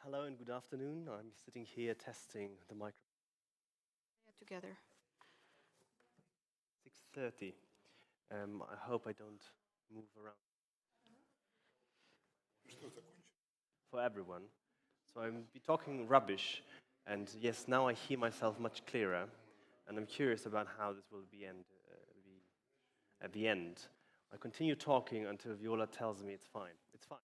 Hello and good afternoon. I'm sitting here testing the microphone. Together. 6:30. I hope I don't move around. For everyone. So I'm be talking rubbish, and yes, now I hear myself much clearer, and I'm curious about how this will be at the end. I continue talking until Viola tells me it's fine. It's fine.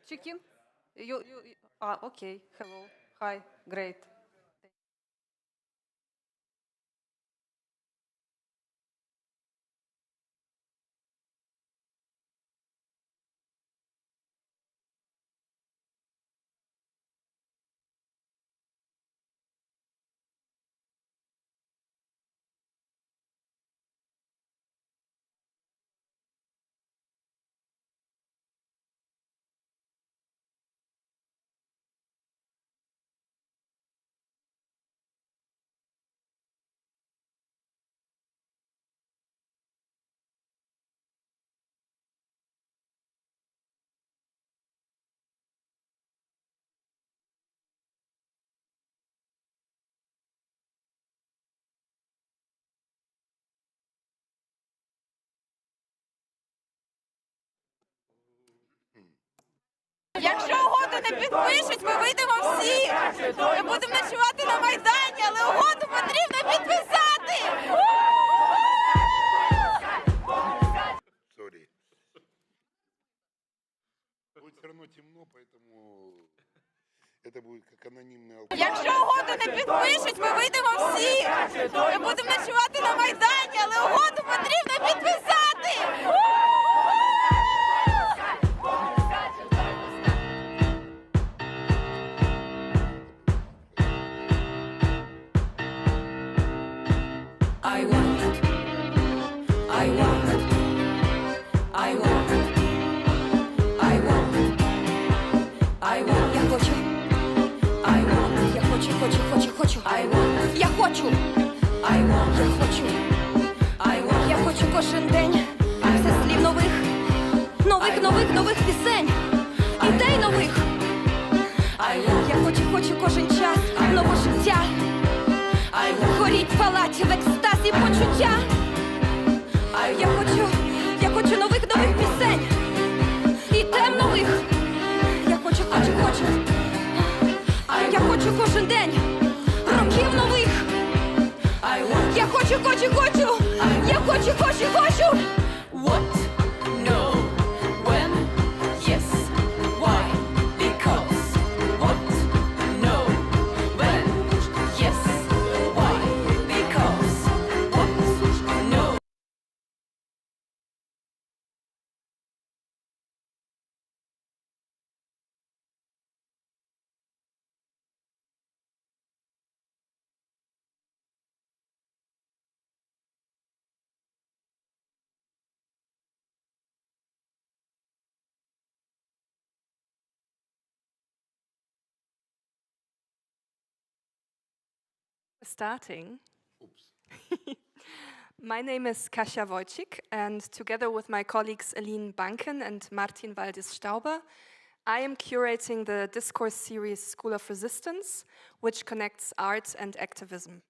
Chicken? Okay. Hello. Hi. Great. Якщо угоду не підпишуть, ми вийдемо всі. Ми будемо ночувати на Майдані, але угоду потрібно підписати. Сори. Будет все равно темно, поэтому это будет как анонимный алкоголь. Якщо угоду не підпишуть, ми вийдемо всі. Ми будемо ночувати на Майдані, але угоду потрібно підписати. I want it. I want it. I want it. I want it. I want it. Я хочу. I want it. Я хочу. I want it. Я хочу. I want it. Я хочу. I want it. Я хочу кожен день. Все слів нових пісень. Ідей нових. Я хочу кожен час нового життя. Горіть, палать в екстазі почуття. Я хочу нових пісень. І тем нових. Я хочу. Я хочу кожен день років нових. Я хочу. Я хочу. What? No. When? Yes. Why? Because. What? No. When? Yes. Why? Because. What? No. Starting. Oops. My name is Kasia Wojcik, and together with my colleagues Aline Banken and Martin Waldis-Stauber, I am curating the discourse series School of Resistance, which connects art and activism.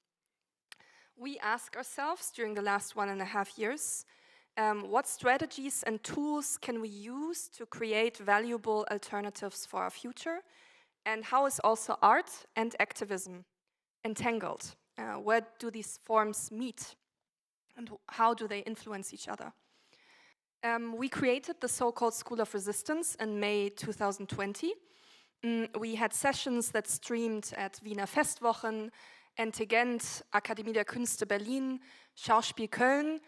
We ask ourselves during the last 1.5 years, what strategies and tools can we use to create valuable alternatives for our future, and how is also art and activism entangled? Where do these forms meet? And how do they influence each other? We created the so-called School of Resistance in May 2020. We had sessions that streamed at Wiener Festwochen, NTGent, Akademie der Künste Berlin, Schauspiel Köln.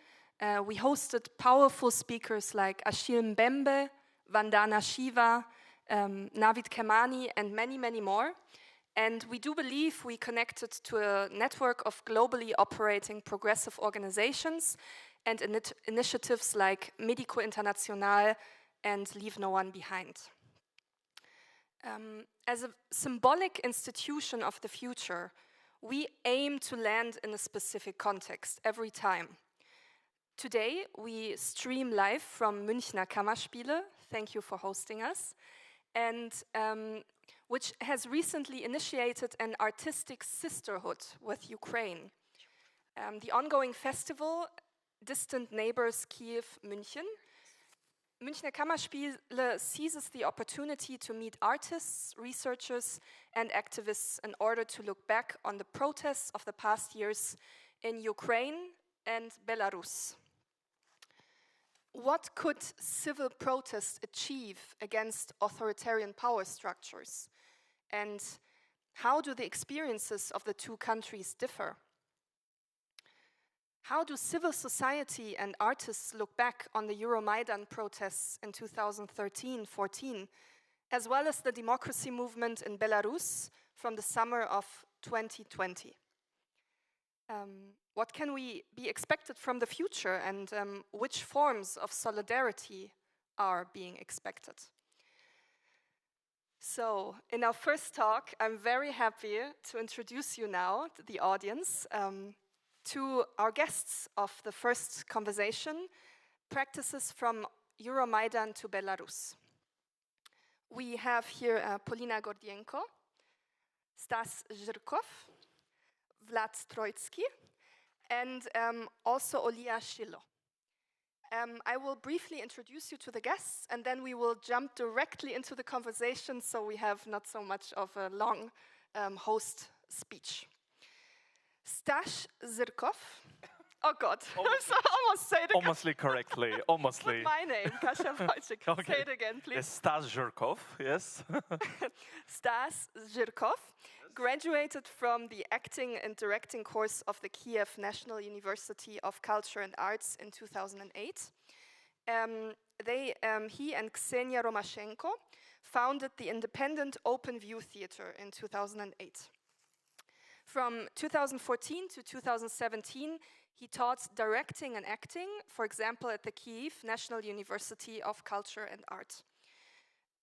We hosted powerful speakers like Achille Mbembe, Vandana Shiva, Navid Kemani, and many, many more. And we do believe we connected to a network of globally operating progressive organizations and initiatives like Medico International and Leave No One Behind. As a symbolic institution of the future, we aim to land in a specific context every time. Today, we stream live from Münchner Kammerspiele. Thank you for hosting us. And which has recently initiated an artistic sisterhood with Ukraine. The ongoing festival, Distant Neighbors Kyiv-Munich, Münchner Kammerspiele seizes the opportunity to meet artists, researchers, and activists in order to look back on the protests of the past years in Ukraine and Belarus. What could civil protest achieve against authoritarian power structures? And how do the experiences of the two countries differ? How do civil society and artists look back on the Euromaidan protests in 2013-14, as well as the democracy movement in Belarus from the summer of 2020? What can we be expected from the future, and which forms of solidarity are being expected? So, in our first talk, I'm very happy to introduce you now, the audience, to our guests of the first conversation, Practices from Euromaidan to Belarus. We have here Polina Gordienko, Stas Zhirkov, Vlad Troitsky, and also Olia Shilo. I will briefly introduce you to the guests, and then we will jump directly into the conversation, so we have not so much of a long host speech. Stas Zhirkov. Oh God, I almost said it. Almostly correctly, almostly. My name, Kasia Wojcik. Okay. Say it again, please. Yes, Stas Zhirkov, yes. Stas Zhirkov graduated from the acting and directing course of the Kiev National University of Culture and Arts in 2008. He and Ksenia Romashenko founded the independent Open View Theatre in 2008. From 2014 to 2017, he taught directing and acting, for example, at the Kyiv National University of Culture and Art.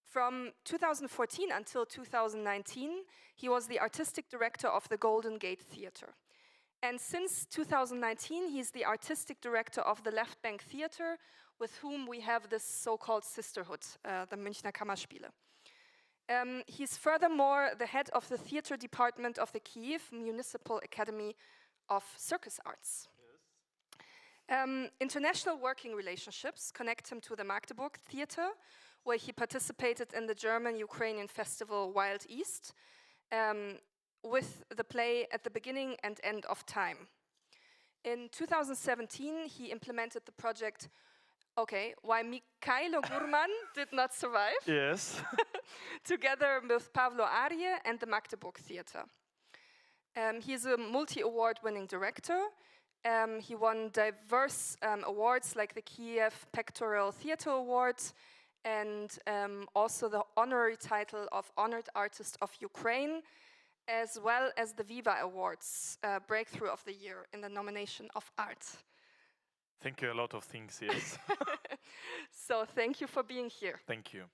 From 2014 until 2019, he was the artistic director of the Golden Gate Theatre. And since 2019, he's the artistic director of the Left Bank Theatre, with whom we have this so-called sisterhood, the Münchner Kammerspiele. He's furthermore the head of the theatre department of the Kyiv Municipal Academy of Circus Arts. Yes. International working relationships connect him to the Magdeburg Theatre, where he participated in the German-Ukrainian festival Wild East, with the play At the Beginning and End of Time. In 2017, he implemented the project Why Mikhailo Gurman Did Not Survive. Yes. Together with Pavlo Arje and the Magdeburg Theatre. He is a multi-award winning director. He won diverse awards like the Kiev Pectoral Theatre Award and also the honorary title of Honored Artist of Ukraine, as well as the Viva Awards, Breakthrough of the Year in the nomination of Art. Thank you, a lot of things, yes. So thank you for being here. Thank you.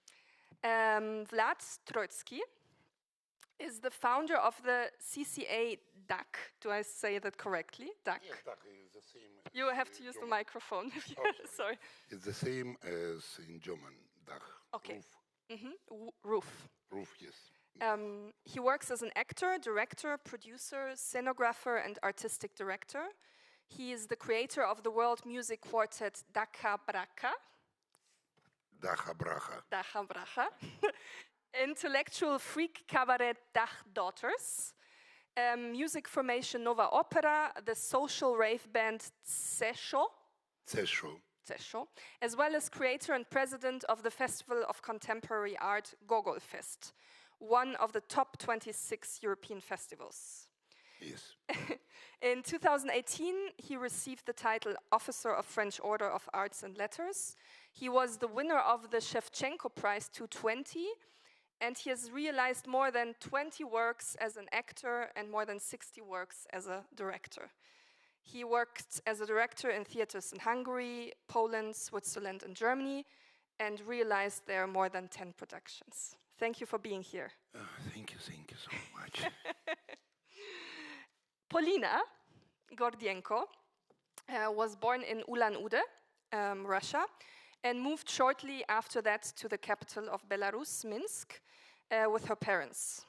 Vlad Troitsky is the founder of the CCA DAC. Do I say that correctly? DAC. Yes, DAC is the same. You have to use the microphone. Sorry. It's the same as in German, DAC. Okay. Roof. Roof. Roof, yes. He works as an actor, director, producer, scenographer, and artistic director. He is the creator of the world music quartet Dacha Bracha. Dacha Bracha. Dacha Bracha. Intellectual freak cabaret Dach Daughters. Music formation Nova Opera, the social rave band Cesho. Cesho. As well as creator and president of the Festival of Contemporary Art Gogol Fest, one of the top 26 European festivals. Yes. In 2018, he received the title Officer of French Order of Arts and Letters. He was the winner of the Shevchenko Prize 220, and he has realized more than 20 works as an actor and more than 60 works as a director. He worked as a director in theaters in Hungary, Poland, Switzerland, and Germany, and realized there are more than 10 productions. Thank you for being here. Thank you so much. Polina Gordienko was born in Ulan-Ude, Russia, and moved shortly after that to the capital of Belarus, Minsk, with her parents.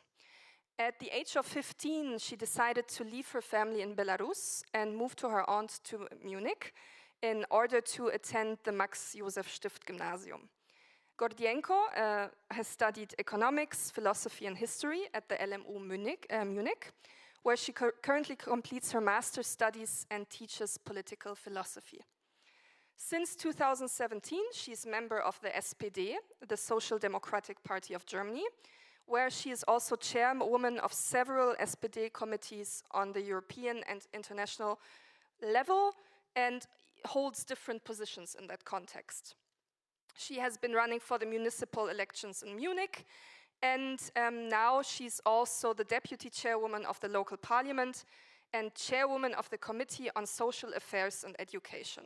At the age of 15, she decided to leave her family in Belarus and move to her aunt to Munich in order to attend the Max Josef Stift Gymnasium. Gordienko has studied economics, philosophy, and history at the LMU Munich, where she currently completes her master's studies and teaches political philosophy. Since 2017, she's member of the SPD, the Social Democratic Party of Germany, where she is also chairwoman of several SPD committees on the European and international level and holds different positions in that context. She has been running for the municipal elections in Munich, and now she's also the deputy chairwoman of the local parliament and chairwoman of the Committee on Social Affairs and Education.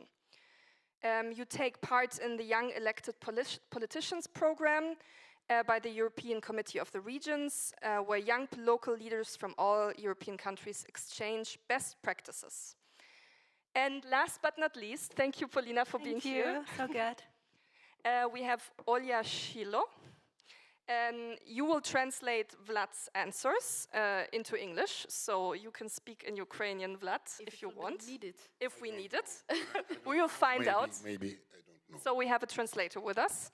You take part in the Young Elected Politicians program by the European Committee of the Regions, where young local leaders from all European countries exchange best practices. And last but not least, thank you, Polina, for being here. So good. We have Olya Shilo. You will translate Vlad's answers into English, so you can speak in Ukrainian, Vlad, if you want. If we need it. We will find out. Maybe, I don't know. So we have a translator with us.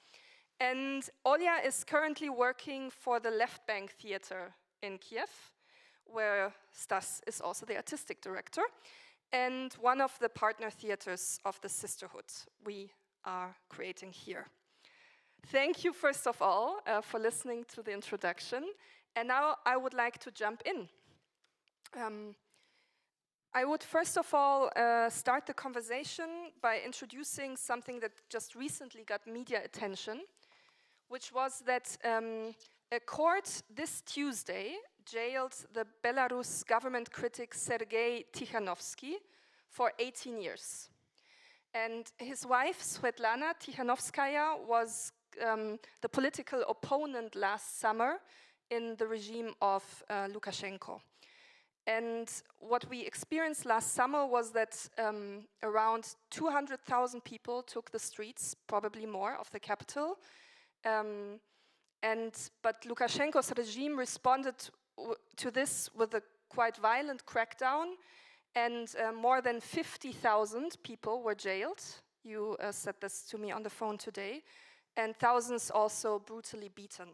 And Olya is currently working for the Left Bank Theater in Kiev, where Stas is also the artistic director, and one of the partner theaters of the Sisterhood we are creating here. Thank you, first of all, for listening to the introduction. And now I would like to jump in. I would first of all start the conversation by introducing something that just recently got media attention, which was that a court this Tuesday jailed the Belarus government critic Sergei Tikhanovsky for 18 years. And his wife, Svetlana Tikhanovskaya, was the political opponent last summer in the regime of Lukashenko. And what we experienced last summer was that around 200,000 people took the streets, probably more, of the capital. But Lukashenko's regime responded to this with a quite violent crackdown, and more than 50,000 people were jailed. You said this to me on the phone today. And thousands also brutally beaten.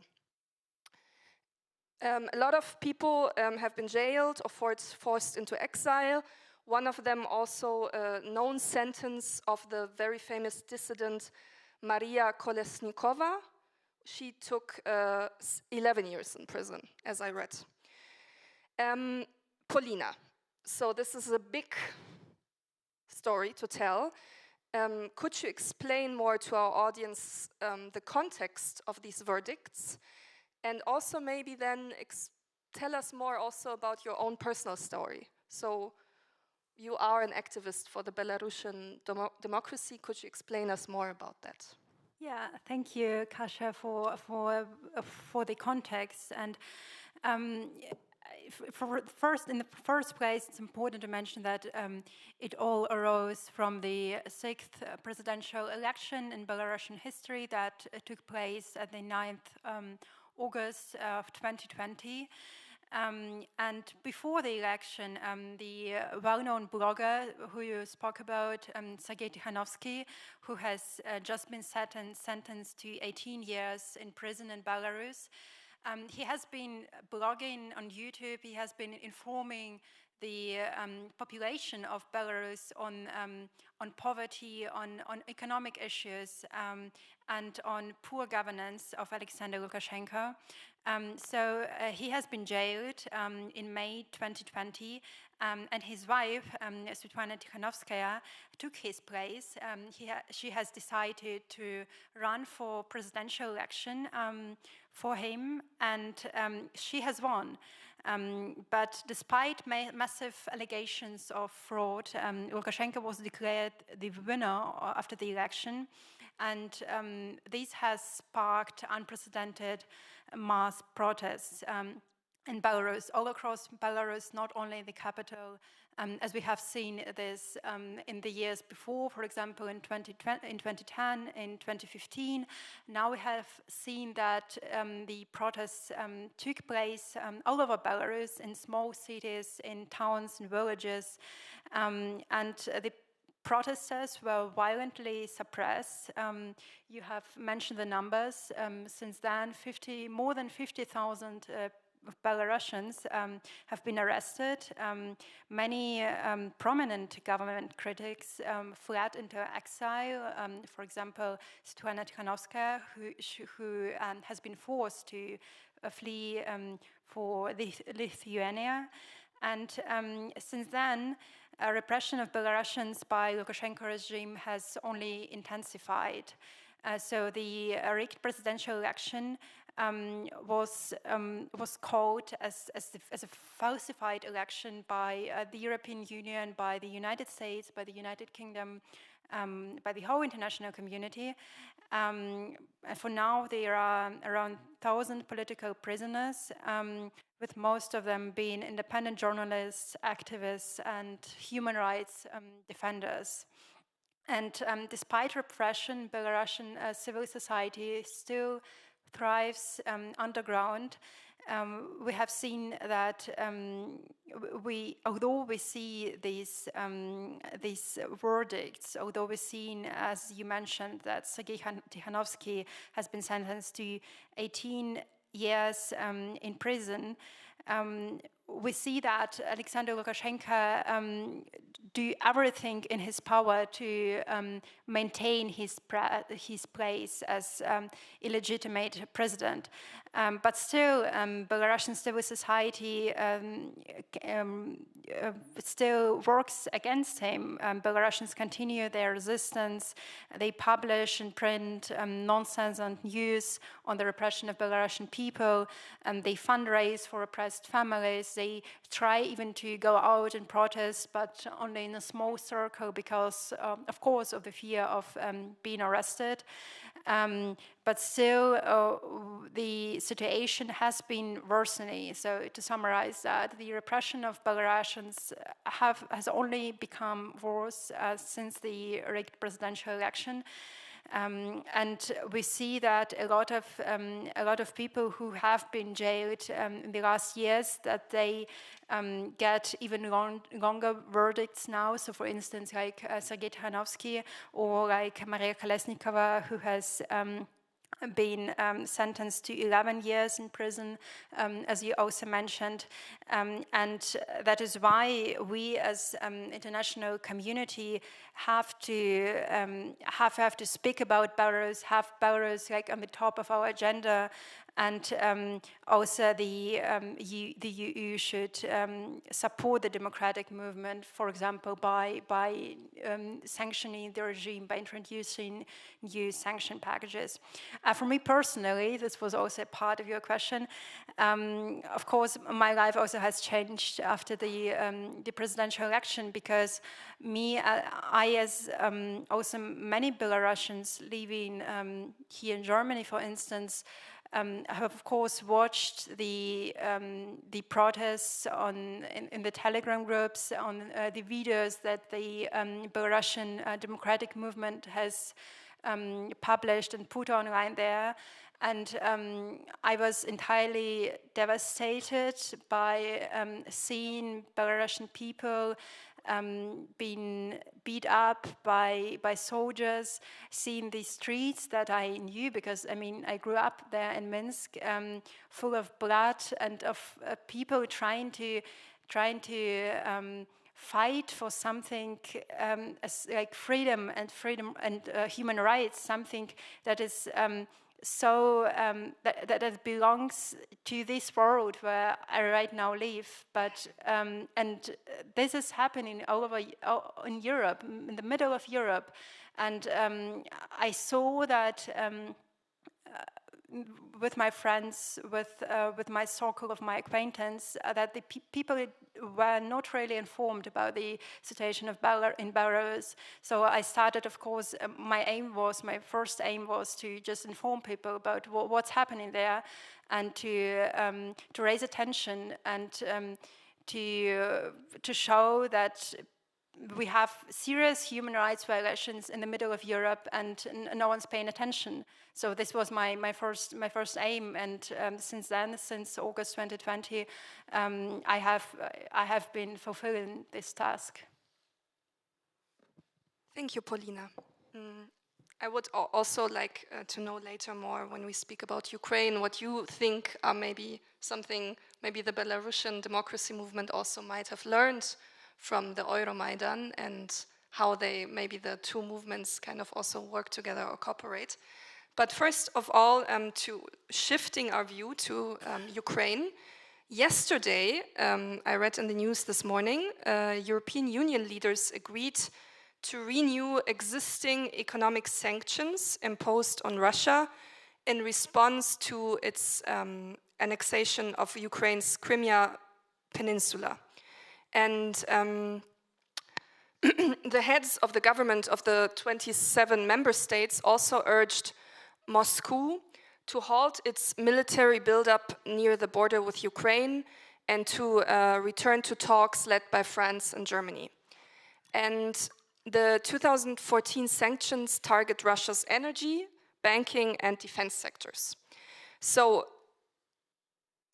A lot of people have been jailed or forced into exile. One of them also a known sentence of the very famous dissident Maria Kolesnikova. She took 11 years in prison, as I read. Polina. So this is a big story to tell. Could you explain more to our audience the context of these verdicts? And also maybe then tell us more also about your own personal story. So you are an activist for the Belarusian democracy. Could you explain us more about that? Yeah, thank you, Kasia, for the context. And in the first place, it's important to mention that it all arose from the 6th presidential election in Belarusian history that took place at the 9th August of 2020. And before the election, the well-known blogger who you spoke about, Sergei Tikhanovsky, who has just been sentenced to 18 years in prison in Belarus, he has been blogging on YouTube. He has been informing the population of Belarus on poverty, on economic issues, and on poor governance of Alexander Lukashenko. So he has been jailed in May 2020, and his wife, Svetlana Tikhanovskaya, took his place. She has decided to run for presidential election for him, and she has won. But despite massive allegations of fraud, Lukashenko was declared the winner after the election, and this has sparked unprecedented mass protests in Belarus, all across Belarus, not only the capital, as we have seen this in the years before, for example, in 2010, in 2015. Now we have seen that the protests took place all over Belarus, in small cities, in towns and villages, and the protesters were violently suppressed. You have mentioned the numbers. Since then, more than 50,000 Belarusians have been arrested. Many prominent government critics fled into exile. For example, Svetlana Tikhanovskaya, who has been forced to flee for Lithuania. And since then, repression of Belarusians by Lukashenko regime has only intensified. So the rigged presidential election was called as a falsified election by the European Union, by the United States, by the United Kingdom, by the whole international community. And for now, there are around 1,000 political prisoners, with most of them being independent journalists, activists, and human rights defenders. And despite repression, Belarusian civil society still thrives underground. We have seen that although we see these verdicts, although we've seen, as you mentioned, that Sergei Tikhanovsky has been sentenced to 18 years in prison, we see that Alexander Lukashenko do everything in his power to maintain his place as illegitimate president. But still, Belarusian civil society still works against him. Belarusians continue their resistance. They publish and print nonsense and news on the repression of Belarusian people. They fundraise for oppressed families. They try even to go out and protest, but only in a small circle because, of course, of the fear of being arrested. But still, the situation has been worsening. So to summarize that, the repression of Belarusians has only become worse since the rigged presidential election. And we see that a lot of people who have been jailed in the last years, that they get even longer verdicts now. So, for instance, like Sergei Tikhanovsky or like Maria Kolesnikova, who has been sentenced to 11 years in prison, as you also mentioned. And that is why we as international community have to speak about Belarus, have Belarus like on the top of our agenda. And also the EU should support the democratic movement, for example, by sanctioning the regime, by introducing new sanction packages. For me personally, this was also part of your question. Of course, my life also has changed after the presidential election, because I as also many Belarusians living here in Germany, for instance, have of course watched the protests in the Telegram groups, on the videos that the Belarusian democratic movement has published and put online there. And I was entirely devastated by seeing Belarusian people being beat up by soldiers, seeing the streets that I knew, because I mean I grew up there in Minsk, full of blood and of people trying to fight for something like freedom and human rights, something that is that belongs to this world where I right now live. But and this is happening all over in Europe, in the middle of Europe, and I saw that with my friends, with my circle of my acquaintance, that the people were not really informed about the situation of in Belarus. So I started, of course, my first aim was to just inform people about what's happening there, and to raise attention, and to show that we have serious human rights violations in the middle of Europe, and no one's paying attention. So this was my first aim, and since then, since August 2020, I have been fulfilling this task. Thank you, Paulina. I would also like to know later more when we speak about Ukraine, what you think are maybe something, maybe the Belarusian democracy movement also might have learned from the Euromaidan and how they, maybe the two movements kind of also work together or cooperate. But first of all, to shifting our view to Ukraine. Yesterday, I read in the news this morning, European Union leaders agreed to renew existing economic sanctions imposed on Russia in response to its annexation of Ukraine's Crimea Peninsula. And the heads of the government of the 27 member states also urged Moscow to halt its military buildup near the border with Ukraine and to return to talks led by France and Germany. And the 2014 sanctions target Russia's energy, banking, and defense sectors. So,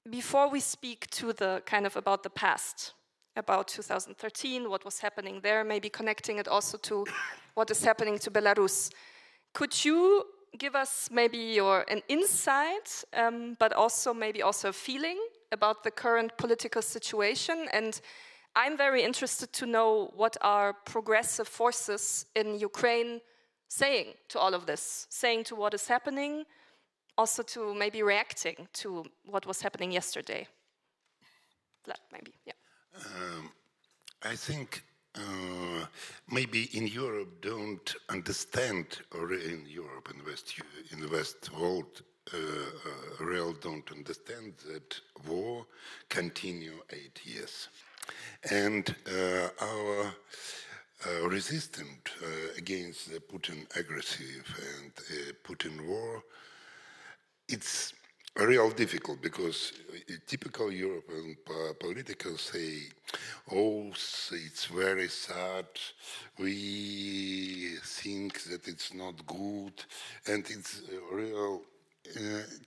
before we speak to the kind of about the past, about 2013, what was happening there, maybe connecting it also to what is happening to Belarus, could you give us maybe an insight, but also maybe also a feeling about the current political situation? And I'm very interested to know what are progressive forces in Ukraine saying to all of this, saying to what is happening, also to maybe reacting to what was happening yesterday. Maybe, yeah. I think maybe in Europe don't understand, or in Europe, in the West world, real don't understand that war continue 8 years. And our resistance against the Putin aggressive and Putin war, it's real difficult because typical European political say, oh, it's very sad, we think that it's not good, and it's real,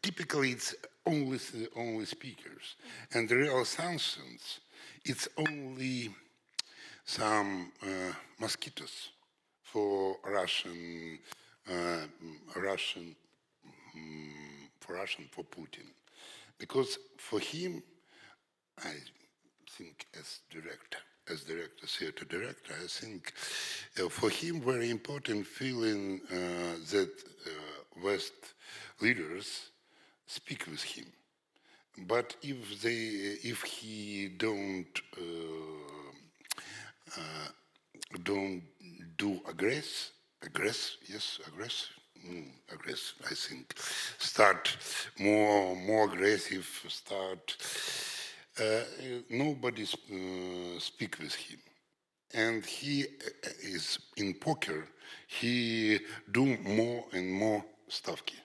typically it's only speakers. And the real sanctions, it's only some mosquitoes for for Putin, because for him, I think as theater director, I think for him very important feeling that West leaders speak with him. But if he don't do aggress, I think, start more aggressive, nobody speak with him. And he is in poker, he do more and more stavki.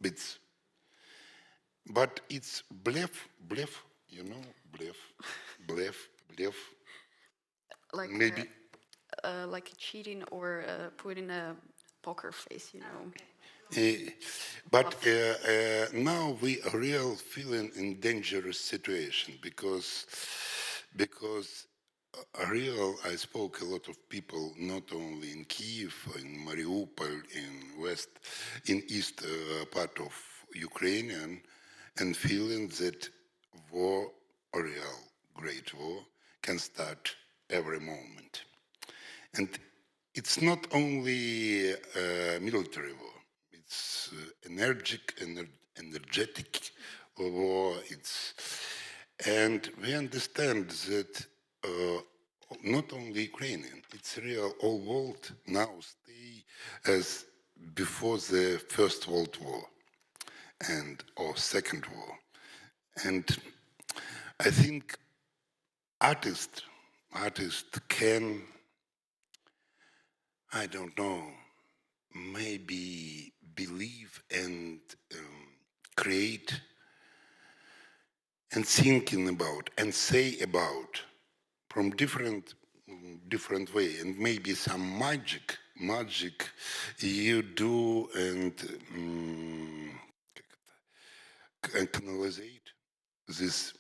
Bits. But it's bluff, you know, bluff. Like maybe like cheating or putting a poker face, you know. But now we are real feeling in dangerous situation because I spoke a lot of people, not only in Kyiv, in Mariupol, in east part of Ukrainian, and feeling that war, a real great war, can start every moment. And it's not only a military war, it's energetic war. And we understand that not only Ukrainian, it's real, all world now stay as before the First World War or Second War. And I think artists can, I don't know, maybe believe and create and thinking about and say about from different way, and maybe some magic you do and canalizate this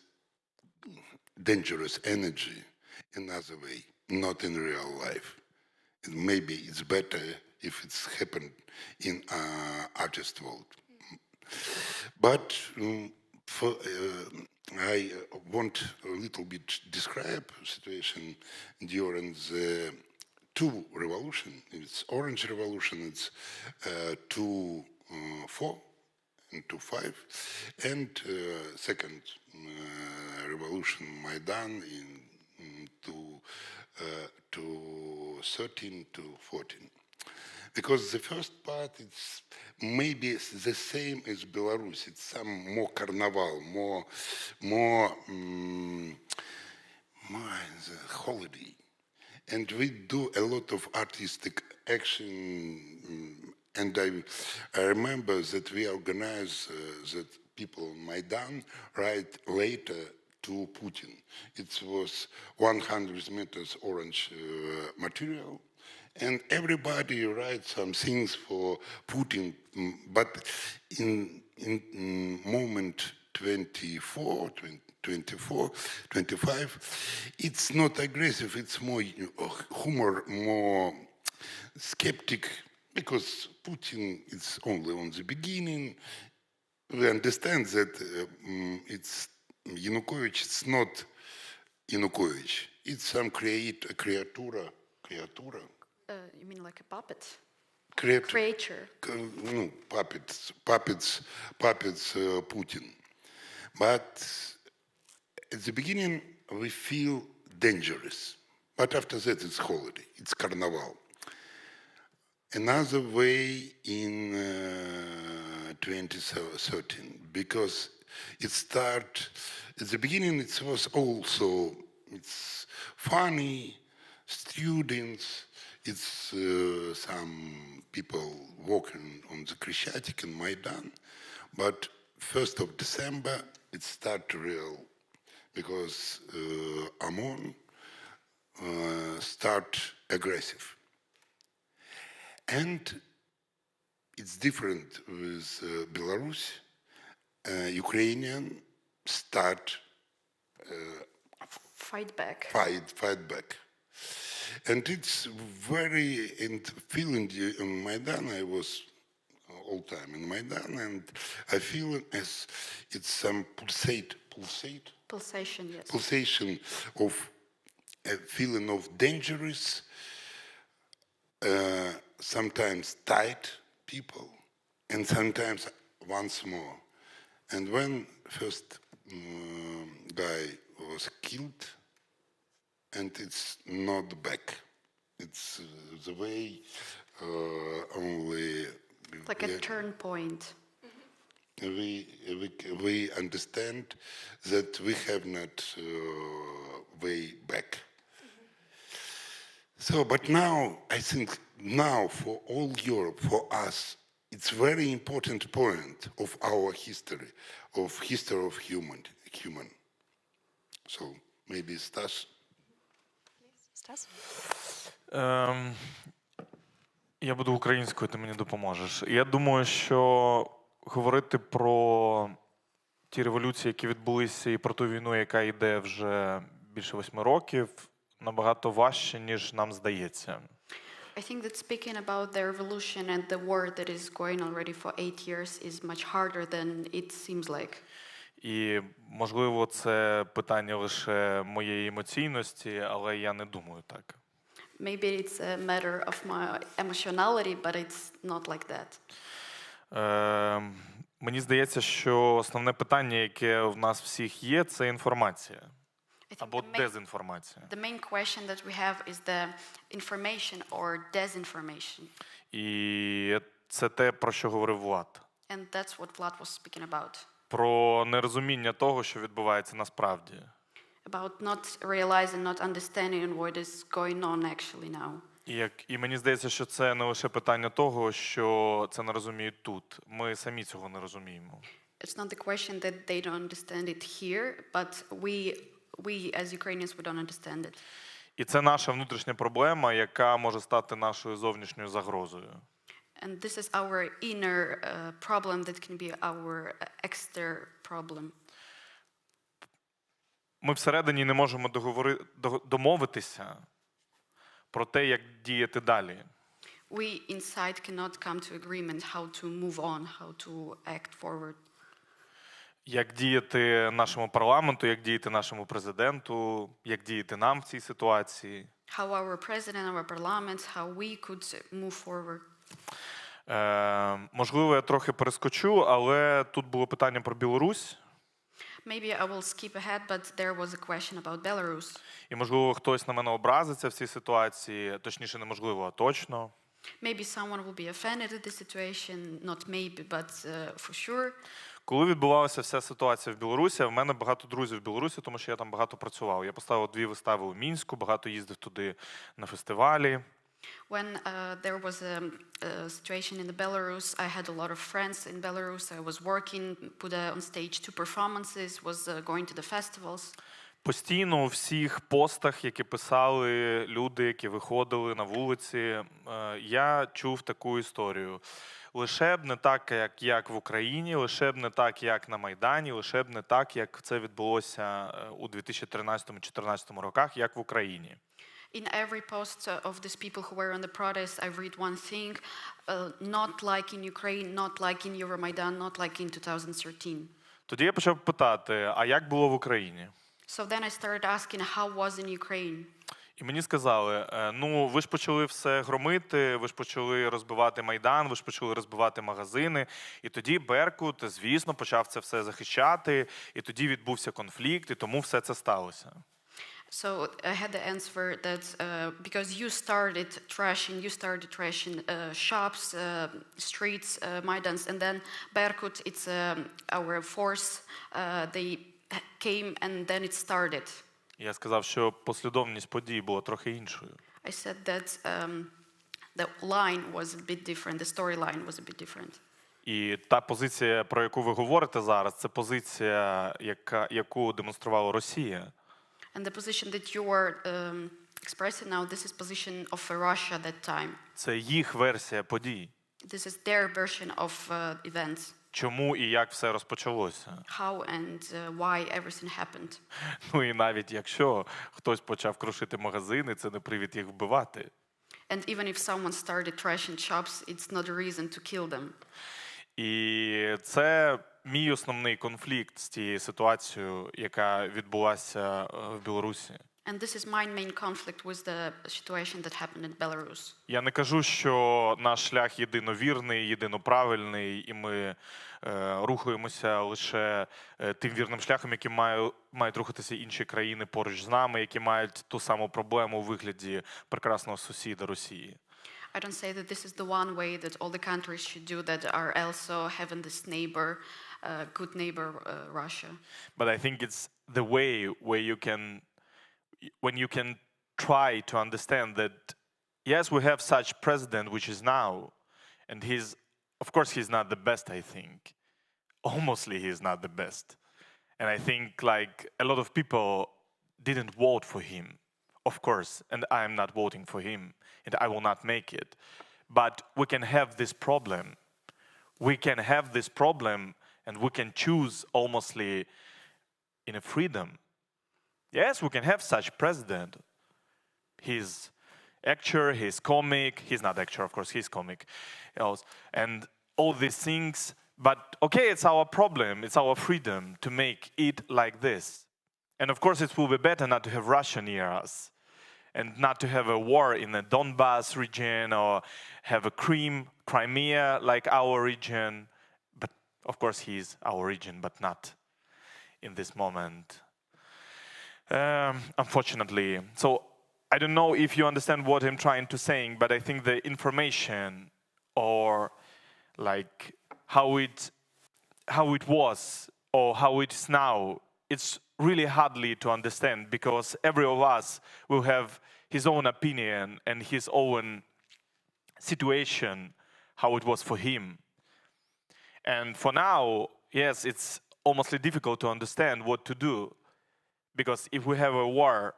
dangerous energy another way, not in real life. And maybe it's better if it's happened in artist world. But I want a little bit describe situation during the two revolution. It's Orange Revolution. It's 2-4 and 2-5, and second revolution Maidan in 13-14. Because the first part, it's maybe the same as Belarus. It's some more carnival, more the holiday. And we do a lot of artistic action. And I remember that we organized that people on Maidan write later to Putin. It was 100 meters orange material. And everybody writes some things for Putin, but in moment 24, 25, it's not aggressive, it's more humor, more skeptic, because Putin is only on the beginning. We understand that it's Yanukovych, it's not Yanukovych, it's some creatura. You mean like a puppet? Creature. No, puppets, Putin. But at the beginning, we feel dangerous. But after that, it's holiday, it's carnival. Another way in 2013, because it started, at the beginning, it was also, it's funny, students, it's some people walking on the Krishchatik in Maidan, but 1st of December it started real, because OMON start aggressive. And it's different with Belarus. Ukrainian start fight back. Fight back. And it's very, and feeling in Maidan, I was all time in Maidan, and I feel as it's some pulsation, yes. Pulsation of a feeling of dangerous, sometimes tight people, and sometimes once more. And when first guy was killed, and it's not back. It's the way only... Like a turn point. We understand that we have not way back. So, but now, I think now for all Europe, for us, it's very important point of our history of human. So maybe Stas. Я буду українською, ти мені допоможеш. Я думаю, що говорити про ті революції, які відбулися, і про ту війну, яка йде вже більше 8 років, набагато важче, ніж нам здається. I think that speaking about the revolution and the war that is going already for 8 years is much harder than it seems like. І, можливо, це питання лише моєї емоційності, але я не думаю так. Maybe it's a matter of my emotionality, but it's not like that. Мені здається, що основне питання, яке в нас всіх є, це інформація. Або дезінформація. The main question that we have is the information or disinformation. І це те, про що говорив Влад. And that's what Vlad was speaking about. Про нерозуміння того, що відбувається насправді. About not realizing, not understanding what is going on actually now. І мені здається, що це не лише питання того, що це не розуміють тут. Ми самі цього не розуміємо. It's not the question that they don't understand it here, but we as Ukrainians, we don't understand it. І це наша внутрішня проблема, яка може стати нашою зовнішньою загрозою. And this is our inner problem that can be our external problem. Ми всередині не можемо домовитися про те, як діяти далі. we inside cannot come to agreement how to move on, how to act forward. Як діяти нашому парламенту, як діяти нашому президенту, як діяти нам в цій ситуації? How our president, our parliament, how we could move forward. Можливо, я трохи перескочу, але тут було питання про Білорусь. Maybe I will skip ahead, but there was a question about Belarus. І, можливо, хтось на мене образиться в цій ситуації, точніше, неможливо, а точно. Maybe someone will be offended at the situation, not maybe, but for sure. Коли відбувалася вся ситуація в Білорусі, в мене багато друзів в Білорусі, тому що я там багато працював. Я поставив 2 вистави у Мінську, багато їздив туди на фестивалі. When there was a situation in the Belarus, I had a lot of friends in Belarus. I was working, put on stage 2 performances, was going to the festivals. Постійно у всіх постах, які писали люди, які виходили на вулиці, я чув таку історію. Лише б не так, як в Україні, лише б не так, як на Майдані, лише б не так, як це відбулося у 2013-2014 роках, як в Україні. In every post of these people who were on the protest, I read one thing, not like in Ukraine, not like in Euromaidan, not like in 2013. Тоді я почав питати, а як було в Україні? So then I started asking how was in Ukraine. І мені сказали, ну, ви ж почали все громити, ви ж почали розбивати Майдан, ви ж почали розбивати магазини, і тоді Беркут, звісно, почав це все захищати, і тоді відбувся конфлікт, і тому все це сталося. So I had the answer that because you started trashing shops, streets, Maidans, and then Berkut, it's our force, they came and then it started. Я сказав, що послідовність подій була трохи іншою. I said that the line was a bit different, the storyline was a bit different. І та позиція, про яку ви говорите зараз, це позиція, яку демонструвала Росія. And the position that you are expressing now, this is position of Russia at that time. Це їх версія подій. This is their version of events. Чому і як все розпочалося? How and why everything happened. Ну і навіть якщо хтось почав крушити магазини, це не привід їх вбивати. And even if someone started trashing shops, it's not a reason to kill them. І це мій основний конфлікт з тією ситуацією, яка відбулася в Білорусі. And this is my main conflict with the situation that happened in Belarus. Я не кажу, що наш шлях єдиновірний, єдиноправильний, і ми рухаємося лише тим вірним шляхом, яким мають рухатися інші країни поруч з нами, які мають ту саму проблему у вигляді прекрасного сусіда Росії. I don't say that this is the one way that all the countries should do that are also having this neighbor, good neighbor, Russia. But I think it's the way where when you can try to understand that, yes, we have such president, which is now, and of course, he's not the best, I think. Almostly he's not the best. And I think like a lot of people didn't vote for him, of course, and I'm not voting for him, and I will not make it. But we can have this problem. We can have this problem, and we can choose almostly in a freedom. Yes, we can have such president. He's actor, he's comic. He's not actor, of course, he's comic. And all these things. But okay, it's our problem. It's our freedom to make it like this. And of course, it will be better not to have Russia near us. And not to have a war in the Donbass region or have a Crimea like our region. But of course, he's our region, but not in this moment. Unfortunately. So I don't know if you understand what I'm trying to say, but I think the information or like how it was or how it is now, it's really hardly to understand because every of us will have his own opinion and his own situation, how it was for him. And for now, yes, it's almost difficult to understand what to do. Because if we have a war,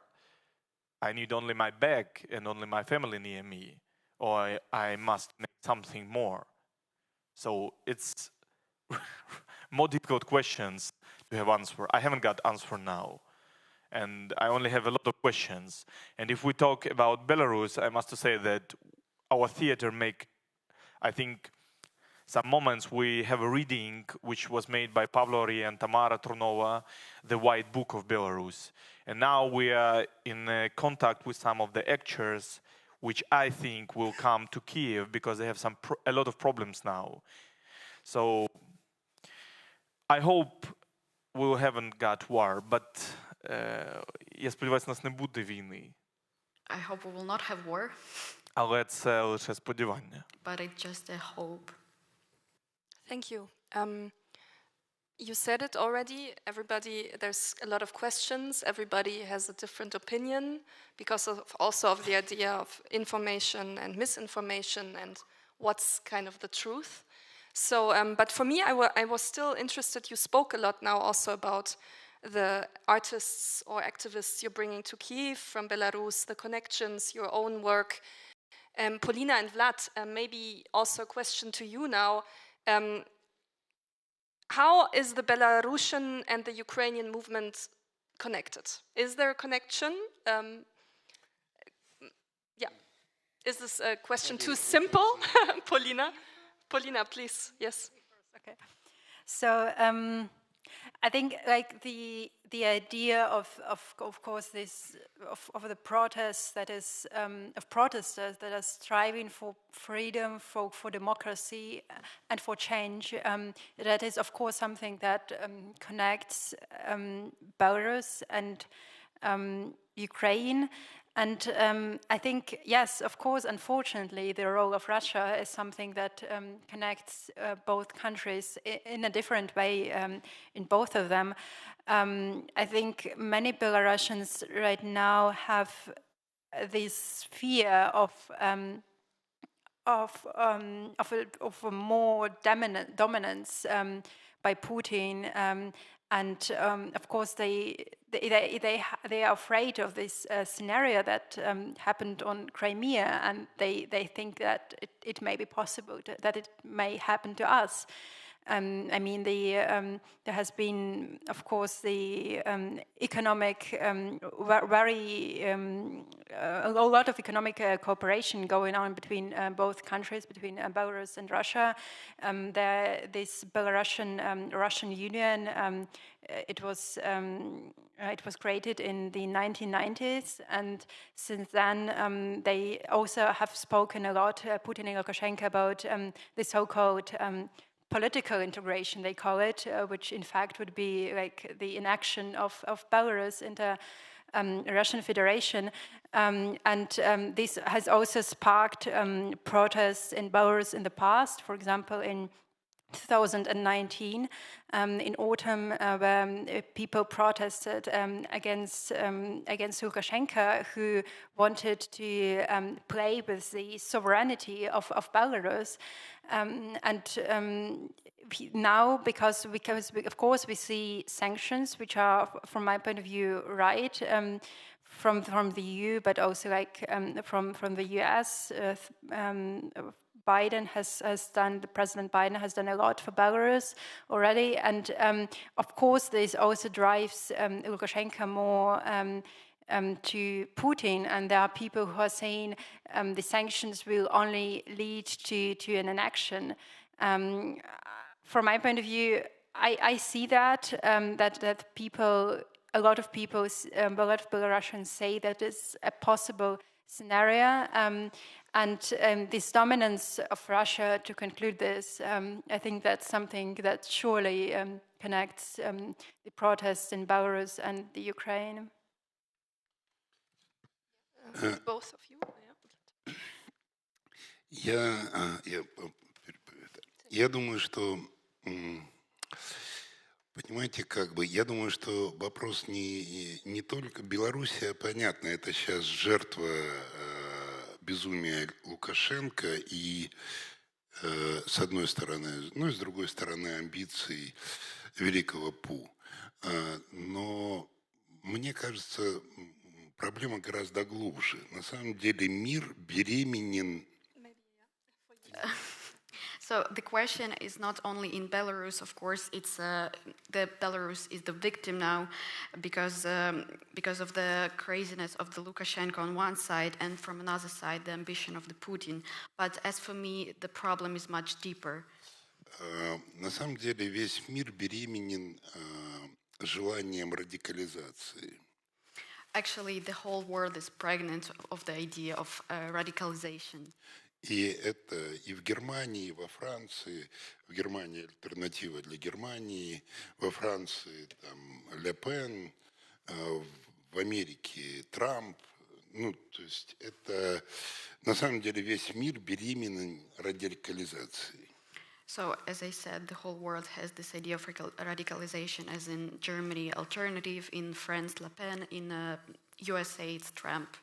I need only my back and only my family near me, or I must make something more. So it's more difficult questions to have answer. I haven't got answer now, and I only have a lot of questions. And if we talk about Belarus, I must say that our theater make, I think, some moments. We have a reading which was made by Pavlo Ori and Tamara Trunova, The White Book of Belarus. And now we are in contact with some of the actors which I think will come to Kiev because they have a lot of problems now. So I hope we haven't got war, but я сподіваюся, нас не буде війни. I hope we will not have war, Але це лише сподівання. but it's just a hope. Thank you. You said it already. There's a lot of questions. Everybody has a different opinion because also of the idea of information and misinformation and what's kind of the truth. So, but for me, I was still interested. You spoke a lot now also about the artists or activists you're bringing to Kyiv from Belarus, the connections, your own work. Polina and Vlad, maybe also a question to you now. How is the Belarusian and the Ukrainian movement connected? Is there a connection? Yeah. Is this a question too simple? Polina, please. Yes. Okay. So I think like the idea of course this of the protests that is of protesters that are striving for freedom, for democracy and for change, that is of course something that connects Belarus and Ukraine. And I think, yes, of course, unfortunately, the role of Russia is something that connects both countries in a different way in both of them. I think many Belarusians right now have this fear of a more dominance by Putin. And of course, they are afraid of this scenario that happened on Crimea, and they think that it may be possible that it may happen to us. I mean, there has been, of course, the economic, a lot of economic cooperation going on between both countries, between Belarus and Russia. This Belarusian-Russian Union, it was created in the 1990s, and since then they also have spoken a lot, Putin and Lukashenko, about the so-called political integration, they call it, which in fact would be like the inaction of Belarus into Russian Federation. And this has also sparked protests in Belarus in the past, for example, in 2019, in autumn, where people protested against Lukashenko, who wanted to play with the sovereignty of Belarus. Now, because of course we see sanctions, which are, from my point of view, right, from the EU, but also like from the US. President Biden has done a lot for Belarus already, and of course this also drives Lukashenko more to Putin, and there are people who are saying the sanctions will only lead to an inaction. From my point of view, I see that a lot of Belarusians say that is a possible scenario, and this dominance of Russia, to conclude this, I think that's something that surely connects the protests in Belarus and the Ukraine. Both of you. Я думаю, что, понимаете, я думаю, что вопрос не только Белоруссия, понятно, это сейчас жертва безумия Лукашенко и, с одной стороны, ну и с другой стороны, амбиций великого Пу. Но мне кажется, проблема гораздо глубже. На самом деле мир беременен... So the question is not only in Belarus, of course, it's the Belarus is the victim now because of the craziness of the Lukashenko on one side and from another side the ambition of the Putin. But as for me, the problem is much deeper. На самом деле весь мир беременен желанием радикализации. Actually, the whole world is pregnant of the idea of radicalization. И это и в Германии, и во Франции. В Германии альтернатива для Германии, во Франции там Ле Пен, в Америке Трамп. Ну, то есть это на самом деле весь мир беременен радикализацией. So, as I said, the whole world has this idea of radicalization, as in Germany, alternative, in France, Le Pen, in USA, it's Trump.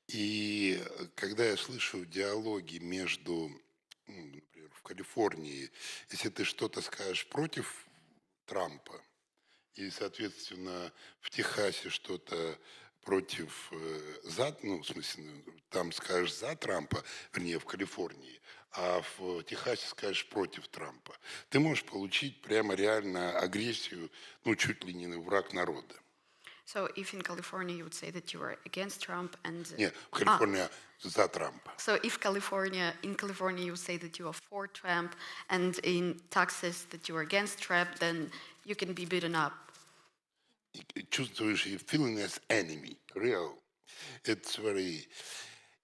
И когда я слышу диалоги между, например, в Калифорнии, если ты что-то скажешь против Трампа, и, соответственно, в Техасе что-то против, в смысле, там скажешь за Трампа, вернее, в Калифорнии, а в Техасе скажешь против Трампа, ты можешь получить прямо реально агрессию, чуть ли не враг народа. So if in California you would say that you are against Trump and... Нет, в Калифорнии за Трампа. So if in California you would say that you are for Trump and in Texas that you are against Trump, then you can be beaten up. Чувствуешь, you feeling as enemy, real. It's very...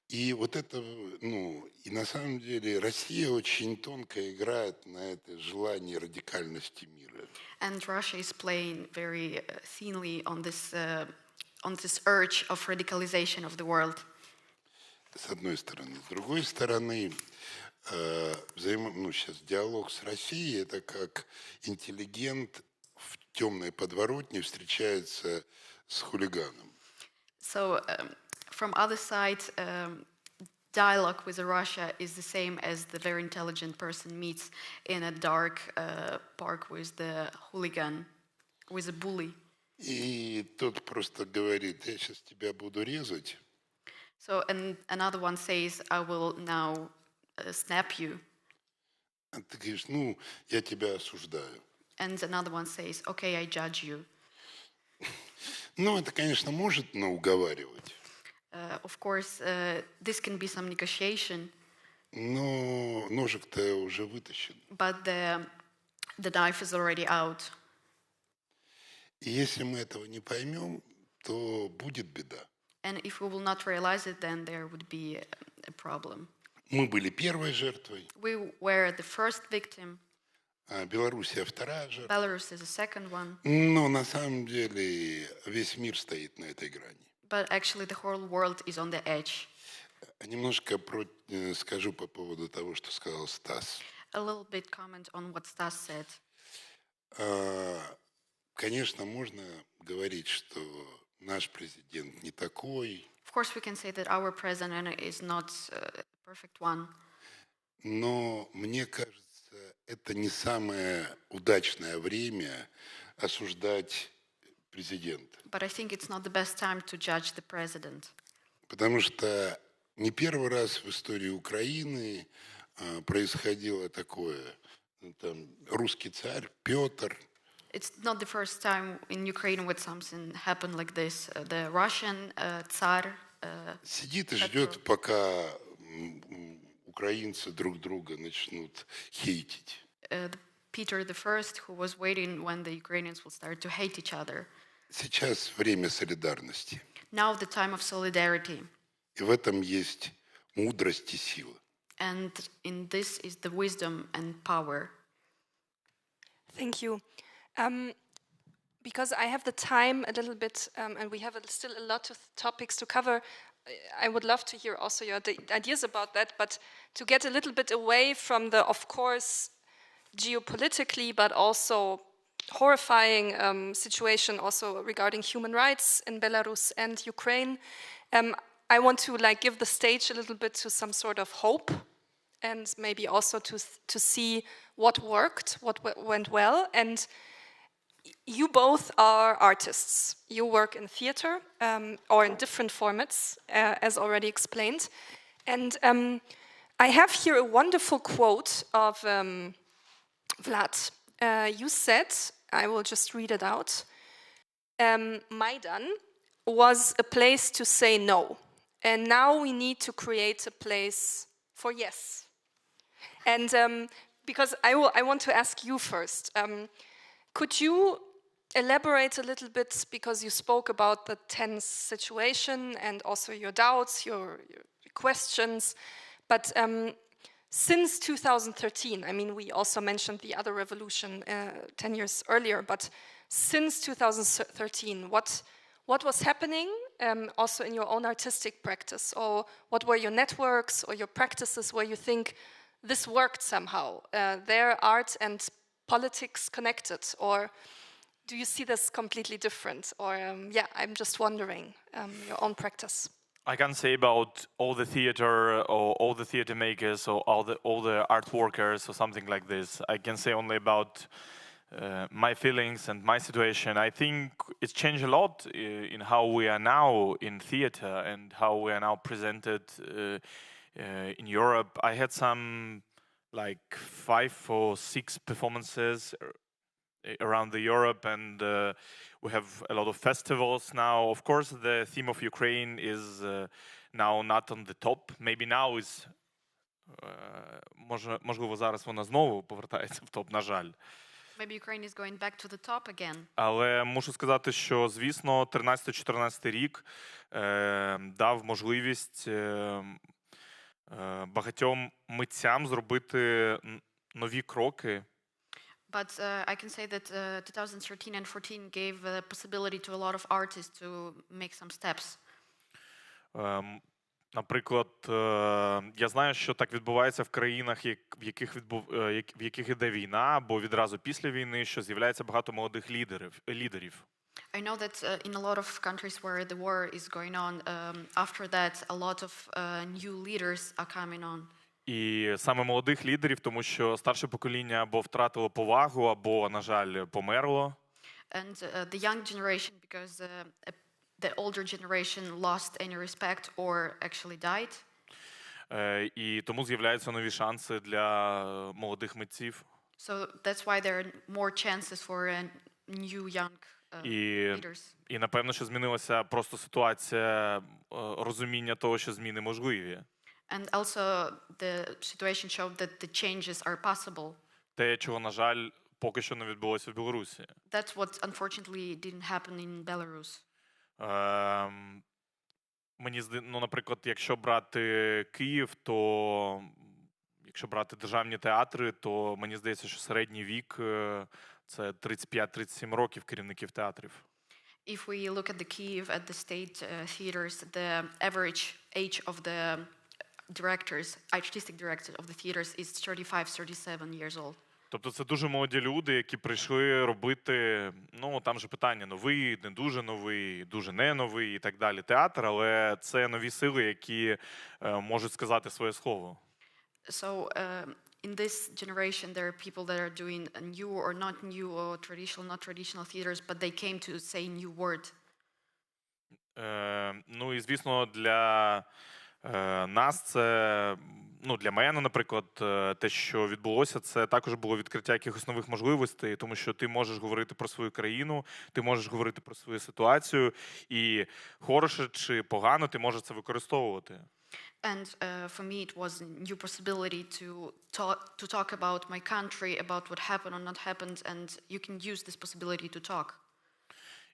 И вот это, и на самом деле Россия очень тонко играет на это желание радикальности мира. And Russia is playing very thinly on this urge of radicalization of the world. С одной стороны. С другой стороны, сейчас диалог с Россией, это как интеллигент в темной подворотне встречается с хулиганом. So, from other side, dialogue with Russia is the same as the very intelligent person meets in a dark park with the hooligan, with a bully. И тот просто говорит: я сейчас тебя буду резать. So, and another one says, I will now snap you. А ты говоришь: я тебя осуждаю. And another one says, okay, I judge you. Это, конечно, может уговаривать. Of course, this can be some negotiation. Но ножик-то уже вытащен. But the knife is already out. И если мы этого не поймем, то будет беда. And if we will not realize it, then there would be a problem. Мы были первой жертвой. We were the first victim. Белоруссия вторая жертва. Belarus is the second one. Но на самом деле весь мир стоит на этой грани. But actually the whole world is on the edge. Немножко скажу по поводу того, что сказал Стас. A little bit comment on what Stas said. Конечно, можно говорить, что наш президент не такой. Of course, we can say that our president is not a perfect one. Но мне кажется, это не самое удачное время осуждать президента. But I think it's not the best time to judge the president. Потому что не первый раз в истории Украины происходило такое. Там русский царь Петр. It's not the first time in Ukraine when something happened like this. The Russian Tsar сидит и ждет, пока украинцы друг друга начнут хейтить. Peter the First, who was waiting when the Ukrainians will start to hate each other. Сейчас время солидарности. Now the time of solidarity. И в этом есть мудрость и сила. And in this is the wisdom and power. Thank you. Because I have the time a little bit, and we have still a lot of topics to cover, I would love to hear also your ideas about that, but to get a little bit away from the, of course, geopolitically, but also horrifying situation also regarding human rights in Belarus and Ukraine, I want to give the stage a little bit to some sort of hope, and maybe also to see what worked, what went well. And you both are artists. You work in theater or in different formats, as already explained. And I have here a wonderful quote of Vlad. You said, I will just read it out, Maidan was a place to say no, and now we need to create a place for yes. And because I want to ask you first, could you elaborate a little bit, because you spoke about the tense situation and also your doubts, your questions, but since 2013, I mean, we also mentioned the other revolution 10 years earlier, but since 2013, what was happening also in your own artistic practice? Or what were your networks or your practices where you think this worked somehow? Their art and politics connected? Or do you see this completely different? Or yeah, I'm just wondering your own practice. I can't say about all the theater or all the theater makers or all the art workers or something like this. I can say only about my feelings and my situation. I think it's changed a lot in how we are now in theater and how we are now presented in Europe. I had some like 5 or 6 performances around the Europe, and we have a lot of festivals now. Of course, the theme of Ukraine is now not on the top. Maybe now is, можливо, зараз вона знову повертається в топ, на жаль. Maybe Ukraine is going back to the top again. Але мушу сказати, що, звісно, 13-14 рік дав можливість багатьом митцям зробити нові кроки. But I can say that 2013 and 14 gave the possibility to a lot of artists to make some steps. Наприклад, я знаю, що так відбувається в країнах, в яких іде війна, або відразу після війни, що з'являється багато молодих лідерів. I know that in a lot of countries where the war is going on, after that a lot of new leaders are coming on. І саме молодих лідерів, тому що старше покоління або втратило повагу, або, на жаль, померло. And the young generation, because the older generation lost any respect or actually died. І тому з'являються нові шанси для молодих митців. So that's why there are more chances for new young leaders. І напевно, що змінилася просто ситуація розуміння того, що зміни можливі. And also the situation showed that the changes are possible. Те, чого, на жаль, поки що не відбулося в Білорусі. That's what unfortunately didn't happen in Belarus. Наприклад, якщо брати Київ, то якщо брати державні театри, то мені здається, що середній вік це 35-37 років керівників театрів. If we look at the Kyiv, at the state theaters, the average age of the directors, artistic directors of the theaters is 35-37 years old. Тобто це дуже молоді люди, які прийшли робити, там же питання новий, не дуже не новий і так далі театр, але це нові сили, які можуть сказати своє слово. So in this generation there are people that are doing new or not new or traditional, not traditional theaters, but they came to say new word. І звісно, для нас це, для мене, наприклад, те, що відбулося, це також було відкриття якихось нових можливостей, тому що ти можеш говорити про свою країну, ти можеш говорити про свою ситуацію, і хороше чи погано ти можеш це використовувати. And for me it was a new possibility to talk about my country, about what happened or not happened, and you can use this possibility to talk.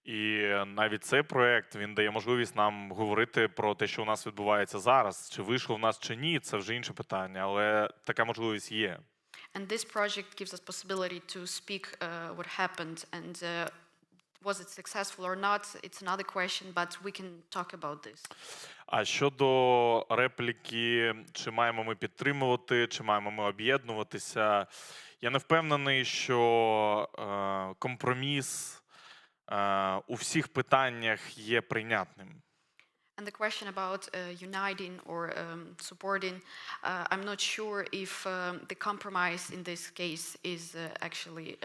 І навіть цей проект, він дає можливість нам говорити про те, що у нас відбувається зараз. Чи вийшло в нас, чи ні, це вже інше питання, але така можливість є. And this project gives us possibility to speak what happened, and was it successful or not, it's another question, but we can talk about this. А щодо репліки, чи маємо ми підтримувати, чи маємо ми об'єднуватися, я не впевнений, що компроміс у всіх питаннях є прийнятним. And the question about uniting or supporting, I'm not sure if the compromise in this case is actually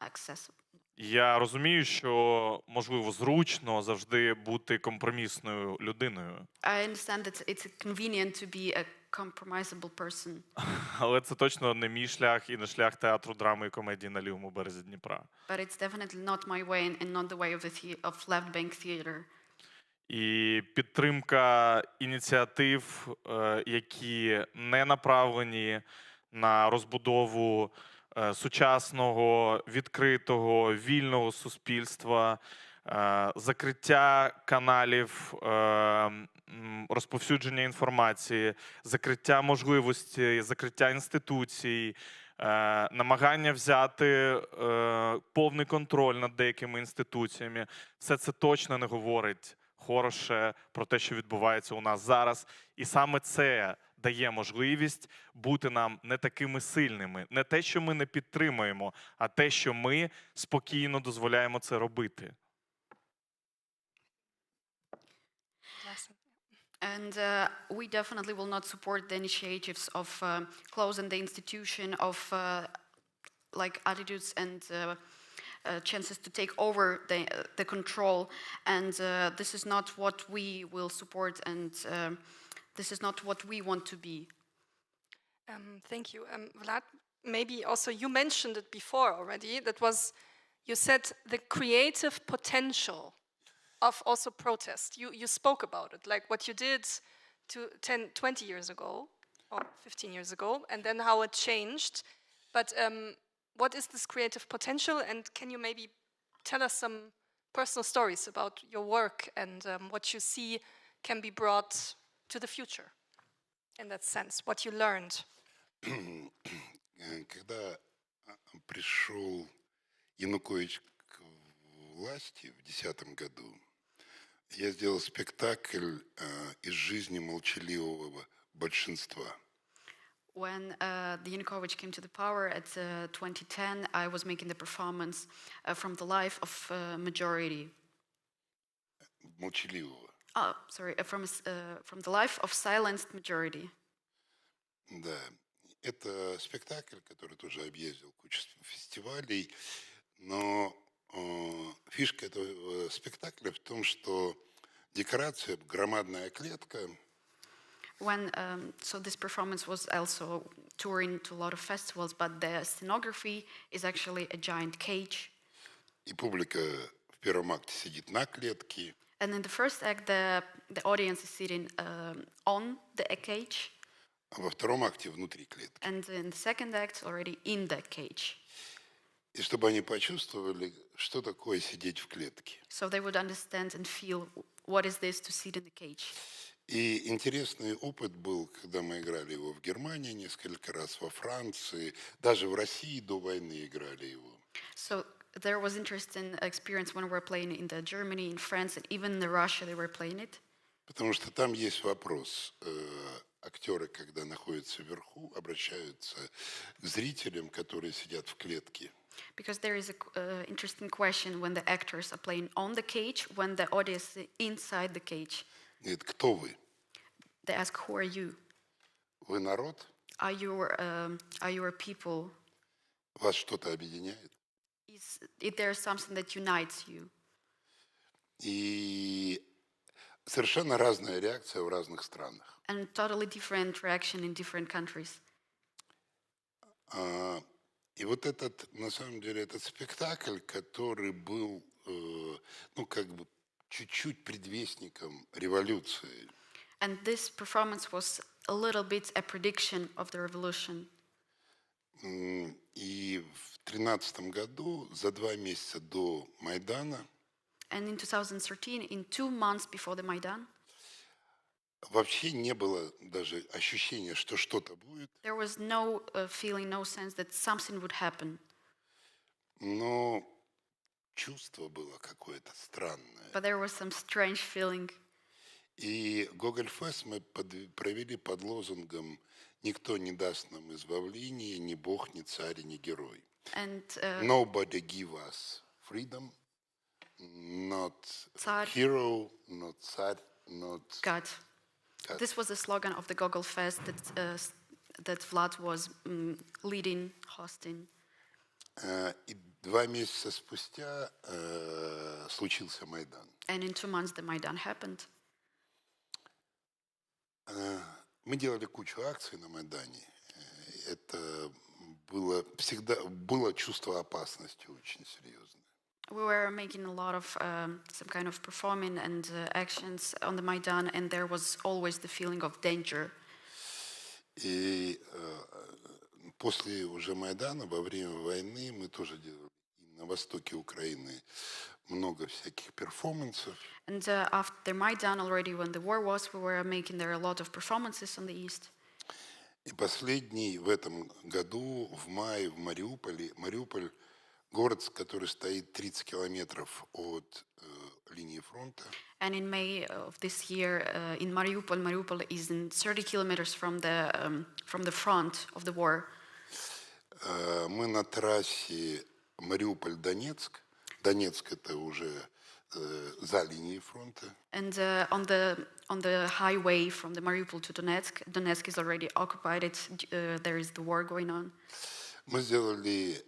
accessible. Я розумію, що, можливо, зручно завжди бути компромісною людиною. I understand that it's convenient to be a compromisable person. Але це точно не мій шлях і не шлях театру драми і комедії на лівому березі Дніпра. But it's definitely not my way and not the way of Left Bank Theater. І підтримка ініціатив, які не направлені на розбудову сучасного, відкритого, вільного суспільства, закриття каналів розповсюдження інформації, закриття можливостей, закриття інституцій, намагання взяти повний контроль над деякими інституціями. Все це точно не говорить хороше про те, що відбувається у нас зараз. І саме це дає можливість бути нам не такими сильними. Не те, що ми не підтримуємо, а те, що ми спокійно дозволяємо це робити. And we definitely will not support the initiatives of closing the institution, of like attitudes and chances to take over the control. And this is not what we will support, and this is not what we want to be. Thank you. Vlad, maybe also you mentioned it before already. That was, you said the creative potential of also protest. You spoke about it, like what you did 20 years ago, or 15 years ago, and then how it changed. But what is this creative potential, and can you maybe tell us some personal stories about your work and what you see can be brought to the future in that sense, what you learned? Когда пришел Янукович к власти в 2010 году, я сделал спектакль из жизни молчаливого большинства. When the Yanukovych came to the power at 2010, I was making the performance from the life of majority. Молчаливого. Sorry, from the life of silenced majority. Да, это спектакль, который тоже объездил кучу фестивалей, но фишка этого спектакля в том, что декорация, громадная клетка. So this performance was also touring to a lot of festivals, but the scenography is actually a giant cage. И публика в первом акте сидит на клетке. And in the first act, the audience is sitting on the cage. А во втором акте внутри клетки. And in the second act, already in the cage. И чтобы они почувствовали, что такое сидеть в клетке. So they would understand and feel what is this to sit in the cage. И интересный опыт был, когда мы играли его в Германии несколько раз, во Франции, даже в России до войны играли его. So there was interesting experience when we were playing in the Germany, in France, and even in Russia they were playing it. Потому что там есть вопрос. Актеры, когда находятся вверху, обращаются к зрителям, которые сидят в клетке. Because there is an interesting question when the actors are playing on the cage, when the audience is inside the cage. Говорит, кто вы? They ask, who are you? Вы народ? Are you a people? Вас что-то объединяет? Is there something that unites you? И совершенно разная реакция в разных странах. And totally different reaction in different countries. И вот этот, на самом деле, этот спектакль, который был, ну, как бы чуть-чуть предвестником революции. And this performance was a little bit a prediction of the revolution. И в 2013 году, за 2 месяца до Майдана, And in 2013, in 2 months before the Maidan, вообще не было даже ощущения, что что-то будет. there was no feeling, no sense that something would happen. Но чувство было какое-то странное. But there was some strange feeling. И Гоголь-фест мы провели под лозунгом «Никто не даст нам избавления, ни бог, ни царь, ни герой». And Nobody give us freedom, not hero, not царь, not God. This was the slogan of the Gogol Fest that Vlad was leading, hosting. И 2 месяца спустя случился Майдан. And in 2 months, the Maidan happened. Мы делали кучу акций на Майдане. Это было чувство опасности очень серьезное. We were making a lot of some kind of performing and actions on the Maidan, and there was always the feeling of danger. И после уже Майдана, во время войны, мы тоже делали на востоке Украины много всяких перформансов. And after Maidan, already when the war was, we were making there a lot of performances on the east. И последний в этом году, в мае, в Мариуполе, Мариуполь, город, который стоит 30 километров от линии фронта. And in May of this year, in Mariupol, Mariupol is in 30 kilometers from the front of the war. Мы на трассе Мариуполь-Донецк. Донецк это уже за линией фронта. And on the highway from the Mariupol to Donetsk, Donetsk is already occupied. There is the war going on. Мы сделали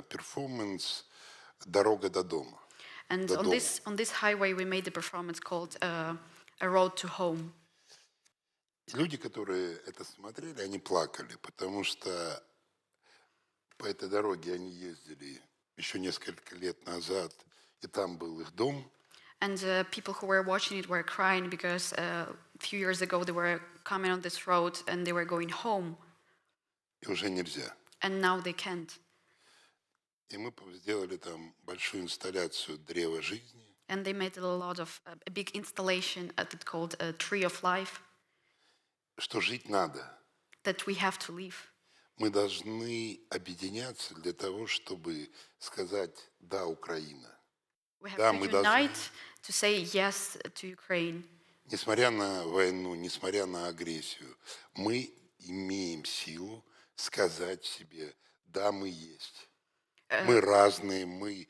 перформанс «Дорога до дома». And on this highway, we made the performance called "A Road to Home." Люди, которые это смотрели, они плакали, потому что по этой дороге они ездили еще несколько лет назад, и там был их дом. And people who were watching it were crying because a few years ago they were coming on this road and they were going home. И уже нельзя. And now they can't. И мы сделали там большую инсталляцию «Древо жизни». And they made a big installation called Tree of Life. Что жить надо. That we have to live. Мы должны объединяться для того, чтобы сказать «да, Украина». We have to unite to say yes to Ukraine. Несмотря на войну, несмотря на агрессию, мы имеем силу сказать себе «да, мы есть». Мы разные, мы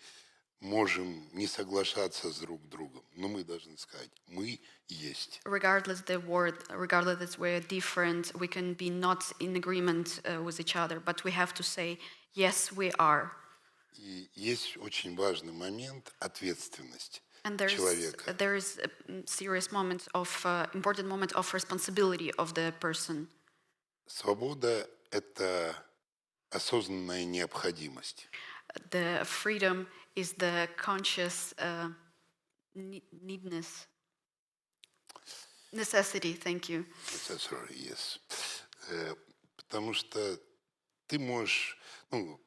можем не соглашаться с друг другом, но мы должны сказать, мы есть. Regardless that we're different, we can be not in agreement with each other, but we have to say, yes, we are. И есть очень важный момент ответственности человека. And there is a serious moment important moment of responsibility of the person. Свобода – это осознанная необходимость. The freedom is the conscious necessity. Thank you. Necessary, yes. Потому что ты можешь,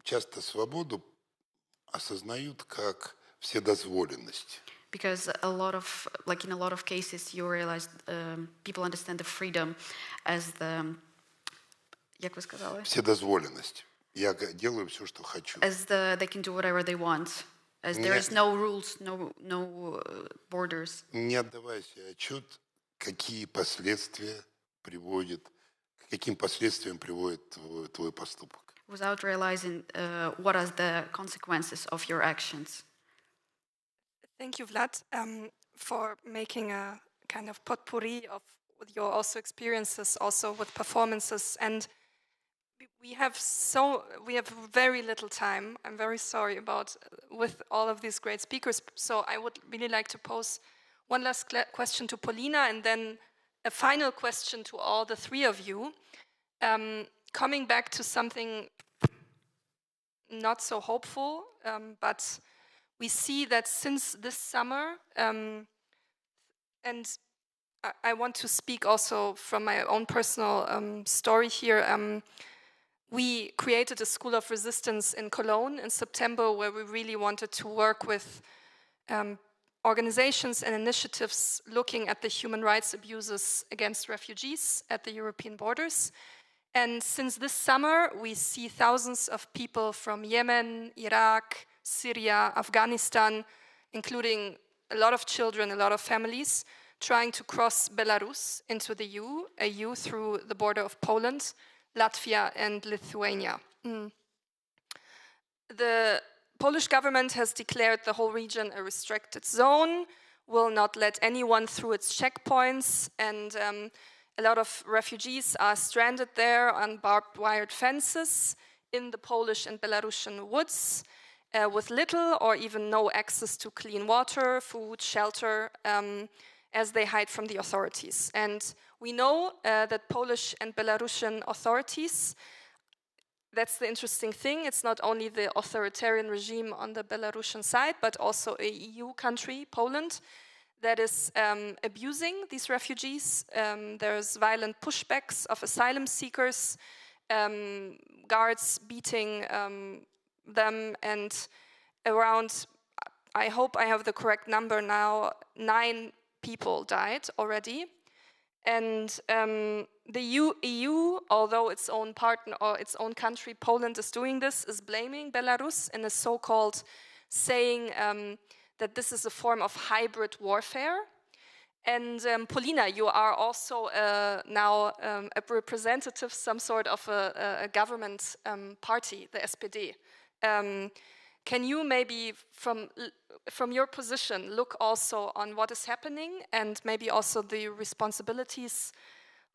часто свободу осознают как вседозволенность. Because in a lot of cases, you realize people understand the freedom as the, як вы сказали? Вседозволенность. Я делаю все, что хочу. As they can do whatever they want, as there is no rules, no borders. Не отдавая себе отчет, каким последствиям приводит твой поступок. Without realizing what are the consequences of your actions. Thank you, Vlad, for making a kind of potpourri of your also experiences, also with performances. And we have very little time. I'm very sorry about with all of these great speakers. So I would really like to pose one last question to Paulina, and then a final question to all the three of you. Coming back to something not so hopeful, but we see that since this summer, and I want to speak also from my own personal story here. We created a School of Resistance in Cologne in September, where we really wanted to work with organizations and initiatives looking at the human rights abuses against refugees at the European borders. And since this summer, we see thousands of people from Yemen, Iraq, Syria, Afghanistan, including a lot of children, a lot of families, trying to cross Belarus into the EU through the border of Poland, Latvia, and Lithuania. The Polish government has declared the whole region a restricted zone, will not let anyone through its checkpoints, and a lot of refugees are stranded there on barbed wire fences in the Polish and Belarusian woods. with little or even no access to clean water, food, shelter, as they hide from the authorities. And we know that Polish and Belarusian authorities, that's the interesting thing, it's not only the authoritarian regime on the Belarusian side, but also a EU country, Poland, that is abusing these refugees. There's violent pushbacks of asylum seekers, guards beating them, and around, I hope I have the correct number now, 9 people died already. And the EU, although its own partner or its own country, Poland, is doing this, is blaming Belarus and is so-called saying that this is a form of hybrid warfare. And Polina, you are also now a representative, some sort of a government party, the SPD. Can you maybe, from your position, look also on what is happening and maybe also the responsibilities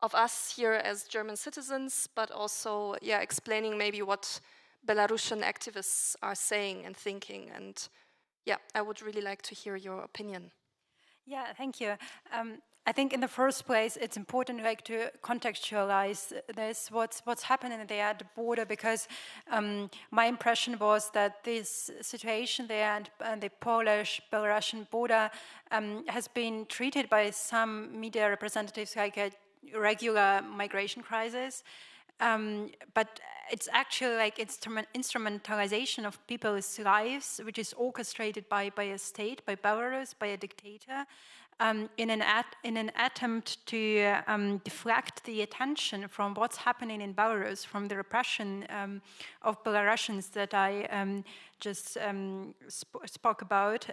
of us here as German citizens, but also, yeah, explaining maybe what Belarusian activists are saying and thinking? And yeah, I would really like to hear your opinion. Yeah, thank you. I think in the first place, it's important to contextualize this, what's happening there at the border, because my impression was that this situation there and the Polish-Belarusian border has been treated by some media representatives like a regular migration crisis. But it's actually like instrumentalization of people's lives, which is orchestrated by a state, by Belarus, by a dictator, in an attempt to deflect the attention from what's happening in Belarus, from the repression of Belarusians that I just spoke about.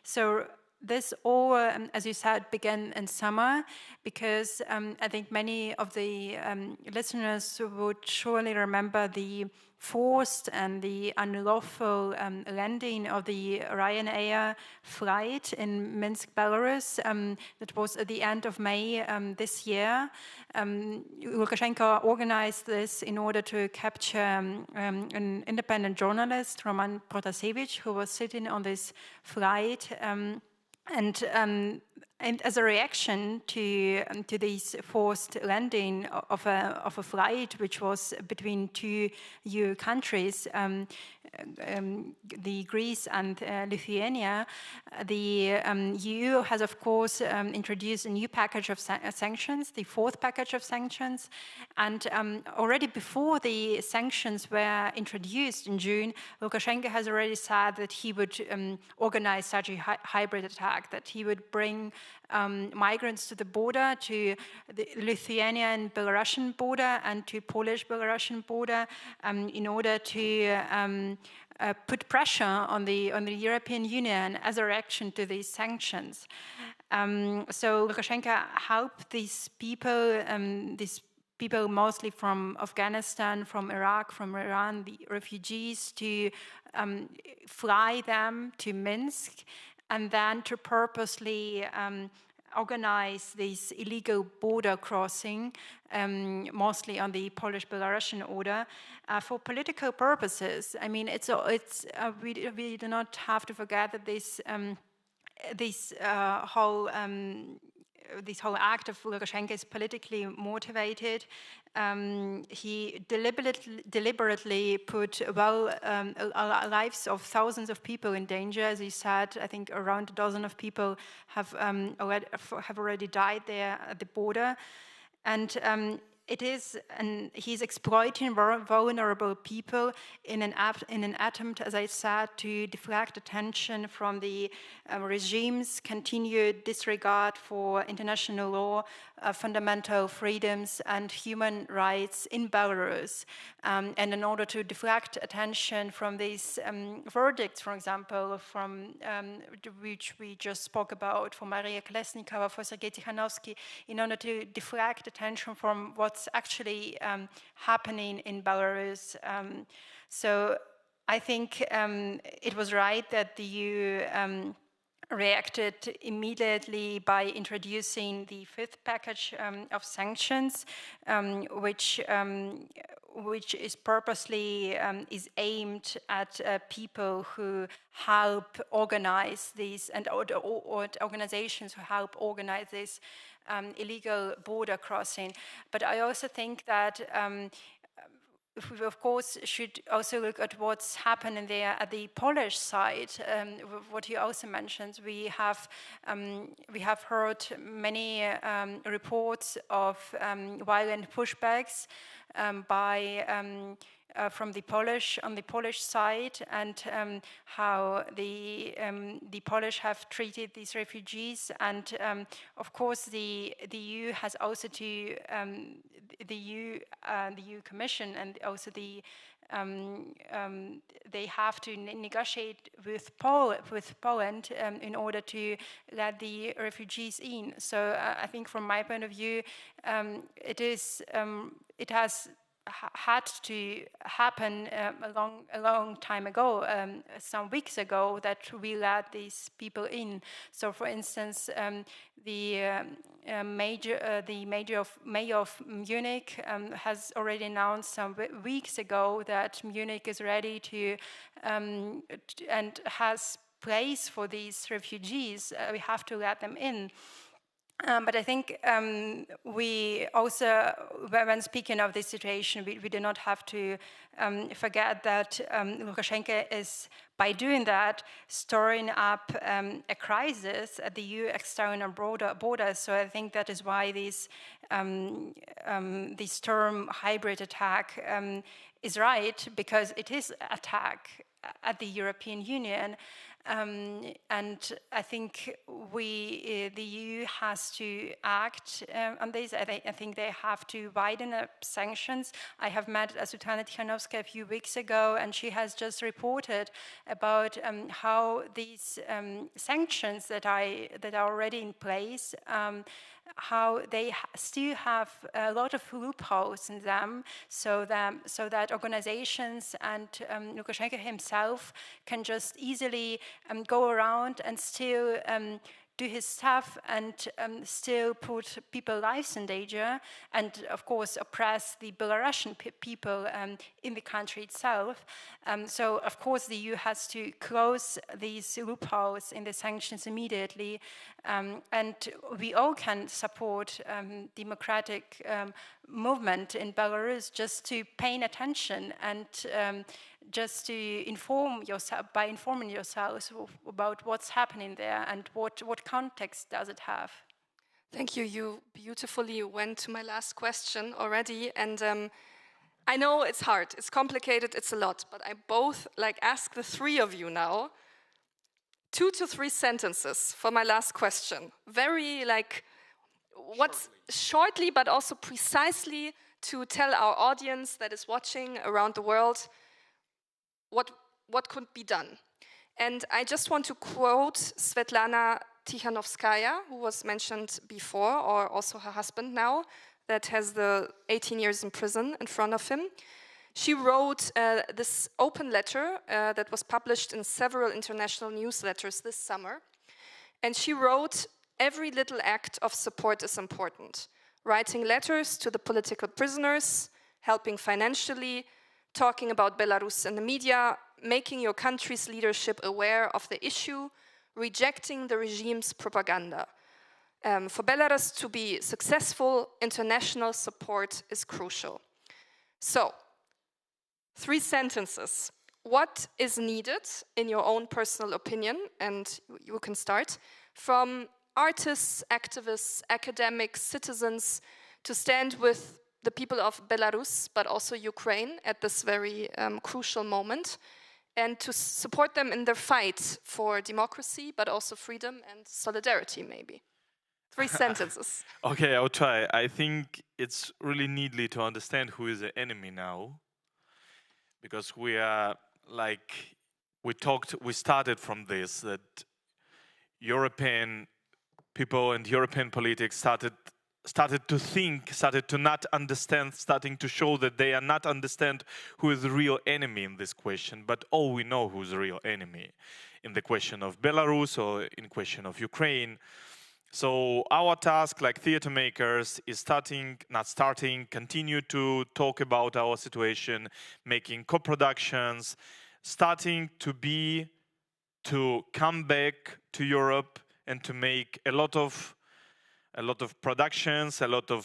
So this all, as you said, began in summer, because I think many of the listeners would surely remember the forced and the unlawful landing of the Ryanair flight in Minsk, Belarus. That was at the end of May this year. Lukashenko organized this in order to capture an independent journalist, Roman Protasevich, who was sitting on this flight. And as a reaction to this forced landing of a flight, which was between 2 EU countries, the Greece and Lithuania, the EU has, of course, introduced a new package of sanctions, the 4th package of sanctions. And already before the sanctions were introduced in June, Lukashenko has already said that he would organize such a hybrid attack, that he would bring migrants to the border, to the Lithuanian Belarusian border and to Polish-Belarusian border, in order to put pressure on the European Union as a reaction to these sanctions. So Lukashenko helped these people mostly from Afghanistan, from Iraq, from Iran, the refugees, to fly them to Minsk, and then to purposely organize this illegal border crossing, mostly on the Polish-Belarusian border, for political purposes. I mean, we do not have to forget that this whole act of Lukashenko is politically motivated. He deliberately put lives of thousands of people in danger. As he said, I think around a dozen of people have already died there at the border. And he's exploiting vulnerable people in an attempt, as I said, to deflect attention from the regime's continued disregard for international law, fundamental freedoms and human rights in Belarus. And in order to deflect attention from these verdicts, for example, from which we just spoke about, for Maria Kolesnikova, for Sergei Tikhanovsky, in order to deflect attention from what's actually happening in Belarus. So I think it was right that the EU reacted immediately by introducing the fifth package of sanctions, which is purposely is aimed at people who help organize these and or organizations who help organize this illegal border crossing. But I also think that we, of course, should also look at what's happening there at the Polish side. What you also mentioned, we have heard many reports of violent pushbacks from the Polish side, and how the Polish have treated these refugees, and of course the EU has also to the EU Commission, and also they have to negotiate with Poland in order to let the refugees in. So I think from my point of view, it has had to happen a long time ago, some weeks ago, that we let these people in. So, for instance, the mayor of Munich has already announced some weeks ago that Munich is ready to and has place for these refugees. We have to let them in. But I think we also, when speaking of this situation, we do not have to forget that Lukashenko is, by doing that, storing up a crisis at the EU external border. So I think that is why this term hybrid attack is right, because it is an attack at the European Union. And I think the EU has to act on this. I think they have to widen up sanctions. I have met Sultana Tikhanovskaya a few weeks ago, and she has just reported about how these sanctions that are already in place, how they still have a lot of loopholes in them, so that organizations and Lukashenko himself can just easily go around and still do his stuff and still put people's lives in danger, and of course oppress the Belarusian people in the country itself. So of course the EU has to close these loopholes in the sanctions immediately, and we all can support democratic movement in Belarus, just to paying attention and just to informing yourselves about what's happening there and what context does it have. Thank you. You beautifully went to my last question already, and I know it's hard, it's complicated, it's a lot, but I both ask the three of you now 2 to 3 sentences for my last question. Very what's shortly, but also precisely, to tell our audience that is watching around the world what could be done. And I just want to quote Svetlana Tikhanovskaya, who was mentioned before, or also her husband now, that has the 18 years in prison in front of him. She wrote this open letter that was published in several international newsletters this summer. And she wrote, "Every little act of support is important. Writing letters to the political prisoners, helping financially, talking about Belarus in the media, making your country's leadership aware of the issue, rejecting the regime's propaganda. For Belarus to be successful, international support is crucial." So, 3 sentences. What is needed, in your own personal opinion, and you can start, from artists, activists, academics, citizens, to stand with the people of Belarus, but also Ukraine, at this very crucial moment, and to support them in their fight for democracy, but also freedom and solidarity, maybe? 3 sentences. Okay, I'll try. I think it's really needly to understand who is the enemy now, because we are we started from this, that European people and European politics started to think, started to not understand, starting to show that they are not understand who is the real enemy in this question. But all we know who is the real enemy. in the question of Belarus or in question of Ukraine. So our task, like theater makers, is continue to talk about our situation, making co-productions, starting to come back to Europe and to make a lot of productions, a lot of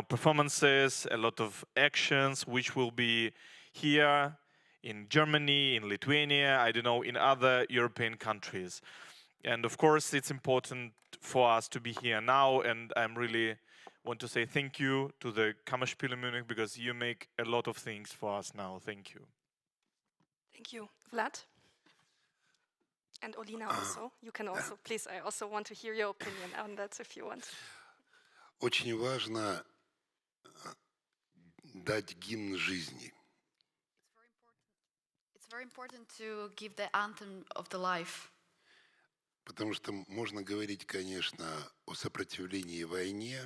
performances, a lot of actions, which will be here in Germany, in Lithuania, in other European countries. And of course, it's important for us to be here now, and I really want to say thank you to the Kammerspiele Munich, because you make a lot of things for us now. Thank you. Thank you. Vlad? And Olina also. You can also, please, I also want to hear your opinion on that if you want. Очень важно дать гимн жизни. It's very important to give the anthem of the life. Потому что можно говорить, конечно, о сопротивлении войне,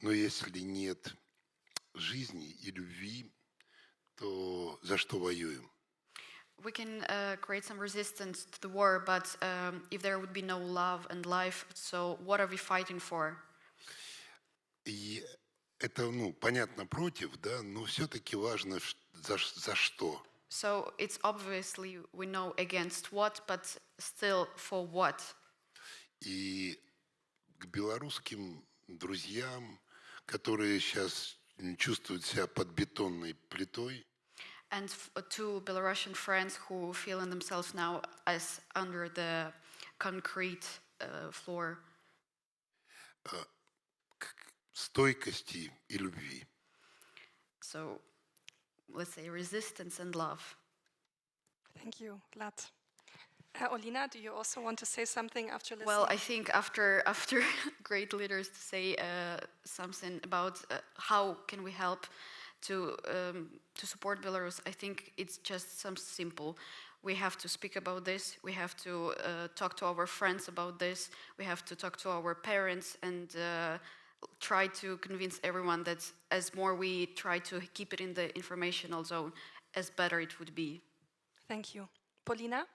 но если нет жизни и любви, то за что воюем? We can create some resistance to the war, but if there would be no love and life, so what are we fighting for? И это, понятно, против, да, но все-таки важно за что. So it's obviously we know against what, but still for what. И к белорусским друзьям, которые сейчас чувствуют себя под бетонной плитой, and to Belarusian friends who feel in themselves now as under the concrete floor. К стойкости и любви. So, let's say resistance and love. Thank you, Vlad. Olina, do you also want to say something after listening? Well, I think after great leaders to say something about how can we help to support Belarus, I think it's just some simple. We have to speak about this. We have to talk to our friends about this. We have to talk to our parents and try to convince everyone that as more we try to keep it in the informational zone, as better it would be. Thank you. Polina?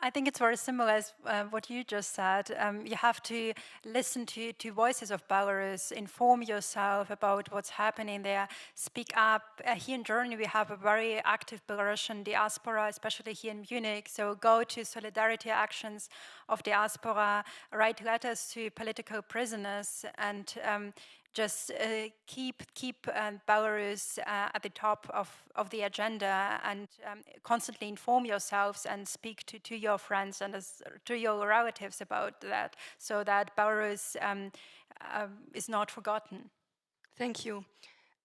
I think it's very similar as what you just said. You have to listen to voices of Belarus, inform yourself about what's happening there, speak up. Here in Germany, we have a very active Belarusian diaspora, especially here in Munich. So go to solidarity actions of diaspora, write letters to political prisoners, and just keep Belarus at the top of the agenda, and constantly inform yourselves and speak to your friends and to your relatives about that, so that Belarus is not forgotten. Thank you.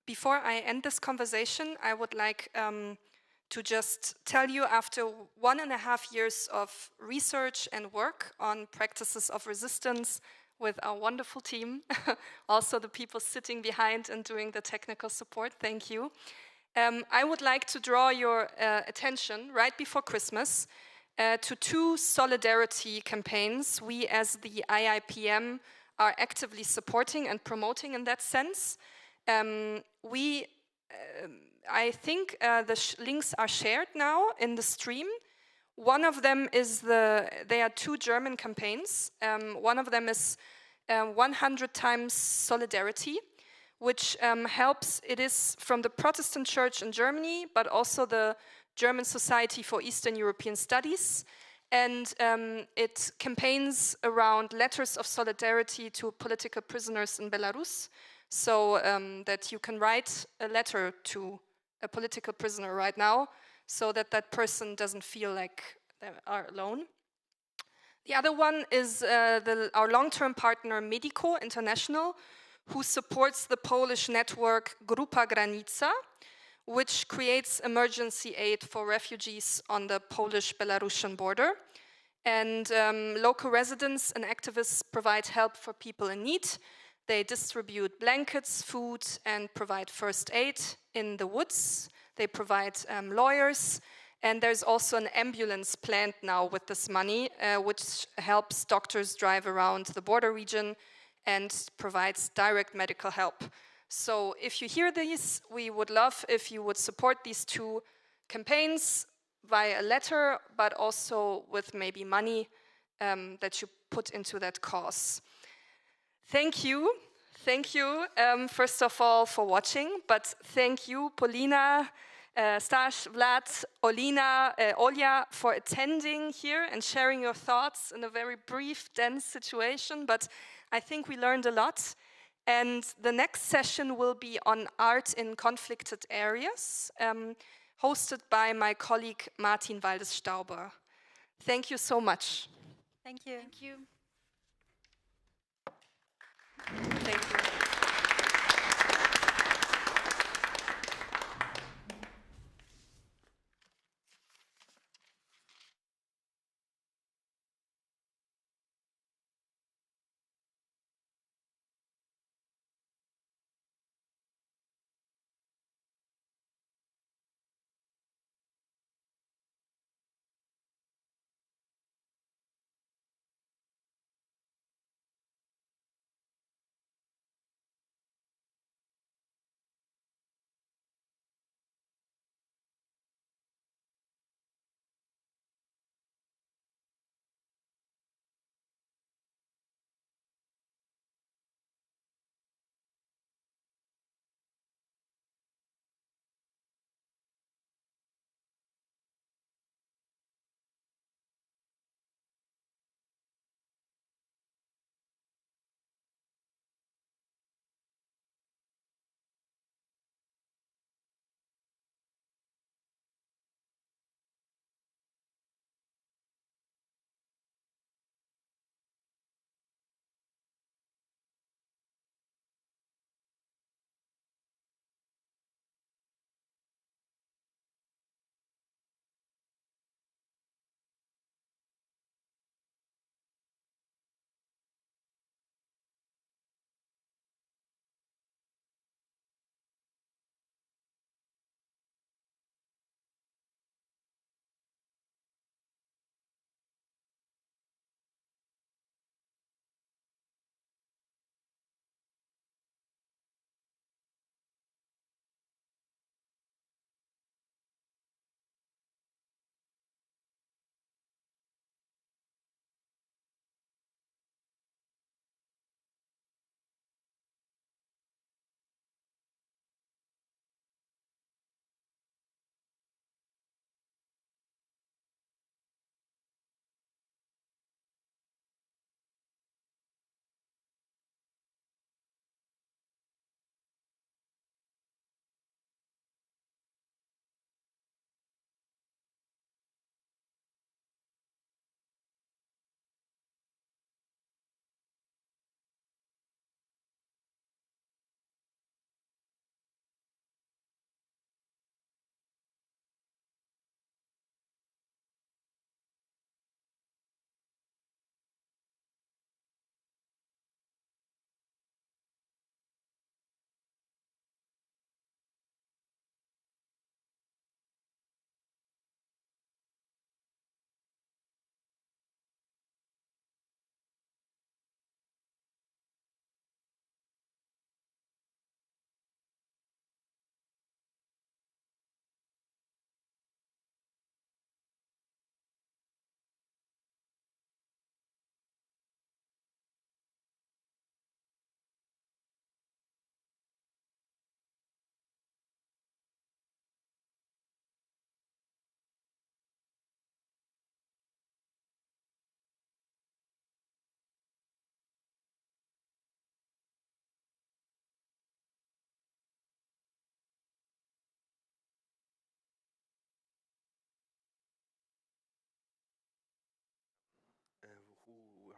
Before I end this conversation, I would like to just tell you, after 1.5 years of research and work on practices of resistance with our wonderful team, also the people sitting behind and doing the technical support, thank you. I would like to draw your attention right before Christmas to 2 solidarity campaigns we as the IIPM are actively supporting and promoting in that sense. I think the links are shared now in the stream. One of them is they are 2 German campaigns. One of them is 100 times solidarity, which helps. It is from the Protestant Church in Germany, but also the German Society for Eastern European Studies. And it campaigns around letters of solidarity to political prisoners in Belarus, so that you can write a letter to a political prisoner right now, so that that person doesn't feel like they are alone. The other one is our long-term partner Medico International, who supports the Polish network Grupa Granica, which creates emergency aid for refugees on the Polish-Belarusian border. And local residents and activists provide help for people in need. They distribute blankets, food, and provide first aid in the woods. They provide lawyers, and there's also an ambulance planned now with this money, which helps doctors drive around the border region and provides direct medical help. So if you hear these, we would love if you would support these 2 campaigns, via a letter, but also with maybe money that you put into that cause. Thank you, first of all, for watching, but thank you, Polina, Stash, Vlad, Olya, for attending here and sharing your thoughts in a very brief, dense situation, but I think we learned a lot. And the next session will be on art in conflicted areas, hosted by my colleague Martin Waldes-Stauber. Thank you so much. Thank you. Thank you. Thank you.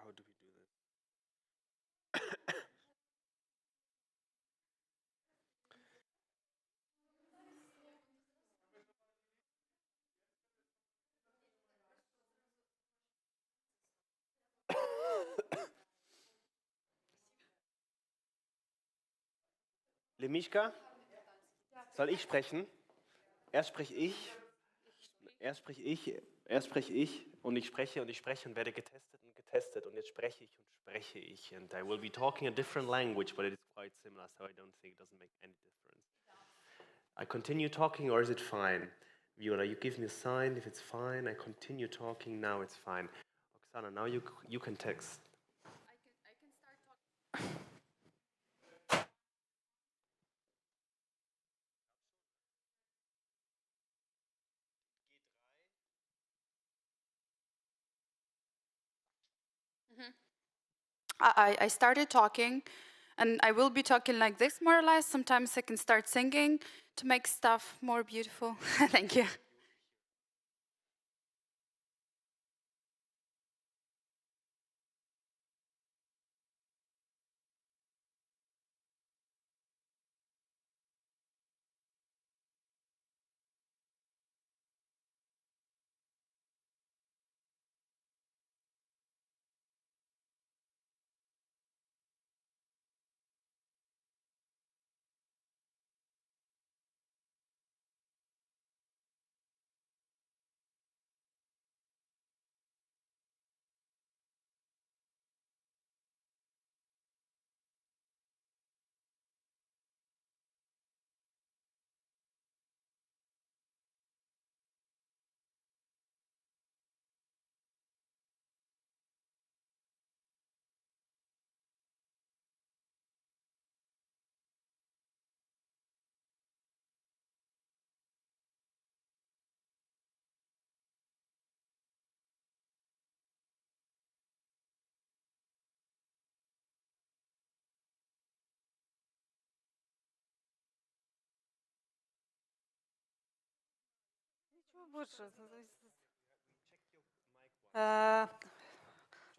How do we do that? Lemischka, soll ich sprechen? Erst spreche ich, und ich spreche und werde getestet und jetzt spreche ich. And I will be talking a different language, but it is quite similar, so I don't think it doesn't make any difference. I continue talking or is it fine? Viola, you give me a sign if it's fine. I continue talking. Now it's fine. Oksana, now you can text. I started talking, and I will be talking like this more or less. Sometimes I can start singing to make stuff more beautiful. Thank you.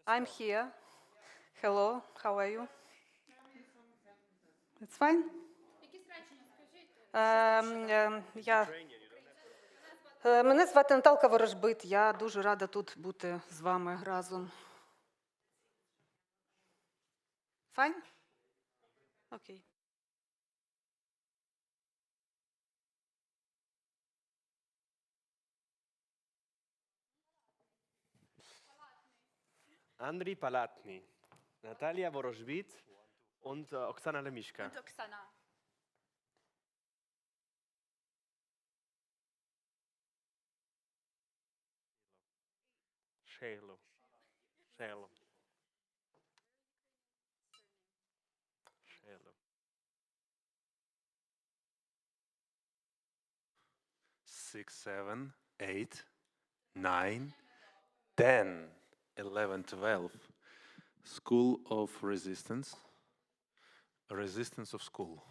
I'm here. Hello, how are you? It's fine? Мене звати Наталка Ворожбит. Я дуже рада тут бути з вами разом. Fine? Окей. Andriy Palatny, Natalia Worożbit und Oksana Lemischka. Und Oksana. Shelo. Shelo. Shelo. 6, 7, 8, 9, 10, 11, 12. School of Resistance. Resistance of School.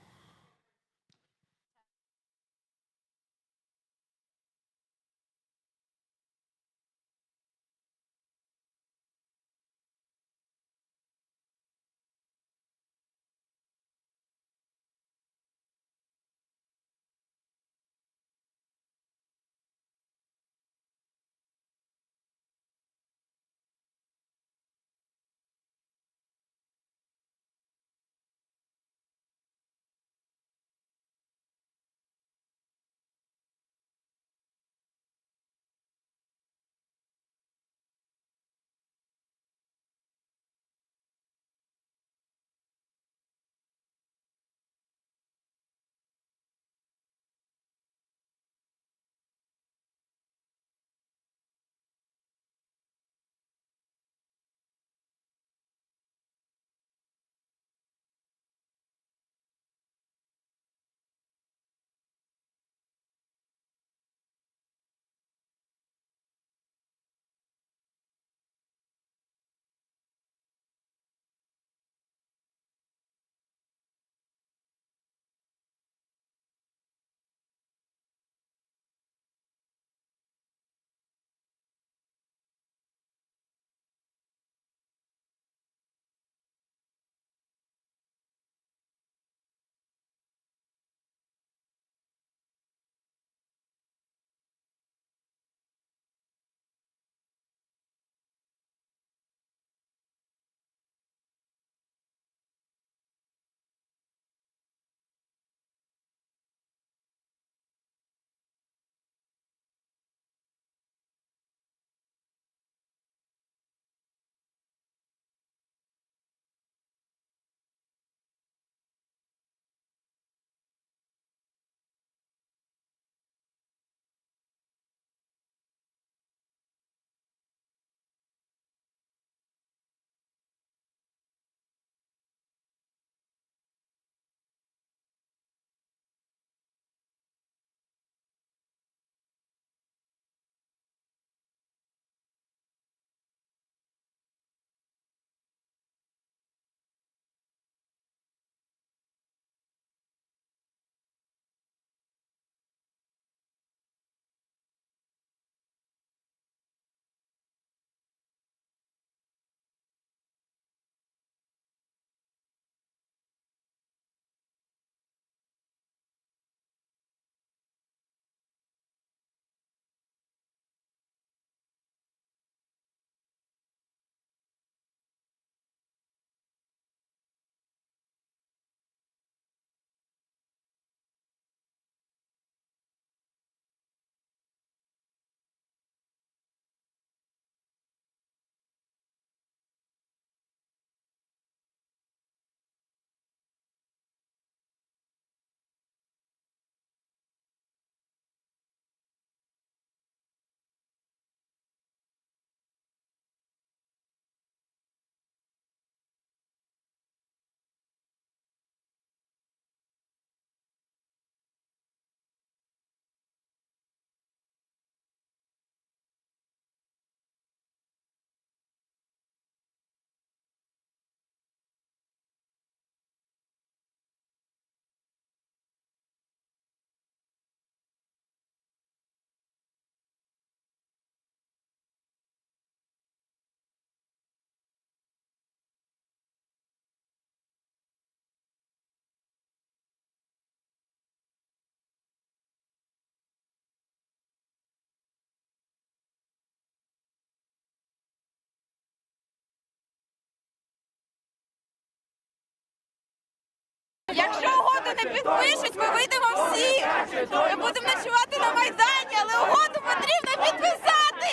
Якщо угоду не підпишуть, ми вийдемо всі. Ми будемо ночувати на Майдані, але угоду потрібно підписати.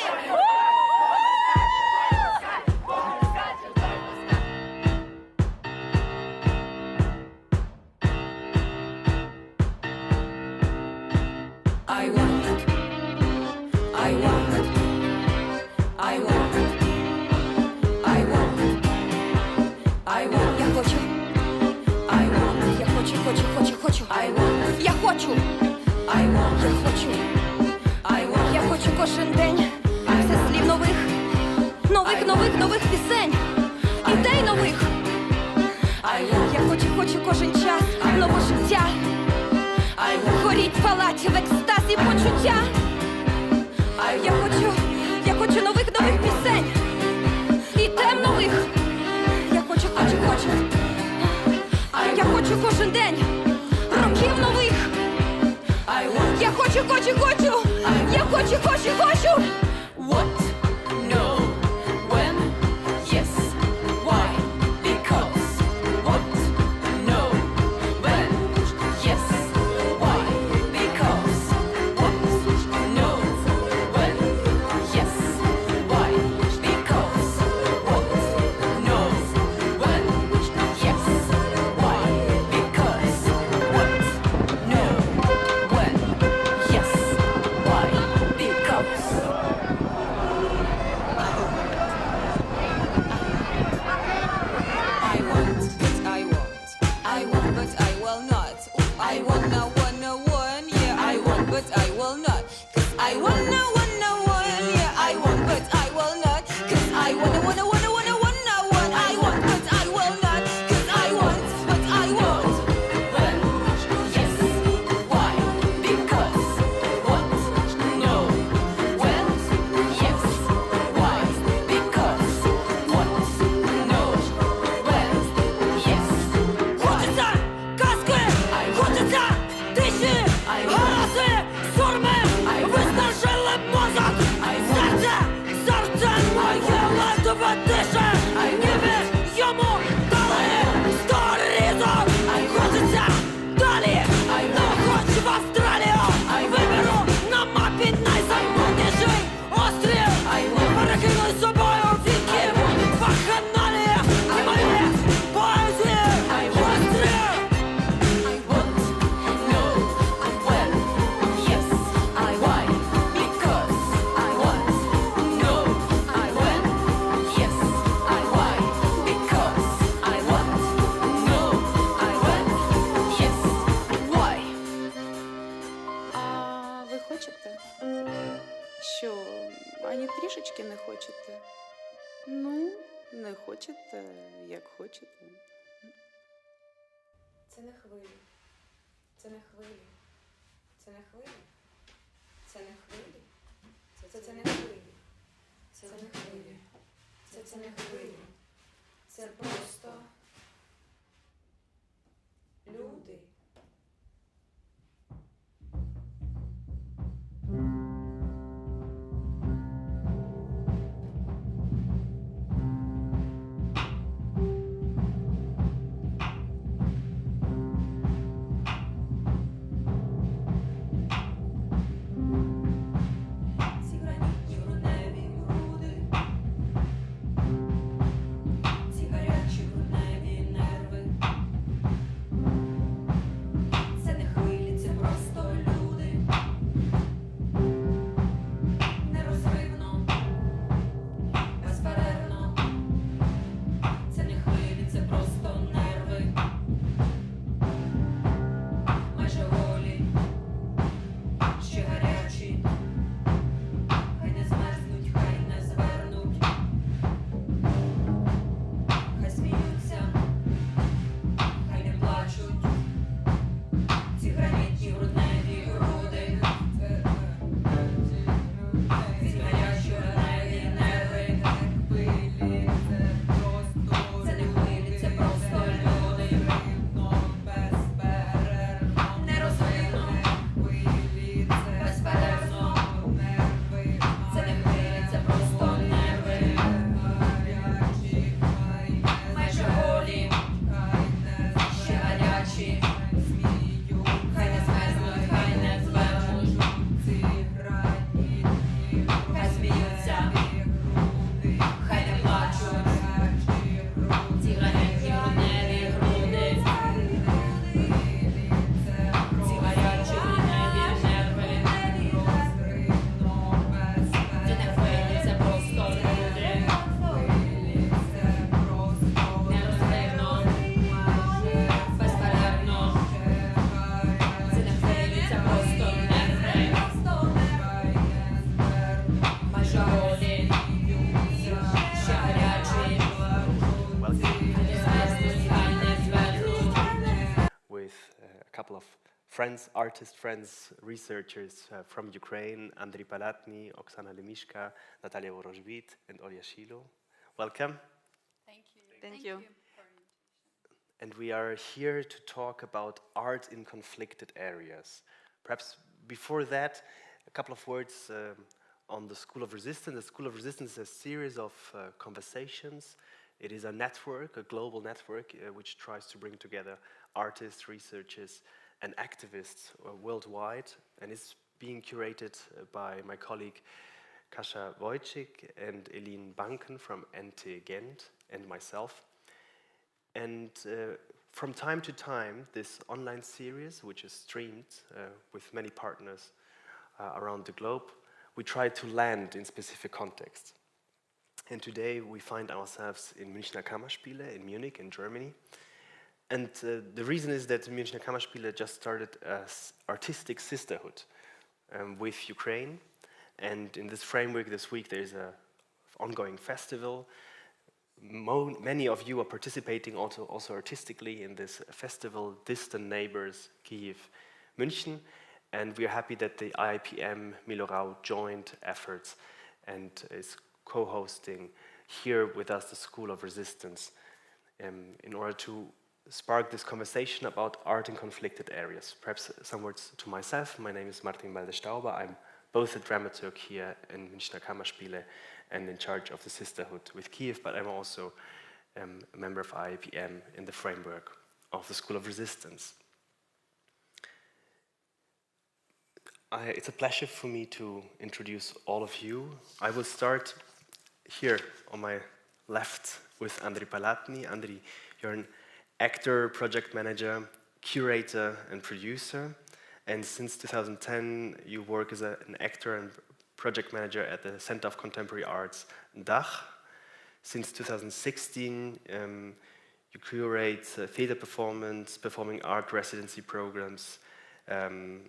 I want it. I want it. I want it. I want it. I want it. Я хочу. I want it. Я хочу. I want it. Я хочу. I want Я it. хочу. I want Я it. хочу кожен день. Все слів нових пісень. Ідей нових. I want Я хочу кожен час нового життя. I want Горіть, палать в екстазі почуття. Я хочу нових пісень. І тем нових. Я хочу. Я хочу кожен день років нових. I want Я хочу. Я хочу. what? No. When? Yes. Why? Because. What? No. When? Yes. Why? Because. What? No. When? Yes. Why? Because. What? No. When? Yes. Why? Because. What? No. When? Yes. Why? Because. I want, but I won't. I want, but I will not. I wanna, yeah. I want, but I will not. 'Cause I wanna, yeah. I want, but I will not. 'Cause I wanna, I want, but I will not. 'Cause I want, but I won't. When? Yes. Why? Because. What? No. When? Yes. Why? Because. What? No. When? Yes. Хочеться казки, хочеться тиші, галаси, сурми, виснажили мозок, серце, моє ледве дише, ніби йому дали 100 різок. Хочеться далі, не хочу в Австралію, виберу на мапі найзаймотніший острів, перекину з собою віків, вакханалії і мої поезії, острів. I want. No. When? Yes. Why? Because. I want. No. When? Yes. Why? Because. I want. No. When? Yes. Why? А ви хочете? Що, ані трішечки не хочете? Ну, не хочете, як хочете. Це не хвилі. Це не хвилі. Це не хвилі. Це не хвилі. Це не хвилі. Це не хвилі. Це не хвилі. Це просто люди. Ці гранітні грудневі груди, ці гарячі грудневі friends, artist friends, researchers from Ukraine, Andriy Palatny, Oksana Lemishka, Natalia Vorozhvit, and Olya Shilo. Welcome. Thank you. Thank you. And we are here to talk about art in conflicted areas. Perhaps before that, a couple of words on the School of Resistance. The School of Resistance is a series of conversations. It is a network, a global network, which tries to bring together artists, researchers, and activists worldwide, and is being curated by my colleague Kasia Wojcik and Elin Banken from NTGent and myself. And from time to time, this online series, which is streamed with many partners around the globe, we try to land in specific contexts. And today we find ourselves in Münchner Kammerspiele in Munich, in Germany. And the reason is that Münchner Kammerspiele just started an artistic sisterhood with Ukraine. And in this framework this week there is an ongoing festival. Many of you are participating also artistically in this festival, Distant Neighbors Kyiv-Munich, and we are happy that the IIPM Milo Rau joined efforts and is co-hosting here with us the School of Resistance in order to spark this conversation about art in conflicted areas. Perhaps some words to myself. My name is Martin Stauber. I'm both a dramaturg here in Münchner Kammerspiele and in charge of the Sisterhood with Kyiv, but I'm also a member of IIPM in the framework of the School of Resistance. It's a pleasure for me to introduce all of you. I will start here on my left with Andriy Palatny. Andriy, you're an actor, project manager, curator, and producer. And since 2010, you work as an actor and project manager at the Center of Contemporary Arts, Dach. Since 2016, you curate theater performance, performing art residency programs,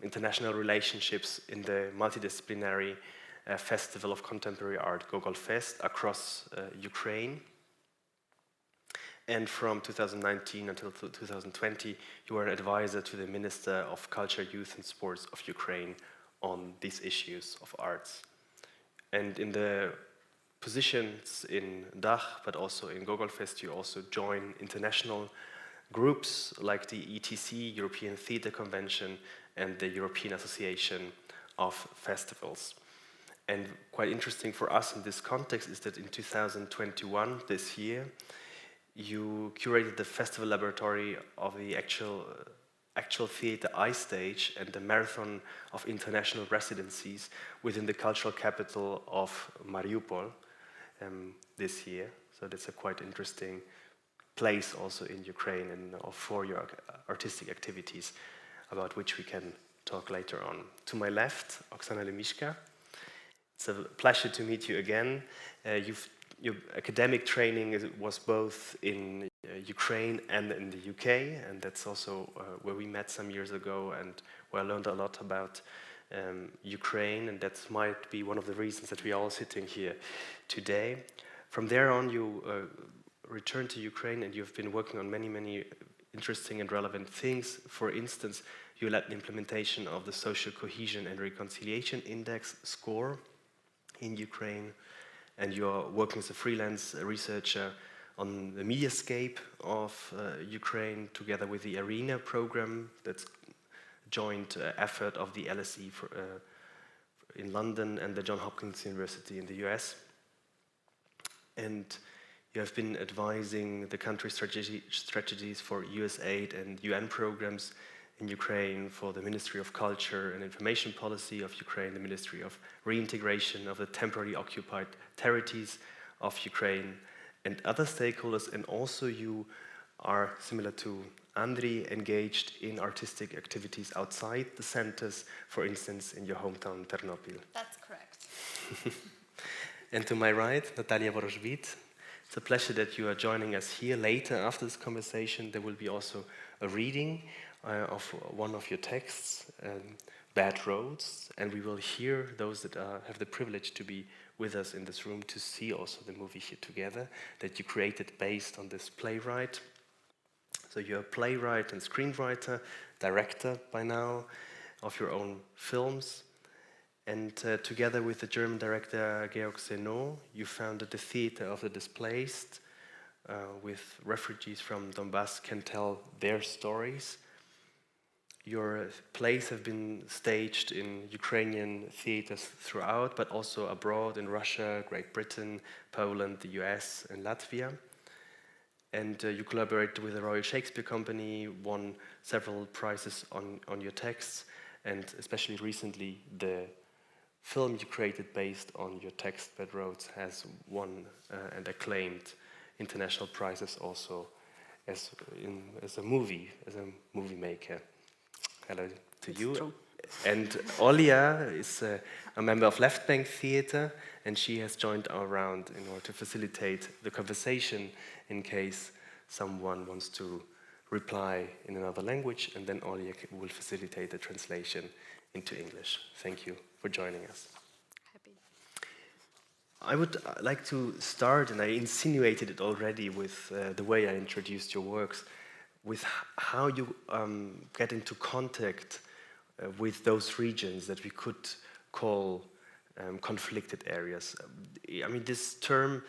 international relationships in the multidisciplinary Festival of Contemporary Art, Gogol Fest, across Ukraine. And from 2019 until 2020, you were an advisor to the Minister of Culture, Youth and Sports of Ukraine on these issues of arts. And in the positions in Dach, but also in Gogol Fest, you also join international groups like the ETC, European Theatre Convention, and the European Association of Festivals. And quite interesting for us in this context is that in 2021, this year, you curated the festival laboratory of the actual theatre iStage and the marathon of international residencies within the cultural capital of Mariupol this year. So that's a quite interesting place also in Ukraine and for your artistic activities, about which we can talk later on. To my left, Oksana Lemishka. It's a pleasure to meet you again. Your academic training was both in Ukraine and in the UK, and that's also where we met some years ago and where I learned a lot about Ukraine, and that might be one of the reasons that we are all sitting here today. From there on, you returned to Ukraine and you've been working on many, many interesting and relevant things. For instance, you led the implementation of the Social Cohesion and Reconciliation Index score in Ukraine, and you're working as a freelance researcher on the mediascape of Ukraine together with the ARENA program. That's a joint effort of the LSE in London and the Johns Hopkins University in the US. And you have been advising the country strategies for US aid and UN programs in Ukraine for the Ministry of Culture and Information Policy of Ukraine, the Ministry of Reintegration of the Temporarily Occupied Territories of Ukraine, and other stakeholders. And also you are, similar to Andriy, engaged in artistic activities outside the centers, for instance, in your hometown, Ternopil. That's correct. And to my right, Natalia Vorozhvit. It's a pleasure that you are joining us here. Later, after this conversation, there will be also a reading of one of your texts, Bad Roads, and we will hear those that have the privilege to be with us in this room to see also the movie here together that you created based on this playwright. So you're a playwright and screenwriter, director by now of your own films. And together with the German director Georg Seno, you founded the Theater of the Displaced, with refugees from Donbass can tell their stories. Your plays have been staged in Ukrainian theaters throughout, but also abroad in Russia, Great Britain, Poland, the US, and Latvia. And you collaborated with the Royal Shakespeare Company, won several prizes on your texts, and especially recently, the film you created based on your text that wrote has won and acclaimed international prizes also as a movie maker. Hello to you. True. And Olia is a member of Left Bank Theatre, and she has joined our round in order to facilitate the conversation in case someone wants to reply in another language, and then Olia will facilitate the translation into English. Thank you for joining us. Happy. I would like to start, and I insinuated it already with the way I introduced your works, with how you get into contact with those regions that we could call conflicted areas. I mean, this term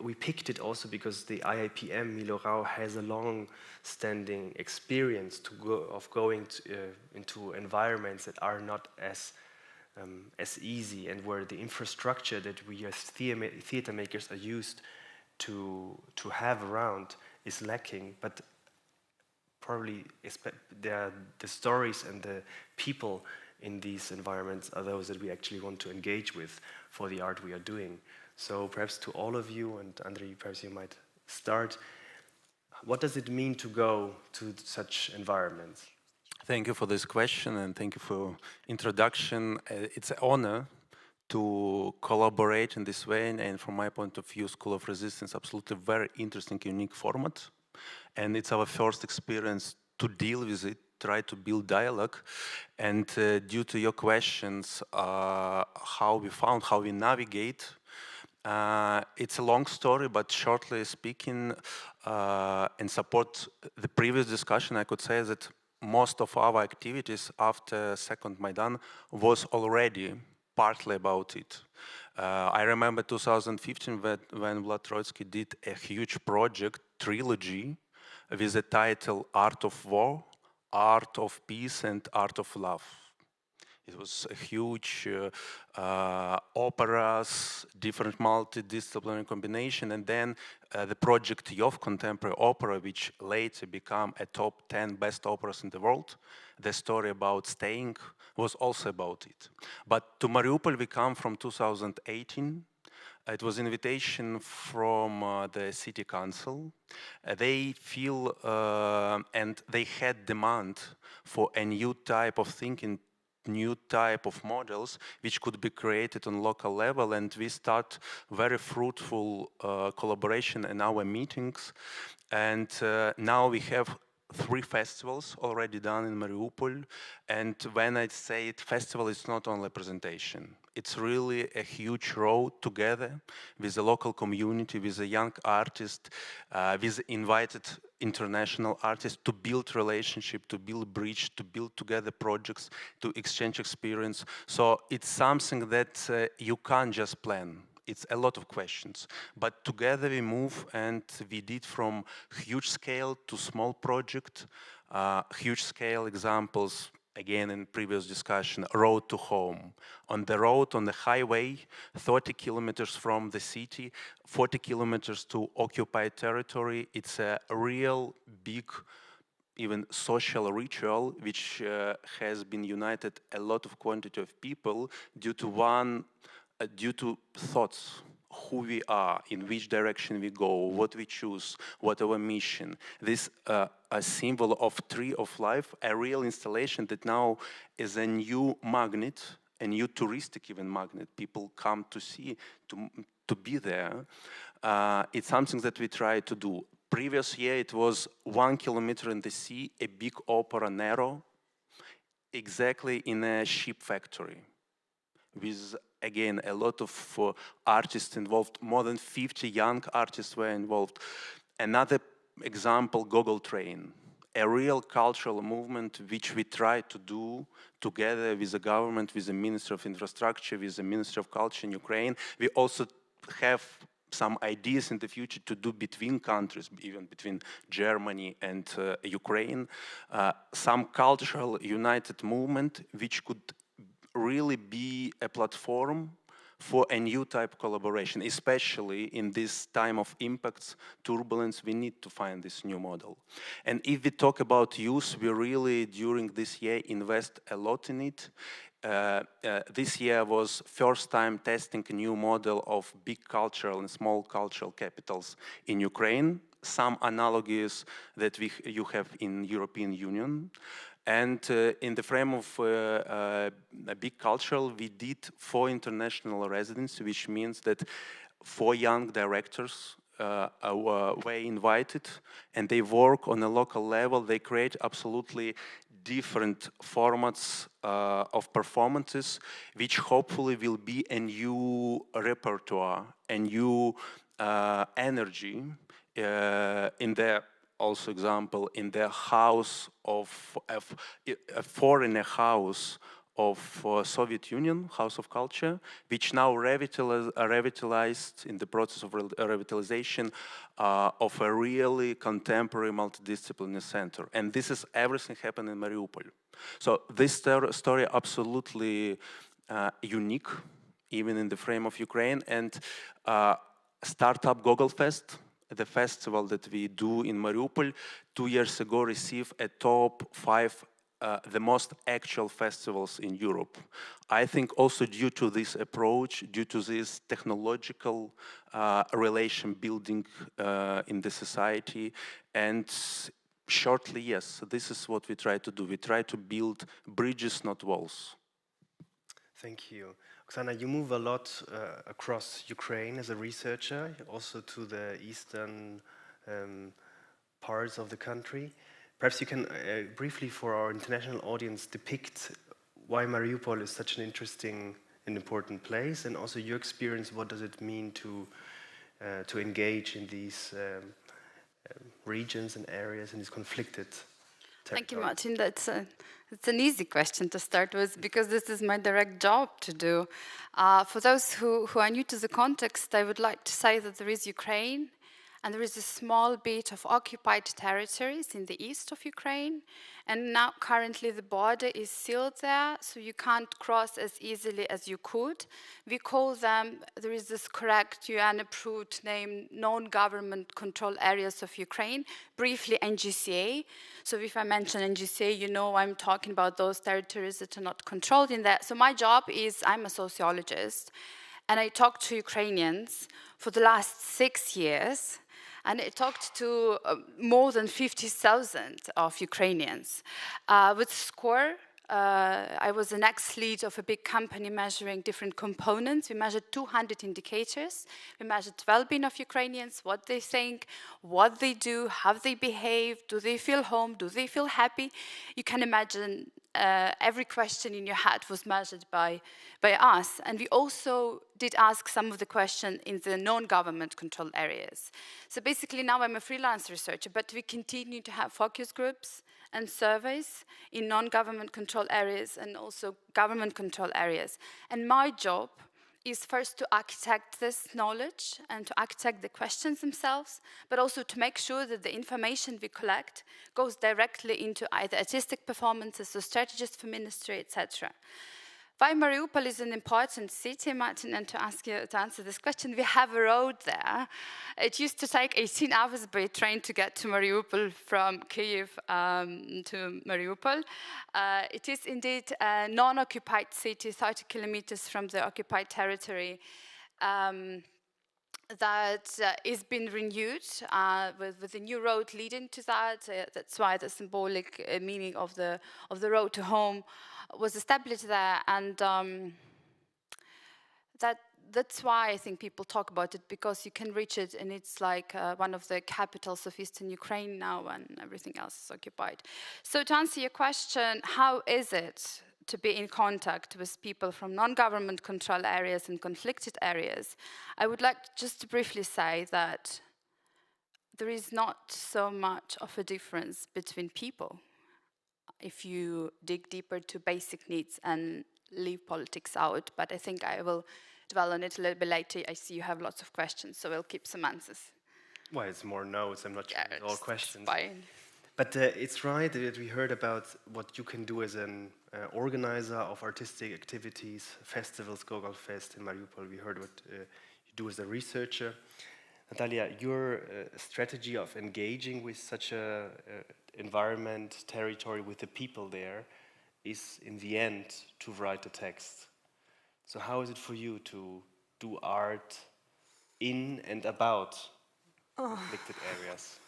we picked it also because the IIPM, Milo Rau, has a long-standing experience of going into environments that are not as easy, and where the infrastructure that we as theater makers are used to have around is lacking. But probably the stories and the people in these environments are those that we actually want to engage with for the art we are doing. So perhaps to all of you, and Andrei, perhaps you might start, what does it mean to go to such environments? Thank you for this question, and thank you for introduction. It's an honor to collaborate in this way, and from my point of view, School of Resistance, absolutely very interesting, unique format. And it's our first experience to deal with it, try to build dialogue. And due to your questions, how we navigate, it's a long story, but shortly speaking, and support the previous discussion, I could say that most of our activities after second Maidan was already partly about it. I remember 2015 when Vlad Troitsky did a huge project, trilogy, with the title Art of War, Art of Peace, and Art of Love. It was a huge operas, different multidisciplinary combination, and then the project Yov Contemporary Opera, which later became a top 10 best operas in the world. The story about staying was also about it. But to Mariupol we come from 2018. It was an invitation from the city council. They feel and they had demand for a new type of thinking, new type of models which could be created on local level, and we start very fruitful collaboration in our meetings. And now we have 3 festivals already done in Mariupol, and when I say it, festival is not only presentation. It's really a huge road together with the local community, with the young artists, with invited international artists to build relationship, to build bridge, to build together projects, to exchange experience. So it's something that you can't just plan. It's a lot of questions, but together we move, and we did from huge scale to small project, huge scale examples, again in previous discussion, road to home. On the road, on the highway, 30 kilometers from the city, 40 kilometers to occupied territory. It's a real big, even social ritual, which has been united a lot of quantity of people due to thoughts, who we are, in which direction we go, what we choose, what our mission. This a symbol of tree of life, a real installation that now is a new magnet, a new touristic even magnet. People come to see, to be there. It's something that we try to do. Previous year it was 1 kilometer in the sea, a big opera Nero, exactly in a ship factory, with again a lot of artists involved. More than 50 young artists were involved. Another example, Gogol train, a real cultural movement which we try to do together with the government, with the Ministry of Infrastructure, with the Ministry of Culture in Ukraine. We also have some ideas in the future to do between countries, even between Germany and Ukraine, some cultural united movement which could really be a platform for a new type of collaboration, especially in this time of impacts, turbulence, we need to find this new model. And if we talk about youth, we really, during this year, invest a lot in it. This year was first time testing a new model of big cultural and small cultural capitals in Ukraine, some analogies that you have in European Union. And in the frame of a big cultural, we did 4 international residencies, which means that 4 young directors were invited, and they work on a local level. They create absolutely different formats of performances, which hopefully will be a new repertoire, a new energy in the also example in the house of a foreigner house of Soviet Union, House of Culture, which now revitalized in the process of revitalization of a really contemporary multidisciplinary center. And this is everything happened in Mariupol. So this story absolutely unique, even in the frame of Ukraine. And Startup Gogol Fest, the festival that we do in Mariupol, 2 years ago received a top 5 the most actual festivals in Europe. I think also due to this approach, due to this technological relation building in the society, and shortly, yes, this is what we try to do. We try to build bridges, not walls. Thank you. Oksana, you move a lot across Ukraine as a researcher, also to the eastern parts of the country. Perhaps you can briefly, for our international audience, depict why Mariupol is such an interesting and important place, and also your experience. What does it mean to engage in these regions and areas, in these conflicted territories? Thank you, Martin. It's an easy question to start with, because this is my direct job to do. For those who are new to the context, I would like to say that there is Ukraine, and there is a small bit of occupied territories in the east of Ukraine. And now currently the border is sealed there, so you can't cross as easily as you could. We call them, there is this correct UN-approved name, non-government controlled areas of Ukraine, briefly NGCA. So if I mention NGCA, you know I'm talking about those territories that are not controlled in that. So my job is, I'm a sociologist, and I talked to Ukrainians for the last 6 years. And I talked to more than 50,000 of Ukrainians. With SCORE, I was an ex-lead of a big company measuring different components. We measured 200 indicators. We measured well-being of Ukrainians, what they think, what they do, how they behave, do they feel home, do they feel happy. You can imagine every question in your head was measured by us. And we also did ask some of the questions in the non-government controlled areas. So basically now I'm a freelance researcher, but we continue to have focus groups and surveys in non-government controlled areas and also government controlled areas. And my job is first to architect this knowledge and to architect the questions themselves, but also to make sure that the information we collect goes directly into either artistic performances or strategies for ministry, etc. Why Mariupol is an important city, Martin, and to ask you to answer this question, we have a road there. It used to take 18 hours by train to get to Mariupol from Kyiv to Mariupol. It is indeed a non-occupied city, 30 kilometers from the occupied territory. That is been renewed with a new road leading to that. That's why the symbolic meaning of the road to home was established there, and that's why I think people talk about it, because you can reach it, and it's like one of the capitals of eastern Ukraine now, and everything else is occupied. So to answer your question, how is it to be in contact with people from non-government control areas and conflicted areas? I would like just to briefly say that there is not so much of a difference between people if you dig deeper to basic needs and leave politics out. But I think I will dwell on it a little bit later. I see you have lots of questions, so we'll keep some answers. Well, it's more notes. I'm not sure it's all questions. Fine. But it's right that we heard about what you can do as an organizer of artistic activities, festivals, Gogolfest in Mariupol. We heard what you do as a researcher. Natalia, your strategy of engaging with such a environment, territory, with the people there, is in the end to write a text. So how is it for you to do art in and about conflicted areas?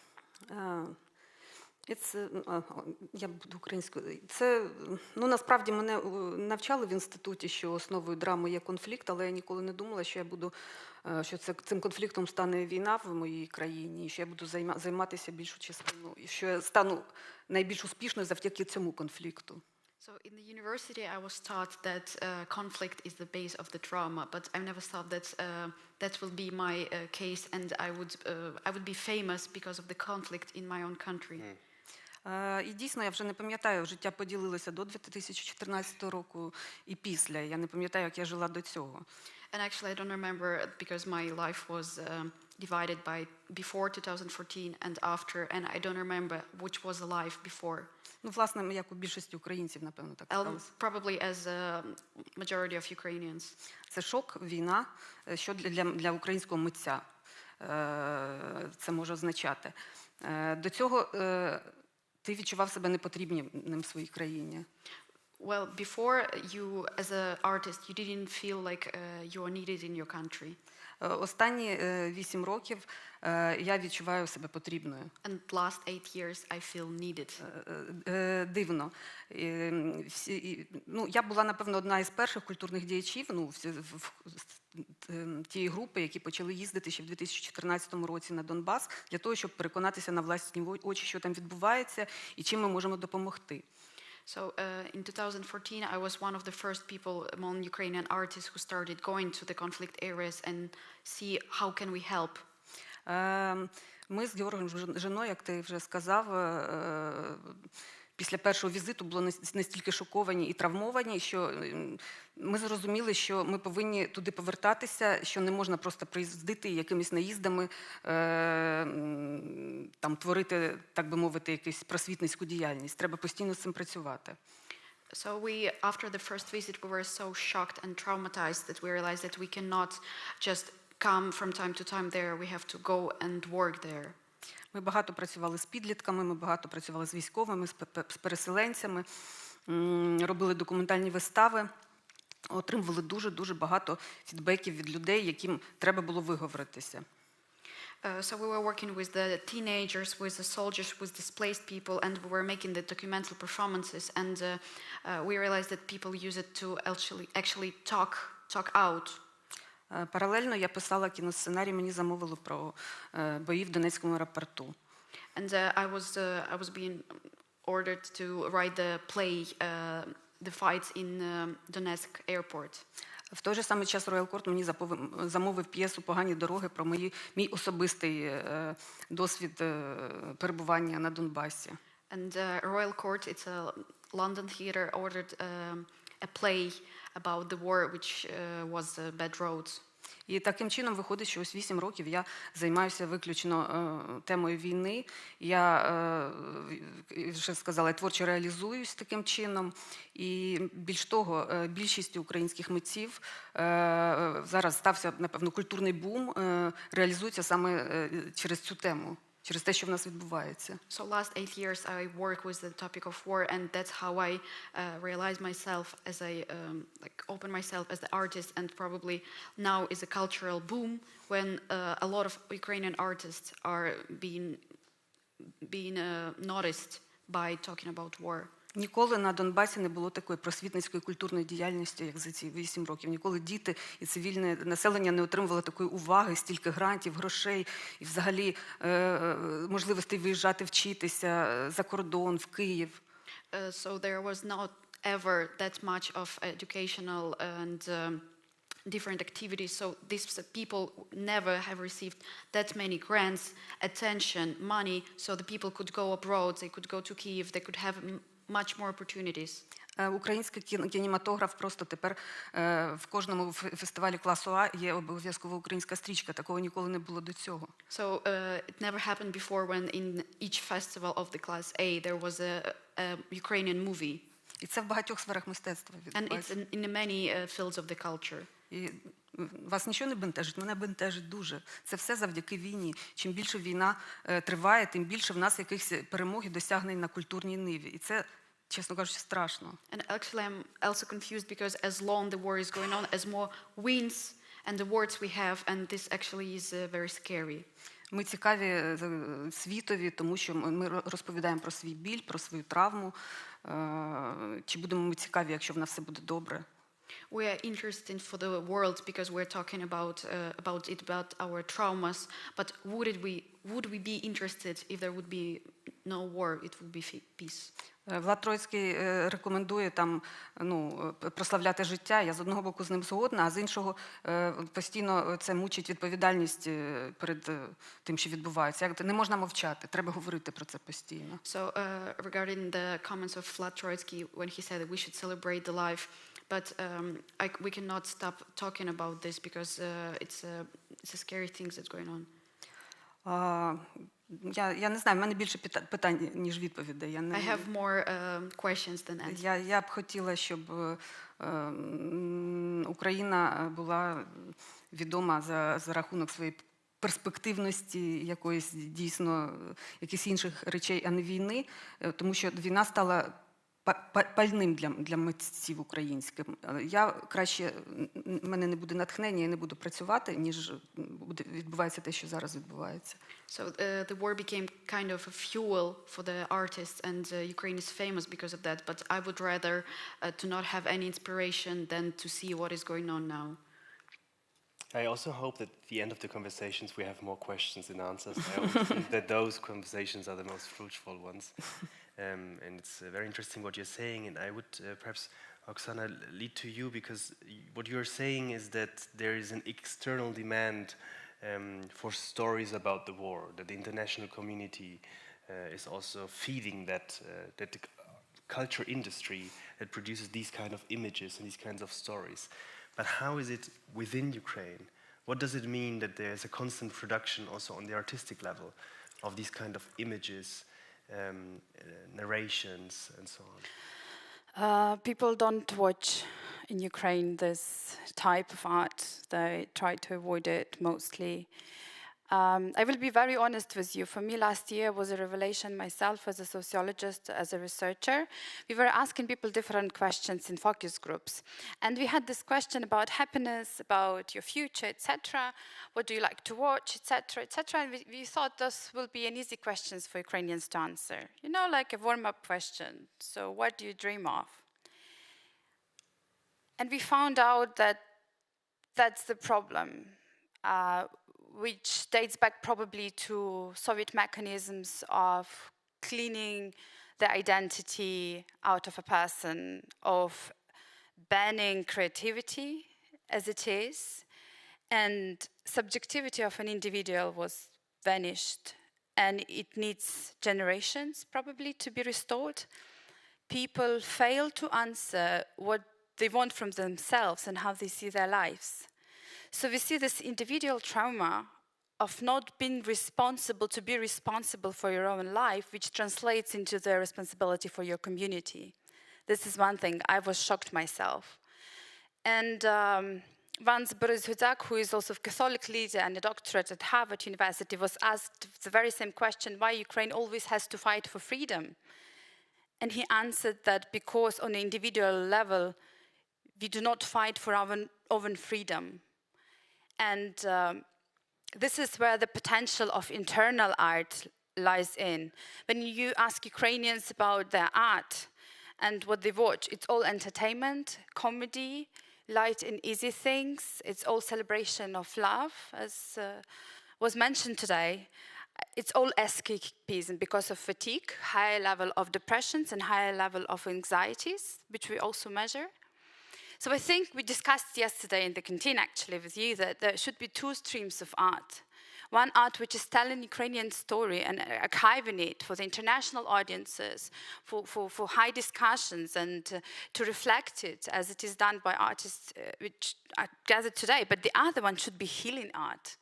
Я буду українською. Це, насправді, мене навчали в інституті, що основою драми є конфлікт, але я ніколи не думала, що цим конфліктом стане війна в моїй країні, і що я буду займатися більшу частину, і що я стану найбільш успішною завдяки цьому конфлікту. So in the university, I was taught that conflict is the base of the drama, but I never thought that that will be my case, and I would be famous because of the conflict in my own country. І дійсно, я вже не пам'ятаю, життя поділилося до 2014 року і після. Я не пам'ятаю, як я жила до цього. And actually, I don't remember because my life was divided by before 2014 and after, and I don't remember which was the life before. Власне, як у більшості українців, напевно, так сталося. Probably as a majority of Ukrainians. Це шок, війна, що для українського митця це може означати. До цього ти відчував себе непотрібним в своїй країні. Well, before you, as an artist, you didn't feel like you are needed in your country. Останні 8 років я відчуваю себе потрібною. And last 8 years I feel needed. Дивно. Я була, напевно, одна із перших культурних діячів, тієї групи, які почали їздити ще в 2014 році на Донбас, для того, щоб переконатися на власні очі, що там відбувається і чим ми можемо допомогти. So in 2014, I was one of the first people among Ukrainian artists who started going to the conflict areas and see how can we help. Ми з Георгом Женою, як ти вже сказав, після першого візиту були настільки шоковані і травмовані, що ми зрозуміли, що ми повинні туди повертатися, що не можна просто приїздити якимись наїздами, там творити, так би мовити, якусь просвітницьку діяльність. Треба постійно з цим працювати. So we, after the first visit, we were so shocked and traumatized that we realized that we cannot just come from time to time there. We have to go and work there. Ми багато працювали з підлітками, ми багато працювали з військовими, з переселенцями, робили документальні вистави, отримували дуже багато фідбеків від людей, яким треба було виговоритися. So we were working with the teenagers, with the soldiers, with displaced people, and we were making the documental performances, and we realized that people use it to actually talk out. Паралельно я писала кіносценарій, мені замовили про бої в Донецькому аеропорту. And I was being ordered to write the play, the fights in Donetsk airport. В той же самий час Royal Court мені замовив п'єсу «Погані дороги» про мій особистий досвід перебування на Донбасі. And Royal Court, it's a London theater, ordered a play about the war, which was Bad Roads. І таким чином виходить, що ось 8 років я займаюся виключно темою війни. Я вже сказала, я творчо реалізуюсь таким чином. І більш того, більшість українських митців зараз стався, напевно, культурний бум, реалізується саме через цю тему. Через те, що в нас відбувається. So last 8 years I work with the topic of war, and that's how I realize myself as open myself as the artist, and probably now is a cultural boom when a lot of Ukrainian artists are being noticed by talking about war. Ніколи на Донбасі не було такої просвітницької культурної діяльності, як за ці 8 років. Ніколи діти і цивільне населення не отримували такої уваги, стільки грантів, грошей і взагалі можливостей виїжджати вчитися за кордон, в Київ. So there was not ever that much of educational and different activities. So these people never have received that many grants, attention, money, so the people could go abroad, they could go to Kyiv, they could have much more opportunities. Український кінематограф просто тепер в кожному фестивалі класу А є обов'язково українська стрічка. Такого ніколи не було до цього. So it never happened before when in each festival of the class A there was a Ukrainian movie. І це в багатьох сферах мистецтва відбувається. And it's in many fields of the culture. І вас нічого не бентежить? Мене бентежить дуже. Це все завдяки війні. Чим більше війна триває, тим більше в нас якихось перемог і досягнень на культурній ниві. І це, чесно кажучи, страшно. And actually I'm also confused because as long the war is going on, as more wins and the awards we have, and this actually is very scary. Ми цікаві світові, тому що ми розповідаємо про свій біль, про свою травму. Чи будемо ми цікаві, якщо в нас все буде добре? We are interested for the world because we're talking about our traumas. But would we be interested if there would be no war? It would be peace. Влад Троїцький рекомендує там, прославляти життя. Я з одного боку з ним згодна, а з іншого постійно це мучить відповідальність перед тим, що відбувається. Не можна мовчати, треба говорити про це постійно. So regarding the comments of Vlad Troitsky when he said that we should celebrate the life, but we cannot stop talking about this because it's a scary thing that's going on. Я не знаю, в мене більше питань, ніж відповідей. I have more questions than answers. Я б хотіла, щоб Україна була відома за рахунок своєї перспективності, якоїсь дійсно якихось інших речей, а не війни, тому що війна стала пальним для митців українських. Я краще, в мене не буде натхнення, я не буду працювати, ніж відбувається те, що зараз відбувається. So the war became kind of a fuel for the artists, and Ukraine is famous because of that. But I would rather to not have any inspiration than to see what is going on now. I also hope that at the end of the conversations we have more questions and answers. I also think that those conversations are the most fruitful ones. And it's very interesting what you're saying, and I would perhaps, Oksana, lead to you, because what you're saying is that there is an external demand for stories about the war, that the international community is also feeding that the culture industry that produces these kind of images and these kinds of stories. But how is it within Ukraine? What does it mean that there's a constant production also on the artistic level of these kind of images, narrations, and so on? People don't watch in Ukraine this type of art. They try to avoid it mostly. I will be very honest with you. For me, last year was a revelation myself as a sociologist, as a researcher. We were asking people different questions in focus groups. And we had this question about happiness, about your future, etc. What do you like to watch, etc., etc. And we thought this will be an easy questions for Ukrainians to answer. You know, like a warm-up question. So what do you dream of? And we found out that that's the problem. Which dates back probably to Soviet mechanisms of cleaning the identity out of a person, of banning creativity as it is, and subjectivity of an individual was vanished, and it needs generations probably to be restored. People fail to answer what they want from themselves and how they see their lives. So we see this individual trauma of not being responsible to be responsible for your own life, which translates into the responsibility for your community. This is one thing. I was shocked myself. And once Boris Hudak, who is also a Catholic leader and a doctorate at Harvard University, was asked the very same question, why Ukraine always has to fight for freedom. And he answered that because on an individual level, we do not fight for our own freedom. And this is where the potential of internal art lies in. When you ask Ukrainians about their art and what they watch, it's all entertainment, comedy, light and easy things. It's all celebration of love, as was mentioned today. It's all escapism because of fatigue, higher level of depressions and higher level of anxieties, which we also measure. So I think we discussed yesterday in the canteen actually with you that there should be two streams of art. One art which is telling Ukrainian story and archiving it for the international audiences, for high discussions and to reflect it as it is done by artists which are gathered today. But the other one should be healing art,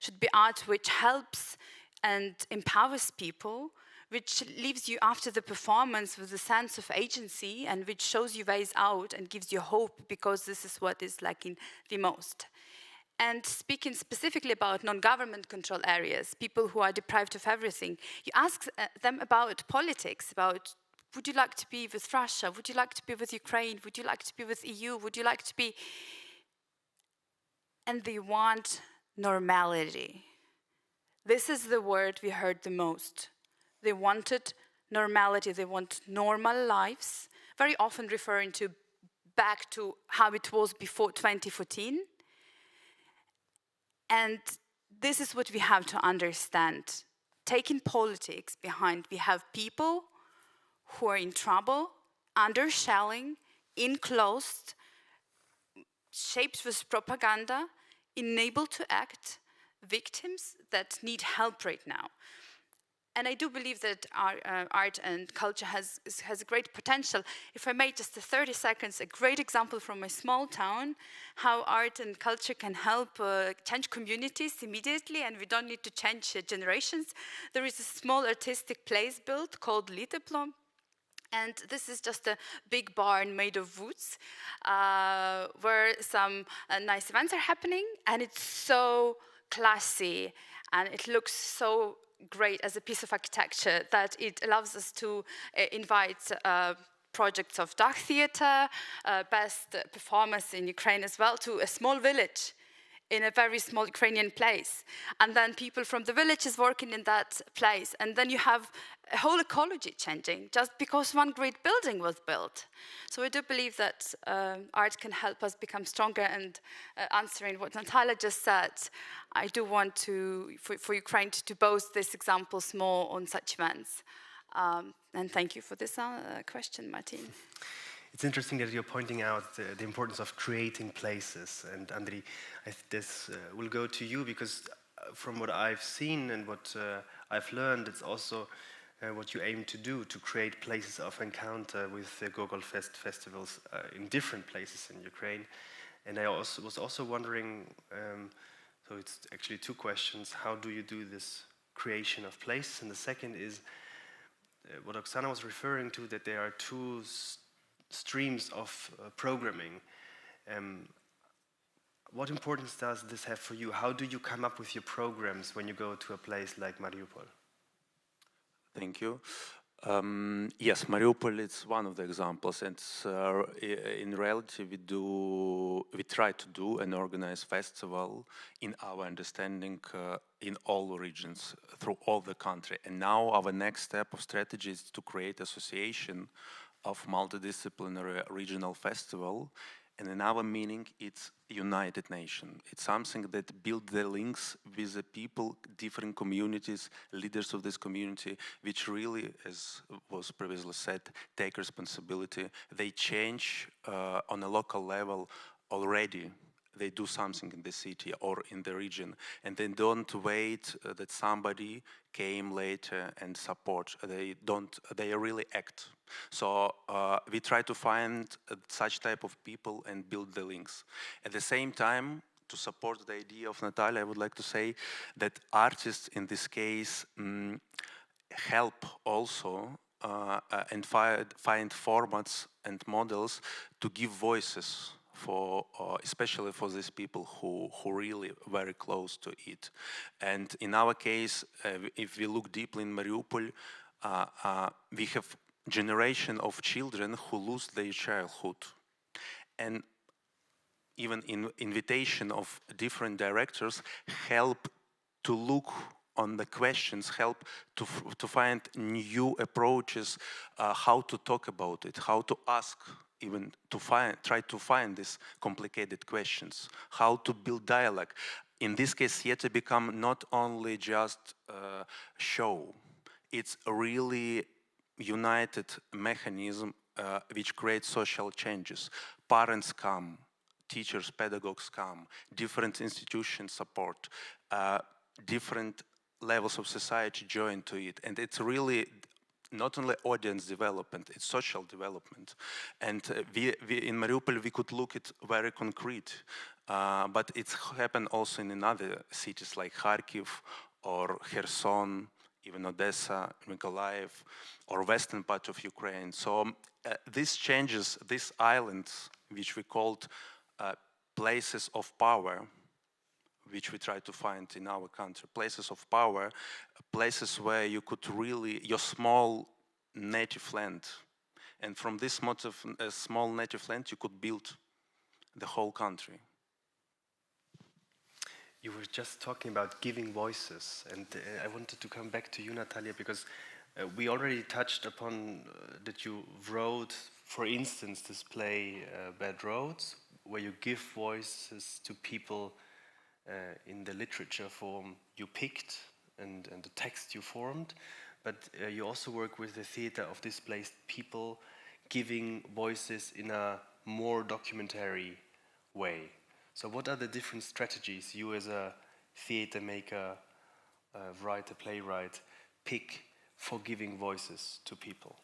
should be art which helps and empowers people, which leaves you after the performance with a sense of agency and which shows you ways out and gives you hope, because this is what is lacking the most. And speaking specifically about non-government control areas, people who are deprived of everything, you ask them about politics, about would you like to be with Russia, would you like to be with Ukraine, would you like to be with EU, would you like to be... And they want normality. This is the word we heard the most. They wanted normality, they want normal lives, very often referring to back to how it was before 2014. And this is what we have to understand. Taking politics behind, we have people who are in trouble, under shelling, enclosed, shaped with propaganda, enabled to act, victims that need help right now. And I do believe that our art and culture has a great potential. If I may, just 30 seconds, a great example from my small town, how art and culture can help change communities immediately, and we don't need to change generations. There is a small artistic place built called Liteplo, and this is just a big barn made of woods, where some nice events are happening, and it's so classy, and it looks so great as a piece of architecture that it allows us to invite projects of dark theater, best performers in Ukraine as well, to a small village in a very small Ukrainian place. And then people from the village is working in that place. And then you have a whole ecology changing just because one great building was built. So I do believe that art can help us become stronger. And answering what Natalia just said, I do want for Ukraine to boast these examples more on such events. And thank you for this question, Martin. It's interesting that you're pointing out the importance of creating places. And Andriy, this will go to you, because from what I've seen and what I've learned, it's also what you aim to do, to create places of encounter with the Gogol festivals in different places in Ukraine. And I was also wondering, so it's actually two questions: how do you do this creation of places? And the second is what Oksana was referring to, that there are two streams of programming. What importance does this have for you? How do you come up with your programs when you go to a place like Mariupol? Thank you. Yes, Mariupol is one of the examples, and in reality we try to do and organize festival in our understanding in all regions, through all the country. And now our next step of strategy is to create association of multidisciplinary regional festival, and in our meaning it's United Nation. It's something that builds the links with the people, different communities, leaders of this community, which really, as was previously said, take responsibility. They change on a local level already. They do something in the city or in the region, and they don't wait that somebody came later and support. They really act. So we try to find such type of people and build the links. At the same time, to support the idea of Natalia, I would like to say that artists in this case help also and find formats and models to give voices for especially for these people who really very close to it. And in our case, if we look deeply in Mariupol, we have generation of children who lose their childhood. And even in invitation of different directors help to look on the questions, help to find new approaches, how to talk about it, how to ask, even to try to find these complicated questions, how to build dialogue. In this case, theater become not only just a show, it's a really united mechanism which create social changes. Parents come, teachers, pedagogues come, different institutions support, different levels of society join to it, and it's really not only audience development, it's social development. And we in Mariupol, we could look at very concrete, but it's happened also in other cities like Kharkiv or Kherson, even Odessa, Mykolaiv, or western part of Ukraine. So these changes, these islands, which we called places of power, which we try to find in our country, places of power, places where you could really, your small native land, and from this small native land you could build the whole country. You were just talking about giving voices, and I wanted to come back to you, Natalia, because we already touched upon that you wrote, for instance, this play Bad Roads, where you give voices to people in the literature form you picked and the text you formed, but you also work with the theater of displaced people, giving voices in a more documentary way. So what are the different strategies you as a theater maker, writer, playwright, pick for giving voices to people?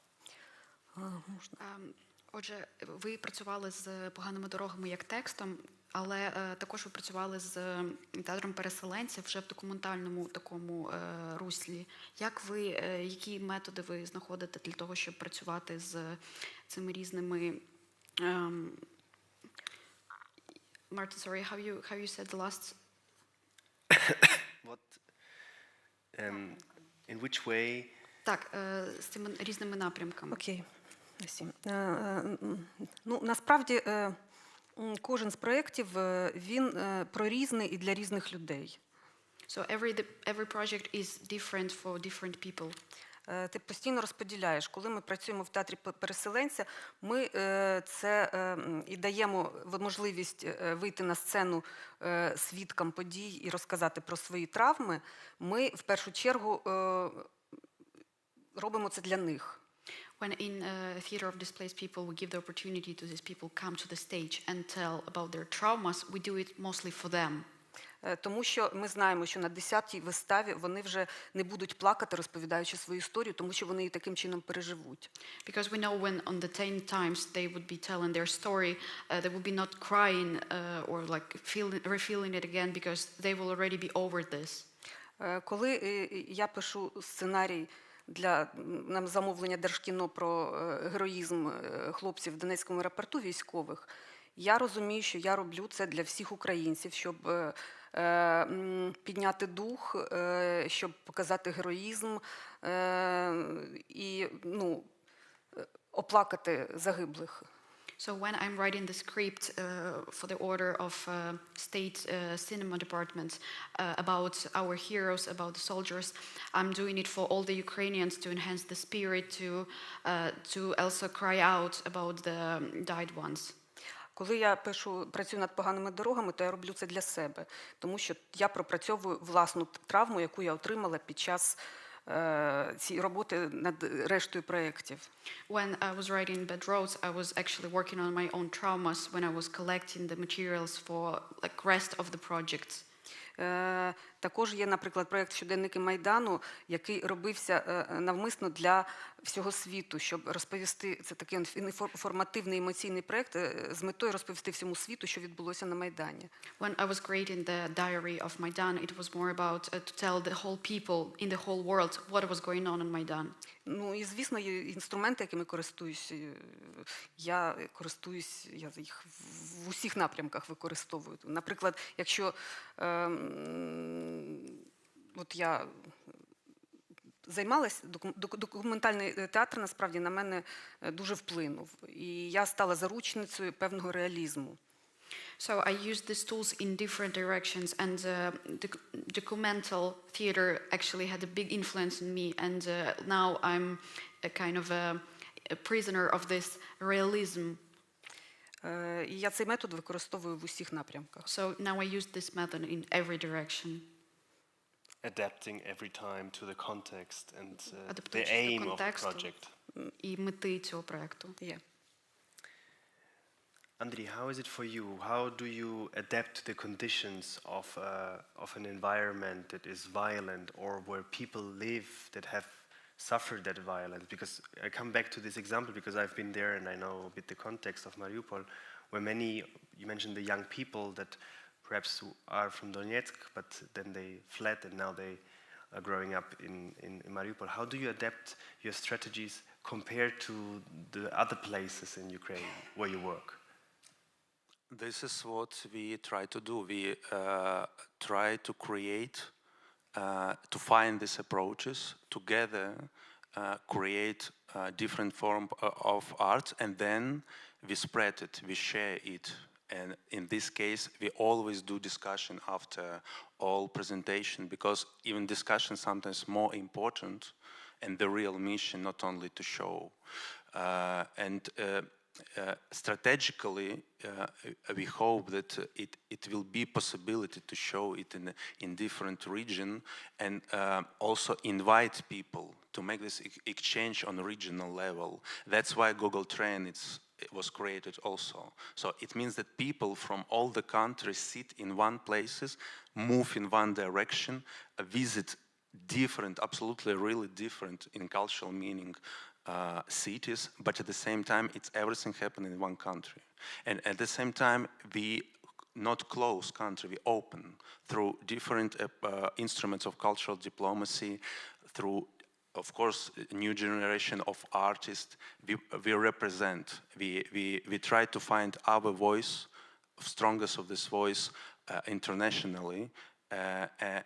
Отже, ви працювали з поганими дорогами як текстом, але також ви працювали з театром переселенців вже в документальному такому руслі. Які методи ви знаходите для того, щоб працювати з цими різними... Martin, sorry, how you said the last... In which way... Так, з цими різними напрямками. Окей. Ну, насправді, кожен з проєктів, він прорізний і для різних людей. So every project is different for different people. Ти постійно розподіляєш. Коли ми працюємо в театрі переселенця, ми це і даємо можливість вийти на сцену свідкам подій і розказати про свої травми. Ми, в першу чергу, робимо це для них. When in a theater of displaced people, we give the opportunity to these people come to the stage and tell about their traumas, we do it mostly for them. Тому що ми знаємо, що на 10-й виставі вони вже не будуть плакати, розповідаючи свою історію, тому що вони її таким чином переживуть. Because we know when on the 10 times they would be telling their story, they would be not crying or like refeeling it again because they will already be over this. Коли я пишу сценарій на замовлення Держкіно про героїзм хлопців в Донецькому аеропорту військових, я розумію, що я роблю це для всіх українців, щоб підняти дух, щоб показати героїзм і оплакати загиблих. So when I'm writing the script for the order of state cinema department about our heroes, about the soldiers, I'm doing it for all the Ukrainians to enhance the spirit, to also cry out about the died ones. Коли я працюю над поганими дорогами, то я роблю це для себе, тому що я пропрацьовую власну травму, яку я отримала під час цієї роботи над рештою проєктів. When I was writing Bad Roads, I was actually working on my own traumas when I was collecting the materials for like rest of the projects. Також є, наприклад, проєкт «Щоденники Майдану», який робився навмисно для всього світу, щоб розповісти, це такий інформативний емоційний проєкт з метою розповісти всьому світу, що відбулося на Майдані. When I was creating the diary of Maidan, it was more about to tell the whole people in the whole world what was going on in Maidan. Ну і, звісно, є інструменти, якими користуюсь. Я їх в усіх напрямках використовую. Наприклад, якщо от я займалась, документальний театр насправді на мене дуже вплинув. І я стала заручницею певного реалізму. So I used these tools in different directions, and the documental theater actually had a big influence on me, and now I'm a kind of a prisoner of this realism. І я цей метод використовую в усіх напрямках. So now I use this method in every direction. Adapting every time to the context and the aim of the project. і мети цього проекту. Є. Andri, how is it for you? How do you adapt to the conditions of an environment that is violent or where people live that have suffered that violence? Because I come back to this example because I've been there and I know a bit the context of Mariupol, where many, you mentioned the young people that perhaps are from Donetsk, but then they fled and now they are growing up in Mariupol. How do you adapt your strategies compared to the other places in Ukraine where you work? This is what we try to do. We try to create, to find these approaches together, create different form of art, and then we spread it, we share it. And in this case, we always do discussion after all presentation, because even discussion sometimes more important, and the real mission, not only to show. Strategically, we hope that it will be possibility to show it in different region, and also invite people to make this exchange on a regional level. That's why Google Train it was created also. So it means that people from all the countries sit in one places, move in one direction, visit different, absolutely really different in cultural meaning cities, but at the same time, it's everything happening in one country. And at the same time, we not close country, we open through different instruments of cultural diplomacy, through, of course, a new generation of artists. We represent, we try to find our voice, strongest of this voice internationally,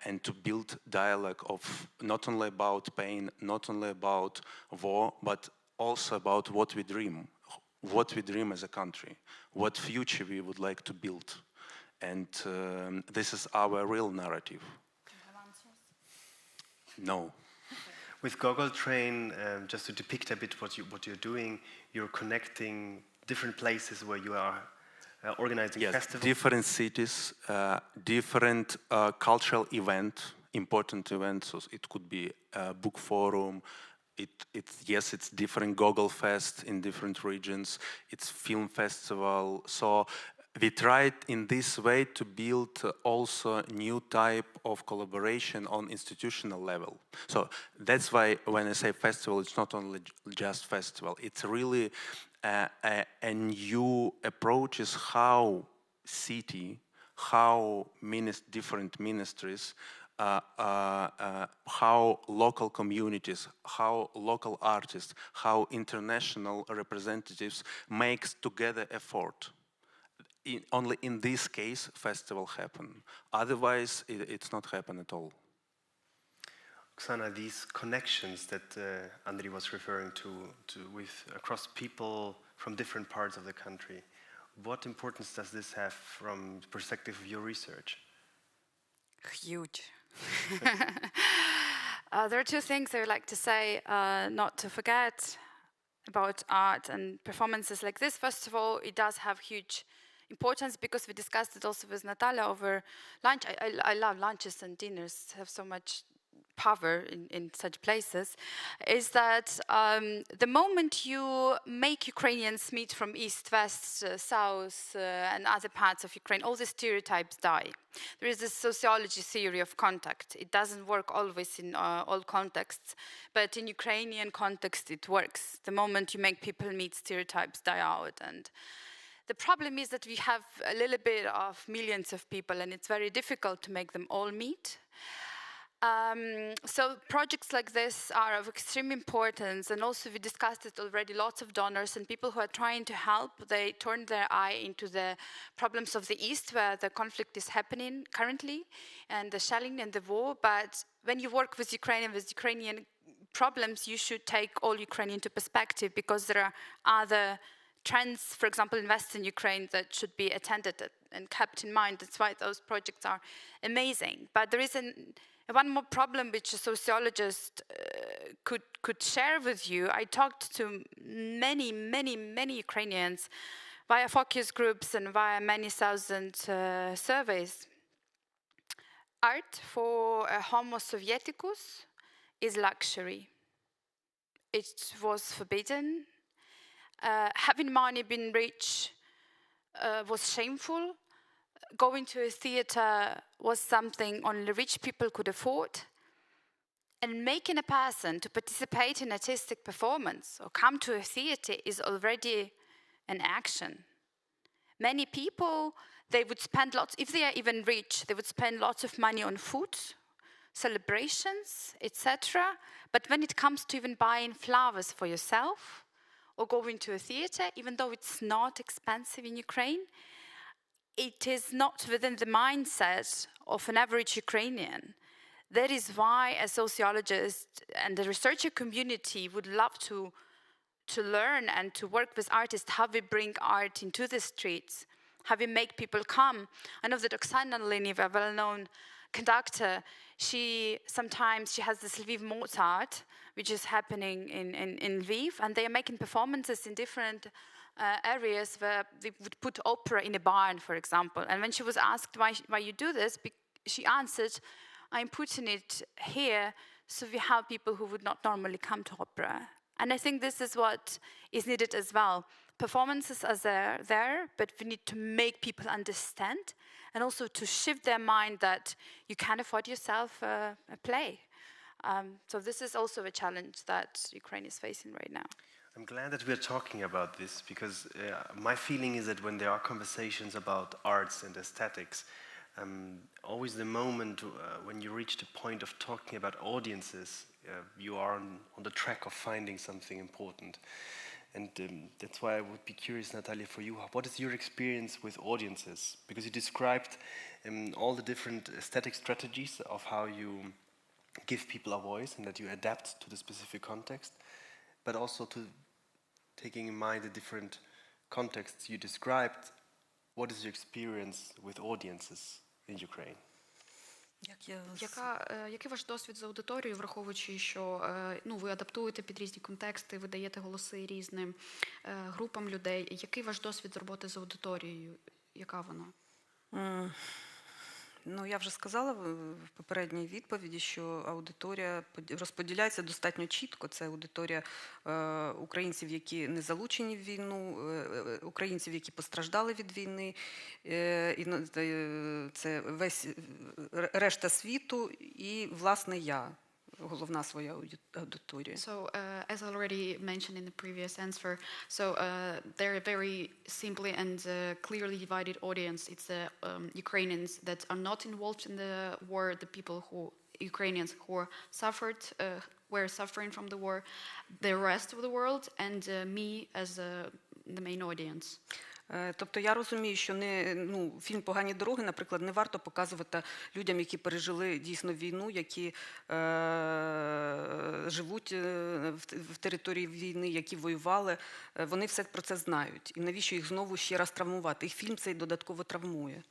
and to build dialogue of not only about pain, not only about war, but also about what we dream as a country, what future we would like to build. And this is our real narrative. No. With Google Train, just to depict a bit what you're doing, you're connecting different places where you are organizing festivals? Different cities, different cultural event, important events. So it could be a book forum. It's different Google Fest in different regions. It's film festival. So we tried in this way to build also new type of collaboration on institutional level. So that's why when I say festival, it's not only just festival. It's really a new approach is how city, how different ministries, how local communities, how local artists, how international representatives makes together effort. Only in this case, festival happen. Otherwise, it's not happen at all. Oksana, these connections that Andri was referring to with across people from different parts of the country, what importance does this have from the perspective of your research? Huge. There are two things I would like to say, not to forget about art and performances like this. First of all, it does have huge importance because we discussed it also with Natalia over lunch. I love lunches and dinners, have so much power in such places, is that the moment you make Ukrainians meet from east, west, south, and other parts of Ukraine, all the stereotypes die. There is this sociology theory of contact. It doesn't work always in all contexts, but in Ukrainian context it works. The moment you make people meet, stereotypes die out. And the problem is that we have a little bit of millions of people, and it's very difficult to make them all meet. So projects like this are of extreme importance, and also we discussed it already, lots of donors and people who are trying to help, they turn their eye into the problems of the East where the conflict is happening currently, and the shelling and the war, but when you work with Ukrainian problems, you should take all Ukraine into perspective because there are other trends, for example, in Western Ukraine that should be attended and kept in mind. That's why those projects are amazing. But there is one more problem which a sociologist could share with you. I talked to many Ukrainians via focus groups and via many thousand surveys. Art for a Homo Sovieticus is luxury. it was forbidden. Having money, being rich, was shameful. Going to a theater was something only rich people could afford. And making a person to participate in artistic performance or come to a theater is already an action. Many people, they would spend lots, if they are even rich, they would spend lots of money on food, celebrations, etc. But when it comes to even buying flowers for yourself or going to a theater, even though it's not expensive in Ukraine, it is not within the mindset of an average Ukrainian. That is why a sociologist and the researcher community would love to learn and to work with artists, how we bring art into the streets, how we make people come. I know that Oksana Liniva, a well-known conductor, she has this Lviv Mozart, which is happening in Lviv, and they are making performances in different areas where they would put opera in a barn, for example. And when she was asked why you do this, she answered, I'm putting it here so we have people who would not normally come to opera. And I think this is what is needed as well. Performances are there, but we need to make people understand and also to shift their mind that you can afford yourself a play. So this is also a challenge that Ukraine is facing right now. I'm glad that we're talking about this because my feeling is that when there are conversations about arts and aesthetics, always the moment when you reach the point of talking about audiences, you are on the track of finding something important. And that's why I would be curious, Natalia, for you, what is your experience with audiences? Because you described all the different aesthetic strategies of how you give people a voice and that you adapt to the specific context, but also to taking in mind the different contexts you described. What is your experience with audiences in Ukraine? Який ваш досвід з аудиторією, враховуючи, що ви адаптуєте під різні контексти, ви даєте голоси різним групам людей. Який ваш досвід з роботи з аудиторією? Яка вона? Я вже сказала в попередній відповіді, що аудиторія розподіляється достатньо чітко. Це аудиторія українців, які не залучені в війну, українців, які постраждали від війни, і це весь решта світу і, власне, я. Головна своя аудиторія. So, as already mentioned in the previous answer, so they're a very simply and clearly divided audience. It's the Ukrainians that are not involved in the war, the people Ukrainians who were suffering from the war, the rest of the world, and me as the main audience. Тобто я розумію, що фільм «Погані дороги», наприклад, не варто показувати людям, які пережили дійсно війну, які живуть в території війни, які воювали. Вони все про це знають. І навіщо їх знову ще раз травмувати? Їх фільм цей додатково травмує.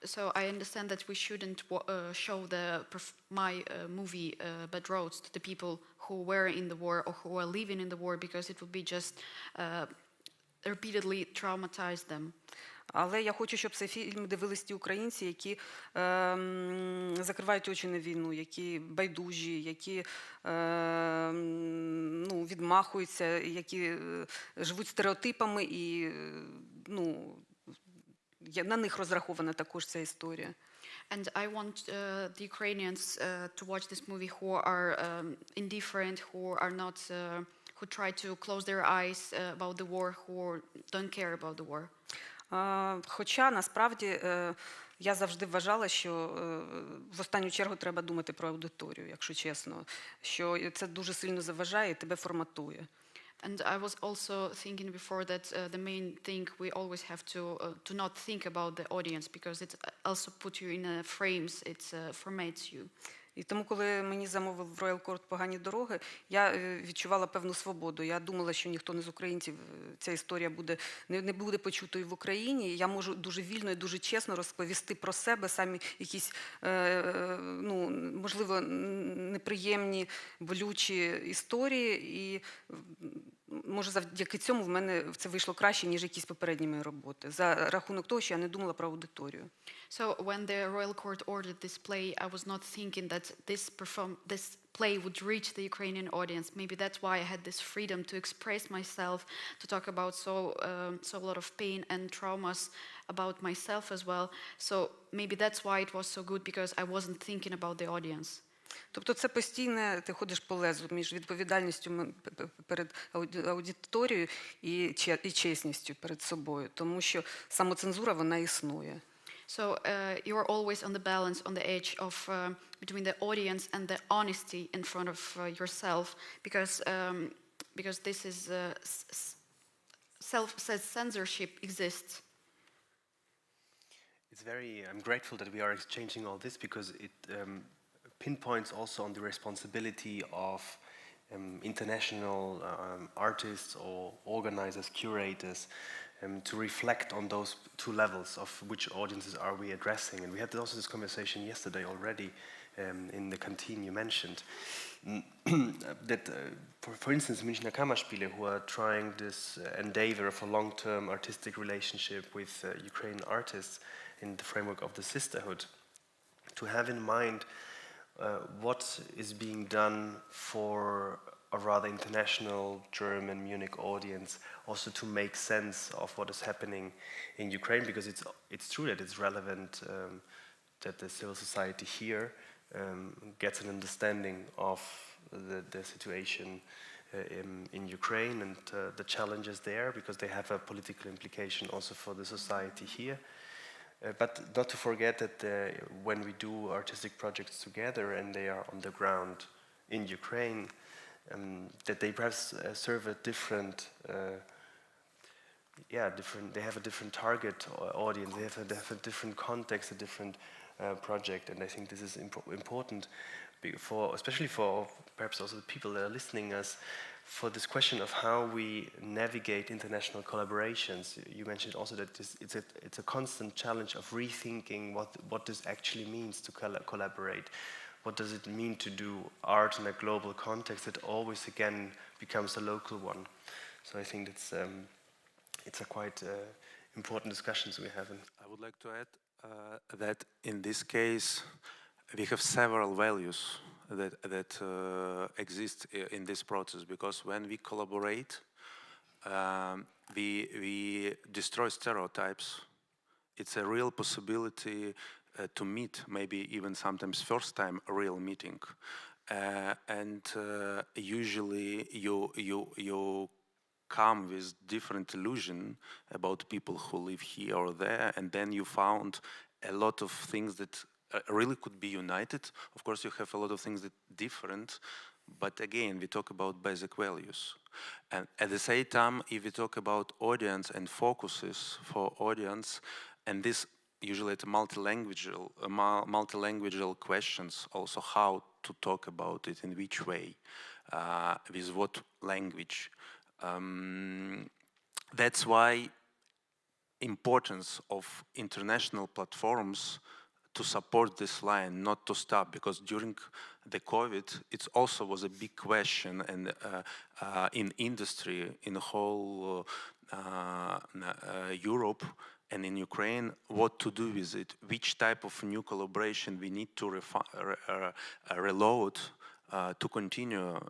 So I understand that we shouldn't show my movie Bad Roads to the people who were in the war or who are living in the war because it would be just repeatedly traumatize them. Але я хочу, щоб цей фільм дивились ті українці, які закривають очі на війну, які байдужі, які відмахуються, які живуть стереотипами, і на них розрахована також ця історія. And I want the Ukrainians to watch this movie who are indifferent, who are not who try to close their eyes about the war, who don't care about the war. Хоча, насправді, я завжди вважала, що в останню чергу треба думати про аудиторію, якщо чесно, що це дуже сильно заважає і тебе форматує. And I was also thinking before that the main thing we always have to not think about the audience because it also puts you in frames, it formates you. І тому, коли мені замовив в Royal Court «Погані дороги», я відчувала певну свободу. Я думала, що ніхто не з українців, ця історія не буде почутою в Україні. Я можу дуже вільно і дуже чесно розповісти про себе, самі якісь, можливо, неприємні, болючі історії. І може, завдяки цьому в мене це вийшло краще, ніж якісь попередні мої роботи. За рахунок того, що я не думала про аудиторію. So when the royal court ordered this play, I was not thinking that this play would reach the Ukrainian audience. Maybe that's why I had this freedom to express myself, to talk about so a lot of pain and traumas about myself as well. So maybe that's why it was so good, because I wasn't thinking about the audience. Тобто це постійне, ти ходиш по лезу між відповідальністю перед аудиторією і чесністю перед собою, тому що самоцензура, вона існує. So you're always on the balance, on the edge of between the audience and the honesty in front of yourself, because this is self-censorship exists. I'm grateful that we are exchanging all this, because it pinpoints also on the responsibility of international artists or organizers, curators, to reflect on those two levels of which audiences are we addressing. And we had also this conversation yesterday already in the canteen you mentioned. That, for instance, Münchner Kammerspiele, who are trying this endeavor of a long-term artistic relationship with Ukrainian artists in the framework of the Sisterhood, to have in mind what is being done for a rather international German Munich audience, also to make sense of what is happening in Ukraine, because it's true that it's relevant that the civil society here gets an understanding of the situation in Ukraine and the challenges there, because they have a political implication also for the society here. But not to forget that when we do artistic projects together and they are on the ground in Ukraine, that they perhaps serve a different, they have a different target audience, they have a different context, a different project, and I think this is important, especially for perhaps also the people that are listening us, for this question of how we navigate international collaborations. You mentioned also that it's a constant challenge of rethinking what this actually means to collaborate. What does it mean to do art in a global context that always again becomes a local one? So I think it's a quite important discussions we have. I would like to add that in this case we have several values that exist in this process, because when we collaborate, we destroy stereotypes. It's a real possibility to meet, maybe even sometimes first time a real meeting, and usually you come with different illusion about people who live here or there, and then you found a lot of things that really could be united. Of course, you have a lot of things that different, but again, we talk about basic values. And at the same time, if we talk about audience and focuses for audience, and this usually it's multilingual questions, also how to talk about it, in which way, with what language. That's why importance of international platforms to support this line, not to stop, because during the COVID, it also was a big question, and in industry, in the whole Europe and in Ukraine, what to do with it, which type of new collaboration we need to reload to continue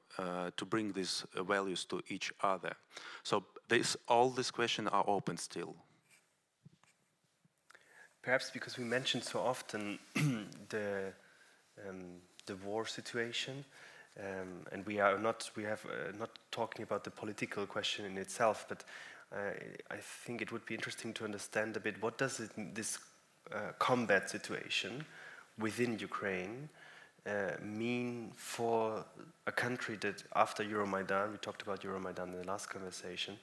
to bring these values to each other. So all these questions are open still. Perhaps because we mentioned so often the war situation, and we have not talking about the political question in itself, but I think it would be interesting to understand a bit what does this combat situation within Ukraine mean for a country that after Euromaidan, we talked about Euromaidan in the last conversation,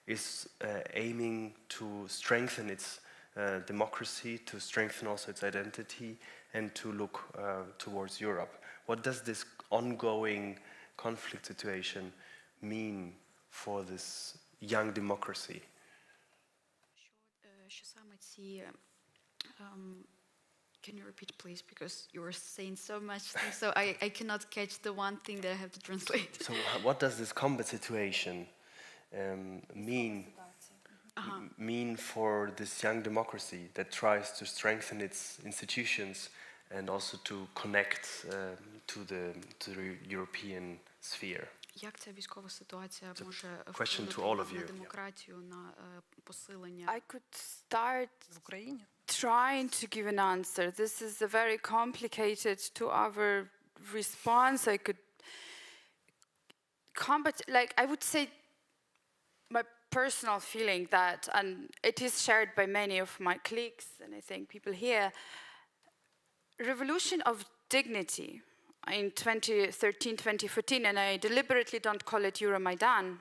is aiming to strengthen its democracy, to strengthen also its identity, and to look towards Europe. What does this ongoing conflict situation mean for this young democracy? Що саме ці Can you repeat, please? Because you were saying so much things, so I cannot catch the one thing that I have to translate. So what does this combat situation mean for this young democracy that tries to strengthen its institutions and also to connect to the European sphere? Як ця військова ситуація може Question to all of на you. демократію, на посилення I could start в Україні? Trying to give an answer. This is a very complicated 2-hour response. I could I would say my personal feeling that, and it is shared by many of my colleagues, and I think people here, revolution of dignity in 2013, 2014, and I deliberately don't call it Euromaidan,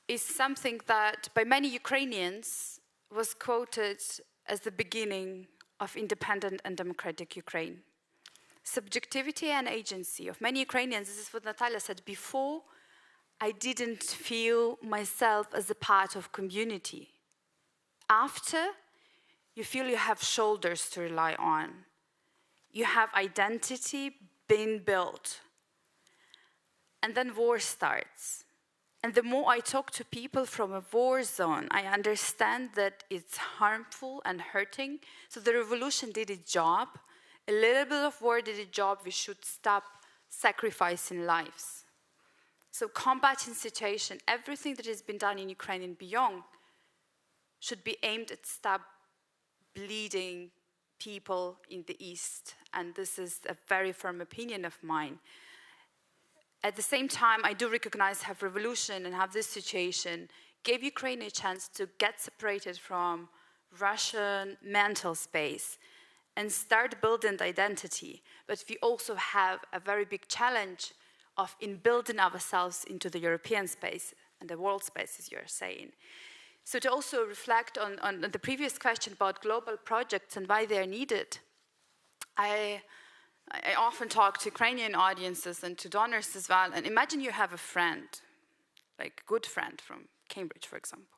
is something that by many Ukrainians was quoted as the beginning of independent and democratic Ukraine. Subjectivity and agency of many Ukrainians, this is what Natalia said before, I didn't feel myself as a part of community. After, you feel you have shoulders to rely on. You have identity being built. And then war starts. And the more I talk to people from a war zone, I understand that it's harmful and hurting. So the revolution did its job. A little bit of war did its job. We should stop sacrificing lives. So combating situation, everything that has been done in Ukraine and beyond should be aimed at stop bleeding people in the East. And this is a very firm opinion of mine. At the same time, I do recognize have revolution and have this situation gave Ukraine a chance to get separated from Russian mental space and start building identity. But we also have a very big challenge of in building ourselves into the European space and the world space, as you're saying. So to also reflect on the previous question about global projects and why they are needed, I often talk to Ukrainian audiences and to donors as well, and imagine you have a friend, like a good friend from Cambridge, for example,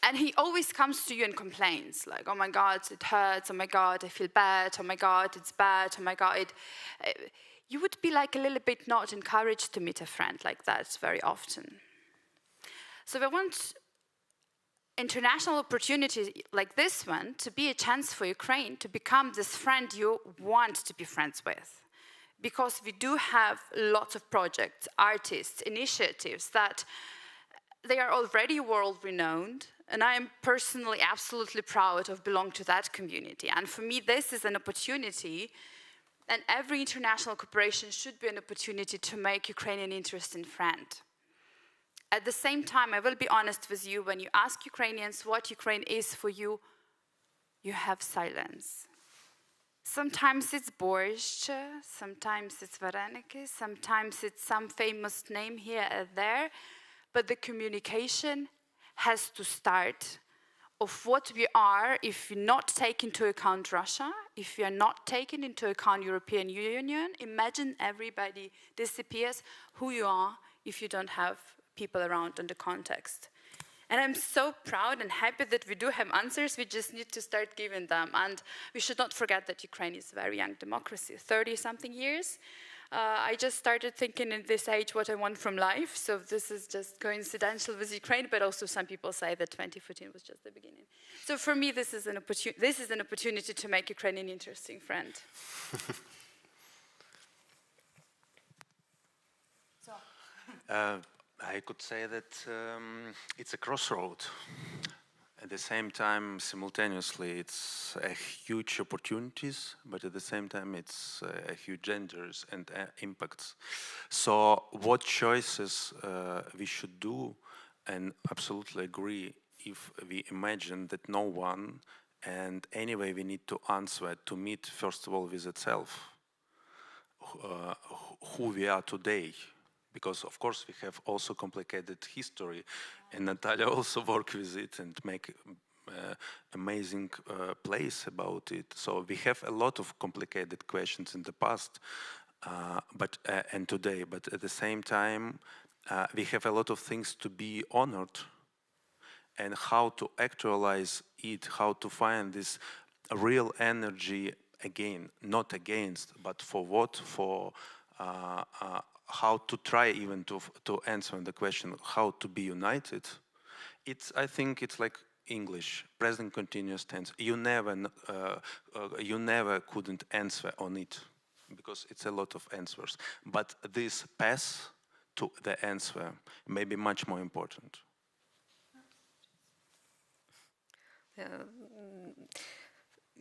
and he always comes to you and complains, like, oh my God, it hurts, oh my God, I feel bad, oh my God, it's bad, oh my God, you would be like a little bit not encouraged to meet a friend like that very often. So I want international opportunity like this one to be a chance for Ukraine to become this friend you want to be friends with. Because we do have lots of projects, artists, initiatives that they are already world renowned, and I am personally absolutely proud of belonging to that community. And for me, this is an opportunity, and every international cooperation should be an opportunity to make Ukraine an interesting friend. At the same time, I will be honest with you, when you ask Ukrainians what Ukraine is for you, you have silence. Sometimes it's borscht, sometimes it's vareniki, sometimes it's some famous name here and there, but the communication has to start of what we are if we not take into account Russia, if we are not taking into account European Union. Imagine everybody disappears who you are if you don't have people around in the context. And I'm so proud and happy that we do have answers. We just need to start giving them. And we should not forget that Ukraine is a very young democracy, 30-something years. I just started thinking in this age what I want from life. So this is just coincidental with Ukraine, but also some people say that 2014 was just the beginning. So for me, this is an opportunity to make Ukraine an interesting friend. I could say that it's a crossroad. At the same time, simultaneously, it's a huge opportunities, but at the same time, it's a huge dangers and impacts. So what choices we should do, and absolutely agree, if we imagine that no one, and anyway we need to answer to meet first of all with itself, who we are today. Because of course we have also complicated history, and Natalia also worked with it and make amazing place about it. So we have a lot of complicated questions in the past, and today. But at the same time, we have a lot of things to be honored, and how to actualize it, how to find this real energy again, not against, but for what, for how to try even to answer the question how to be united, I think it's like English, present continuous tense. You never couldn't answer on it because it's a lot of answers. But this path to the answer may be much more important.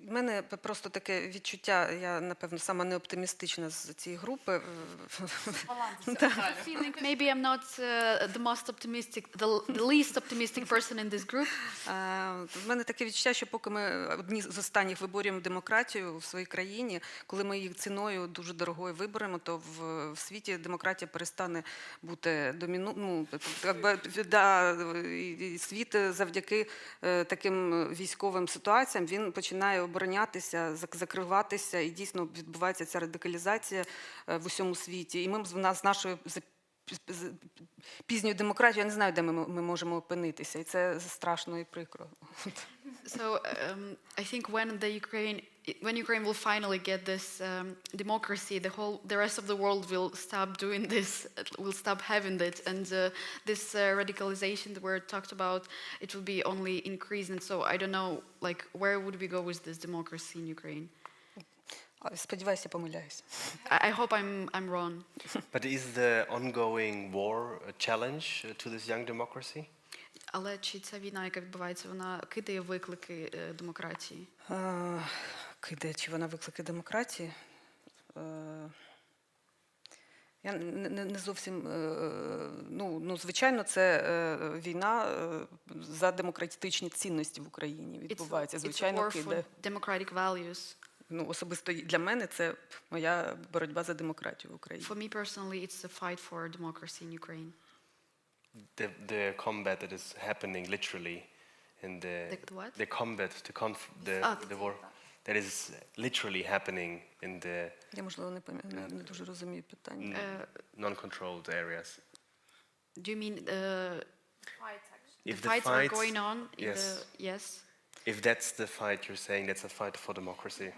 У мене просто таке відчуття, я, напевно, сама неоптимістична з цієї групи. Maybe I'm not the most optimistic, the least optimistic person in this group. В мене таке відчуття, що поки ми одні з останніх виборюємо демократію в своїй країні, коли ми її ціною дуже дорогою виберемо, то в світі демократія перестане бути і світ завдяки таким військовим ситуаціям, він починає оборонятися, закриватися, і дійсно відбувається ця радикалізація в усьому світі. І ми з нашою пізньою демократією, я не знаю, де ми можемо опинитися, і це страшно і прикро. So I think when Ukraine will finally get this democracy, the rest of the world will stop doing this, will stop having it, and this radicalization that we're talked about, it will be only increasing. So I don't know, like, where would we go with this democracy in Ukraine? Сподіваюся, помиляюсь. I hope I'm wrong. But is the ongoing war a challenge to this young democracy? Але чи ця війна, яка відбувається, вона кидає виклики демократії? Кидає, чи вона виклики демократії? Я не зовсім... звичайно, це війна за демократичні цінності в Україні відбувається. Звичайно, кидає. Democratic values. Особисто для мене це моя боротьба за демократію в Україні. For me personally, it's a fight for democracy in Ukraine. The combat that is happening literally in the combat, the war that is literally happening in the не дуже розумію питання. Non-controlled areas. Do you mean If the fights are going on in the yes. If that's the fight you're saying, that's a fight for democracy.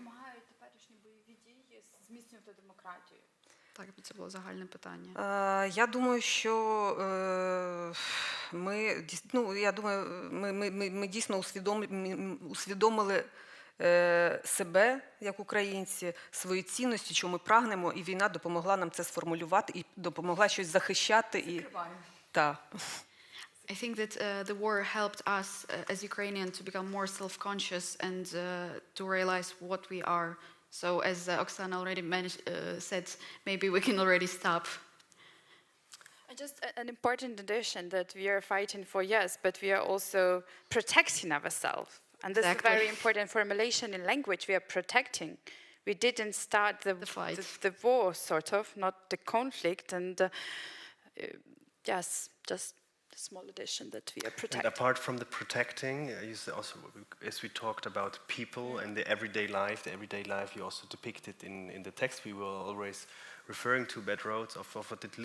Так, це було загальне питання. Я думаю, що ми дійсно усвідомили себе як українці, свої цінності, чого ми прагнемо, і війна допомогла нам це сформулювати і допомогла щось захищати. I think that the war helped us as Ukrainians to become more self-conscious and to realize what we are. So as Oksana already said, maybe we can already stop. Just an important addition that we are fighting for, yes, but we are also protecting ourselves. And this is a very important formulation in language. We are protecting. We didn't start the war, sort of, not the conflict. And yes, just a small addition that we are protecting. And apart from the protecting, also, as we talked about people and the everyday life you also depicted in the text, we were always referring to bad roads of what it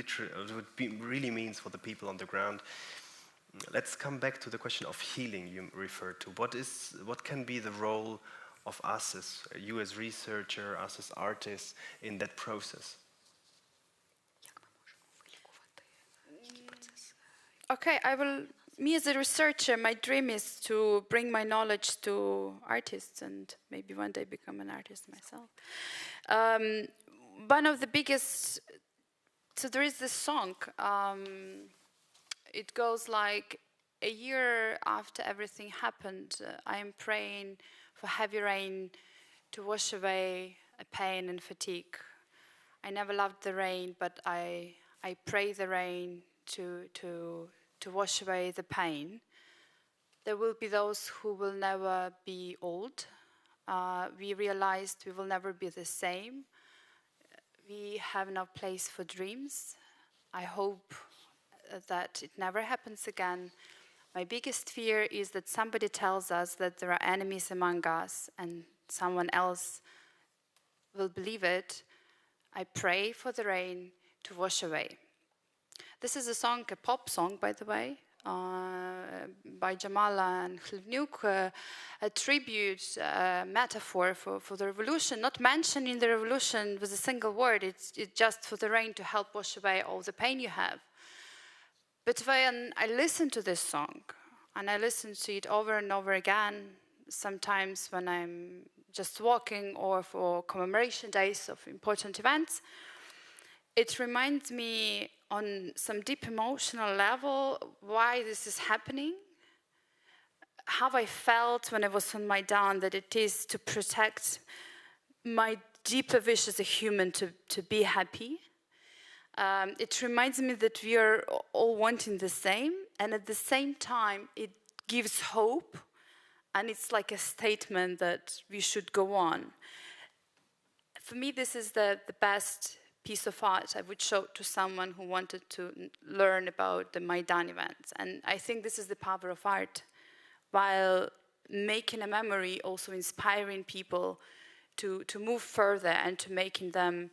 really means for the people on the ground. Let's come back to the question of healing you referred to. What can be the role of us, as you as researcher, us as artists, in that process? Okay, me as a researcher, my dream is to bring my knowledge to artists and maybe one day become an artist myself. One of the biggest, so there is this song, it goes like, a year after everything happened, I am praying for heavy rain to wash away a pain and fatigue. I never loved the rain, but I pray the rain to wash away the pain. There will be those who will never be old. We realized we will never be the same. We have no place for dreams. I hope that it never happens again. My biggest fear is that somebody tells us that there are enemies among us and someone else will believe it. I pray for the rain to wash away. This is a song, a pop song, by the way. by Jamala and Kyiv-Munich, a tribute, a metaphor for the revolution, not mentioning the revolution with a single word. It's just for the rain to help wash away all the pain you have. But when I listen to this song, and I listen to it over and over again, sometimes when I'm just walking or for commemoration days of important events, it reminds me on some deep emotional level why this is happening, how I felt when I was on Maidan, that it is to protect my deeper wish as a human to be happy. It reminds me that we are all wanting the same, and at the same time it gives hope, and it's like a statement that we should go on. For me, this is the best piece of art I would show to someone who wanted to learn about the Maidan events. And I think this is the power of art, while making a memory, also inspiring people to move further and to making them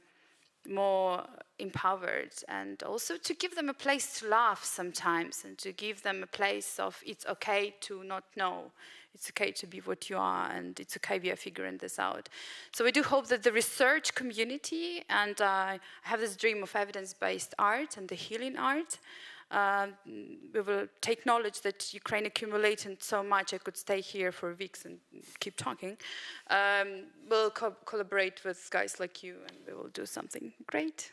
more empowered, and also to give them a place to laugh sometimes, and to give them a place of it's okay to not know, it's okay to be what you are, and it's okay we are figuring this out. So I do hope that the research community, and I have this dream of evidence-based art and the healing art, we will take knowledge that Ukraine accumulated so much I could stay here for weeks and keep talking. We'll collaborate with guys like you, and we will do something great.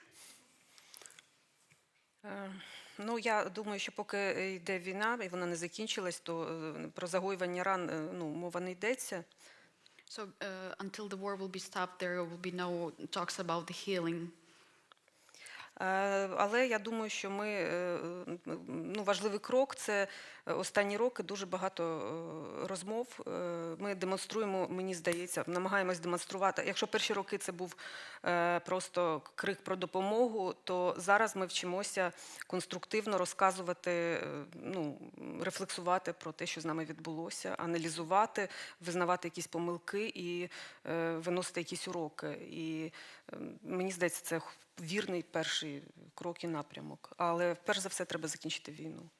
Ну, я думаю, що поки йде війна, і вона не закінчилась, то про загоювання ран, ну, мова не йдеться. So until the war will be stopped, there will be no talks about the healing. Але я думаю, що ми, ну, важливий крок – це останні роки дуже багато розмов. Ми демонструємо, мені здається, намагаємось демонструвати. Якщо перші роки це був просто крик про допомогу, то зараз ми вчимося конструктивно розказувати, ну, рефлексувати про те, що з нами відбулося, аналізувати, визнавати якісь помилки і виносити якісь уроки. І мені здається, це вірний перший крок і напрямок. Але перш за все треба закінчити війну.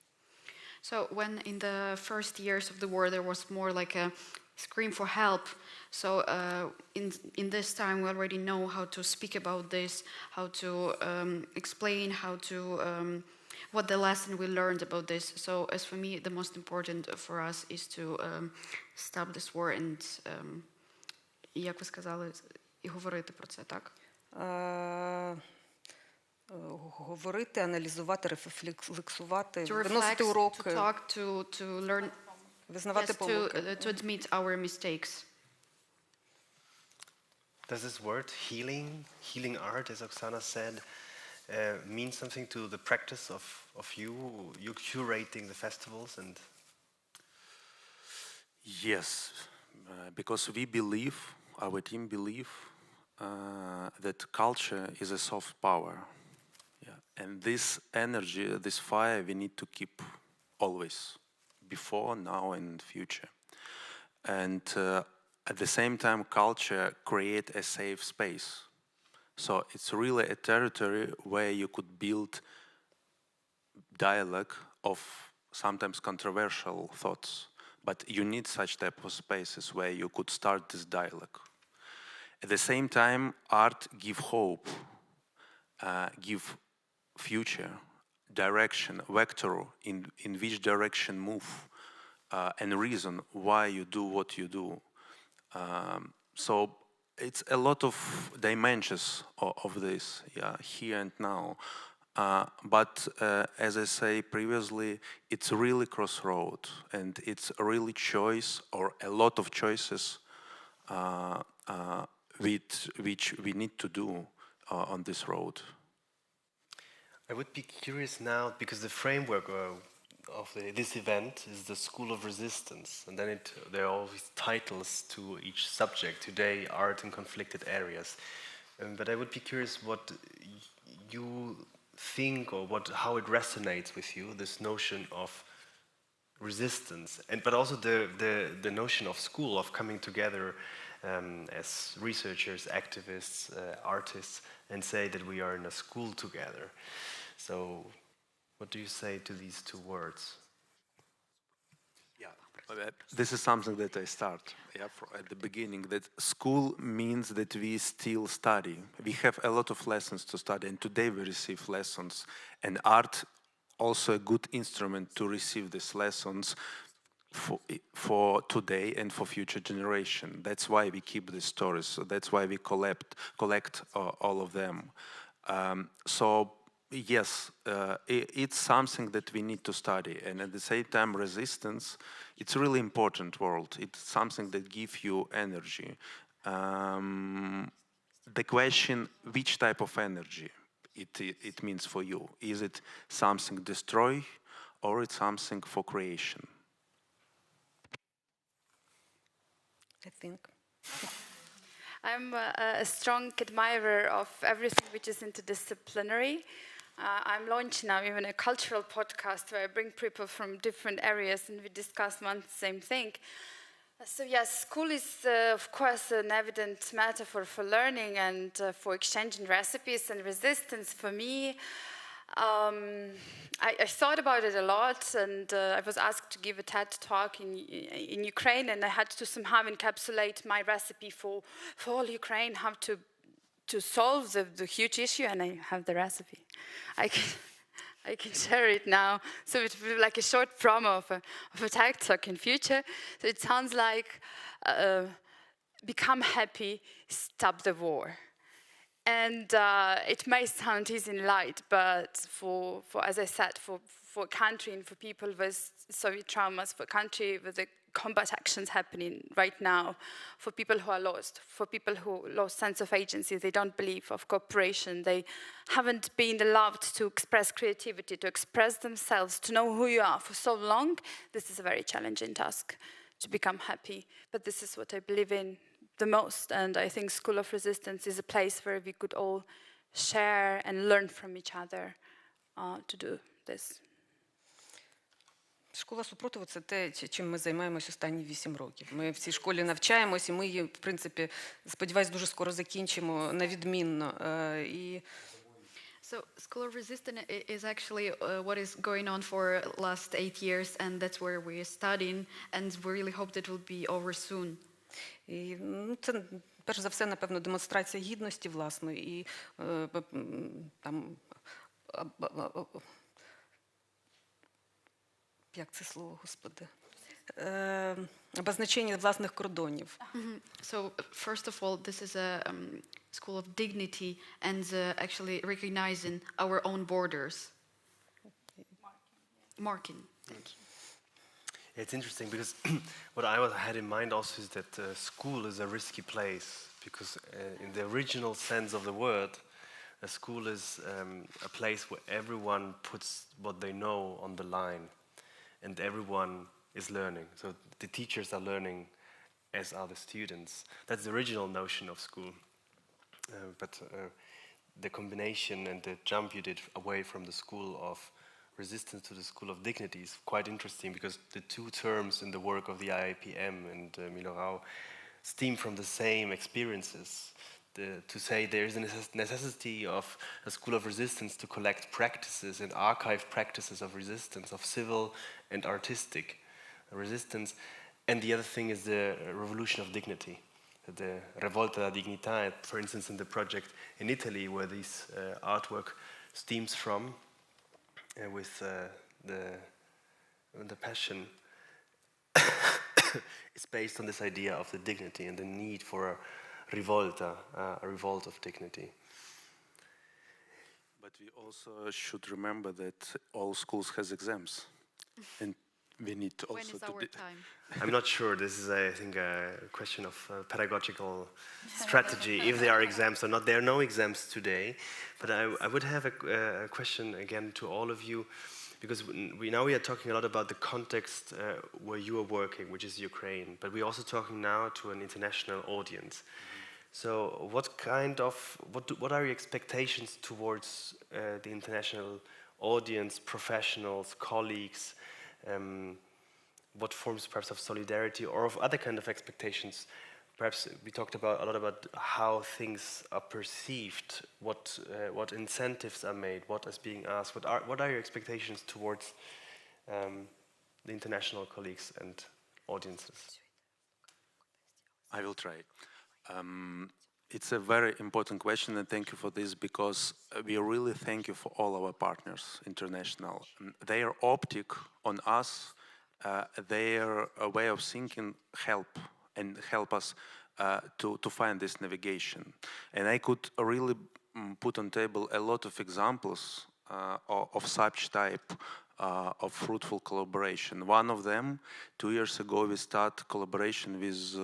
So when in the first years of the war there was more like a scream for help, so in this time we already know how to speak about this, how to explain, how to what the lesson we learned about this. So as for me, the most important for us is to stop this war and, як ви сказали, і говорити про це, так? Говорити, аналізувати, рефлексувати, виносити уроки, визнавати помилки. To admit our mistakes. Does this word healing art, as Oksana said, mean something to the practice of you curating the festivals? And yes, because we believe, our team believe, that culture is a soft power. And this energy, this fire, we need to keep always, before, now, and future. And at the same time, culture create a safe space. So it's really a territory where you could build dialogue of sometimes controversial thoughts. But you need such type of spaces where you could start this dialogue. At the same time, art give hope, give future, direction, vector in which direction move, and reason why you do what you do. So it's a lot of dimensions of this, yeah, here and now. But as I say previously, it's really crossroad, and it's a really choice, or a lot of choices which we need to do on this road. I would be curious now, because the framework of this event is the School of Resistance, and then there are always titles to each subject. Today, art in conflicted areas. But I would be curious what you think, or how it resonates with you, this notion of resistance, but also the notion of school, of coming together as researchers, activists, artists, and say that we are in a school together. So what do you say to these two words? This is something that I start at the beginning, that school means that we still study. We have a lot of lessons to study, and today we receive lessons, and art also a good instrument to receive these lessons for today and for future generation. That's why we keep these stories. So that's why we collect all of them. So yes, it's something that we need to study, and at the same time, resistance. It's a really important word. It's something that gives you energy. The question: which type of energy it means for you? Is it something destroy, or it's something for creation? I think. I'm a strong admirer of everything which is interdisciplinary. I'm launching now even a cultural podcast where I bring people from different areas and we discuss one same thing. So yes, school is of course an evident metaphor for learning and for exchanging recipes and resistance. For me, I thought about it a lot, and I was asked to give a TED talk in Ukraine, and I had to somehow encapsulate my recipe for all Ukraine, how to solve the huge issue, and I have the recipe. I can share it now, so it will be like a short promo of a TED talk in future. So it sounds like become happy, stop the war. And it may sound easy in light, but for as I said, for a country and for people with Soviet traumas, for a country with the combat actions happening right now, for people who are lost, for people who lost sense of agency, they don't believe of cooperation, they haven't been allowed to express creativity, to express themselves, to know who you are for so long, this is a very challenging task to become happy. But this is what I believe in the most, and I think School of Resistance is a place where we could all share and learn from each other to do this. Школа супротиву – це те, чим ми займаємося останні 8 років. Ми в цій школі навчаємось, і ми її, в принципі, сподіваюсь, дуже скоро закінчимо на відмінно. So School of Resistance is actually what is going on for last 8 years, and that's where we're studying, and we really hope that will be over soon. І це, перш за все, напевно, демонстрація гідності власної і там як це слово, Господи? Обозначення власних кордонів. So first of all, this is a school of dignity and actually recognizing our own borders. Marking. It's interesting because what I had in mind also is that school is a risky place because in the original sense of the word, a school is a place where everyone puts what they know on the line and everyone is learning. So the teachers are learning as are the students. That's the original notion of school. But the combination and the jump you did away from the school of resistance to the school of dignity is quite interesting because the two terms in the work of the IIPM and Milo Rau stem from the same experiences. To say there is a necessity of a school of resistance to collect practices and archive practices of resistance, of civil and artistic resistance. And the other thing is the revolution of dignity, the Revolta della Dignità, for instance, in the project in Italy where this artwork stems from. With the passion is based on this idea of the dignity and the need for a revolt of dignity. But we also should remember that all schools has exams, and we need to also. When is our time? I'm not sure. This is, I think, a question of pedagogical strategy. If there are exams or not, there are no exams today. But I would have a question again to all of you, because now we are talking a lot about the context where you are working, which is Ukraine. But we're also talking now to an international audience. So, what are your expectations towards the international audience, professionals, colleagues? What forms perhaps of solidarity or of other kind of expectations? Perhaps we talked a lot about how things are perceived, what incentives are made, what is being asked. What are your expectations towards the international colleagues and audiences? I will try. It's a very important question, and thank you for this, because we really thank you for all our partners, international. Their optic on us, their way of thinking help us to find this navigation. And I could really put on table a lot of examples of such type of fruitful collaboration. One of them, 2 years ago, we started collaboration with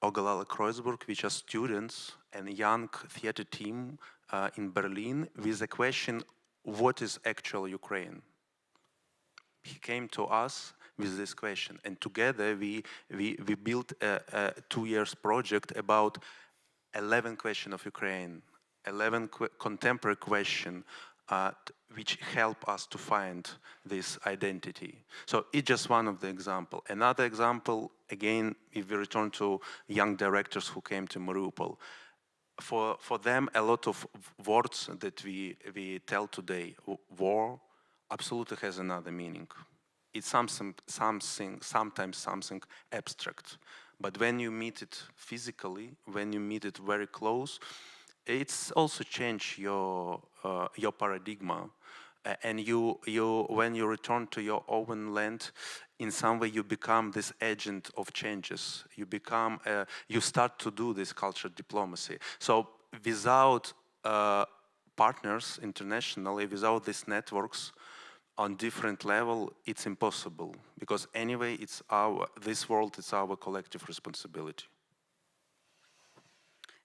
Ogallala Kreuzburg, which are students and young theater team in Berlin, with the question, what is actual Ukraine? He came to us with this question, and together we built a 2 years project about 11 questions of Ukraine, 11 contemporary questions which help us to find this identity. So it's just one of the examples. Another example, again, if we return to young directors who came to Mariupol, for them, a lot of words that we tell today, war, absolutely has another meaning. It's sometimes something abstract. But when you meet it physically, when you meet it very close, it's also change your paradigm, and when you return to your own land, in some way you become this agent of changes. You start to do this cultural diplomacy. So without partners internationally, without these networks on different level, it's impossible, because anyway, this world is our collective responsibility.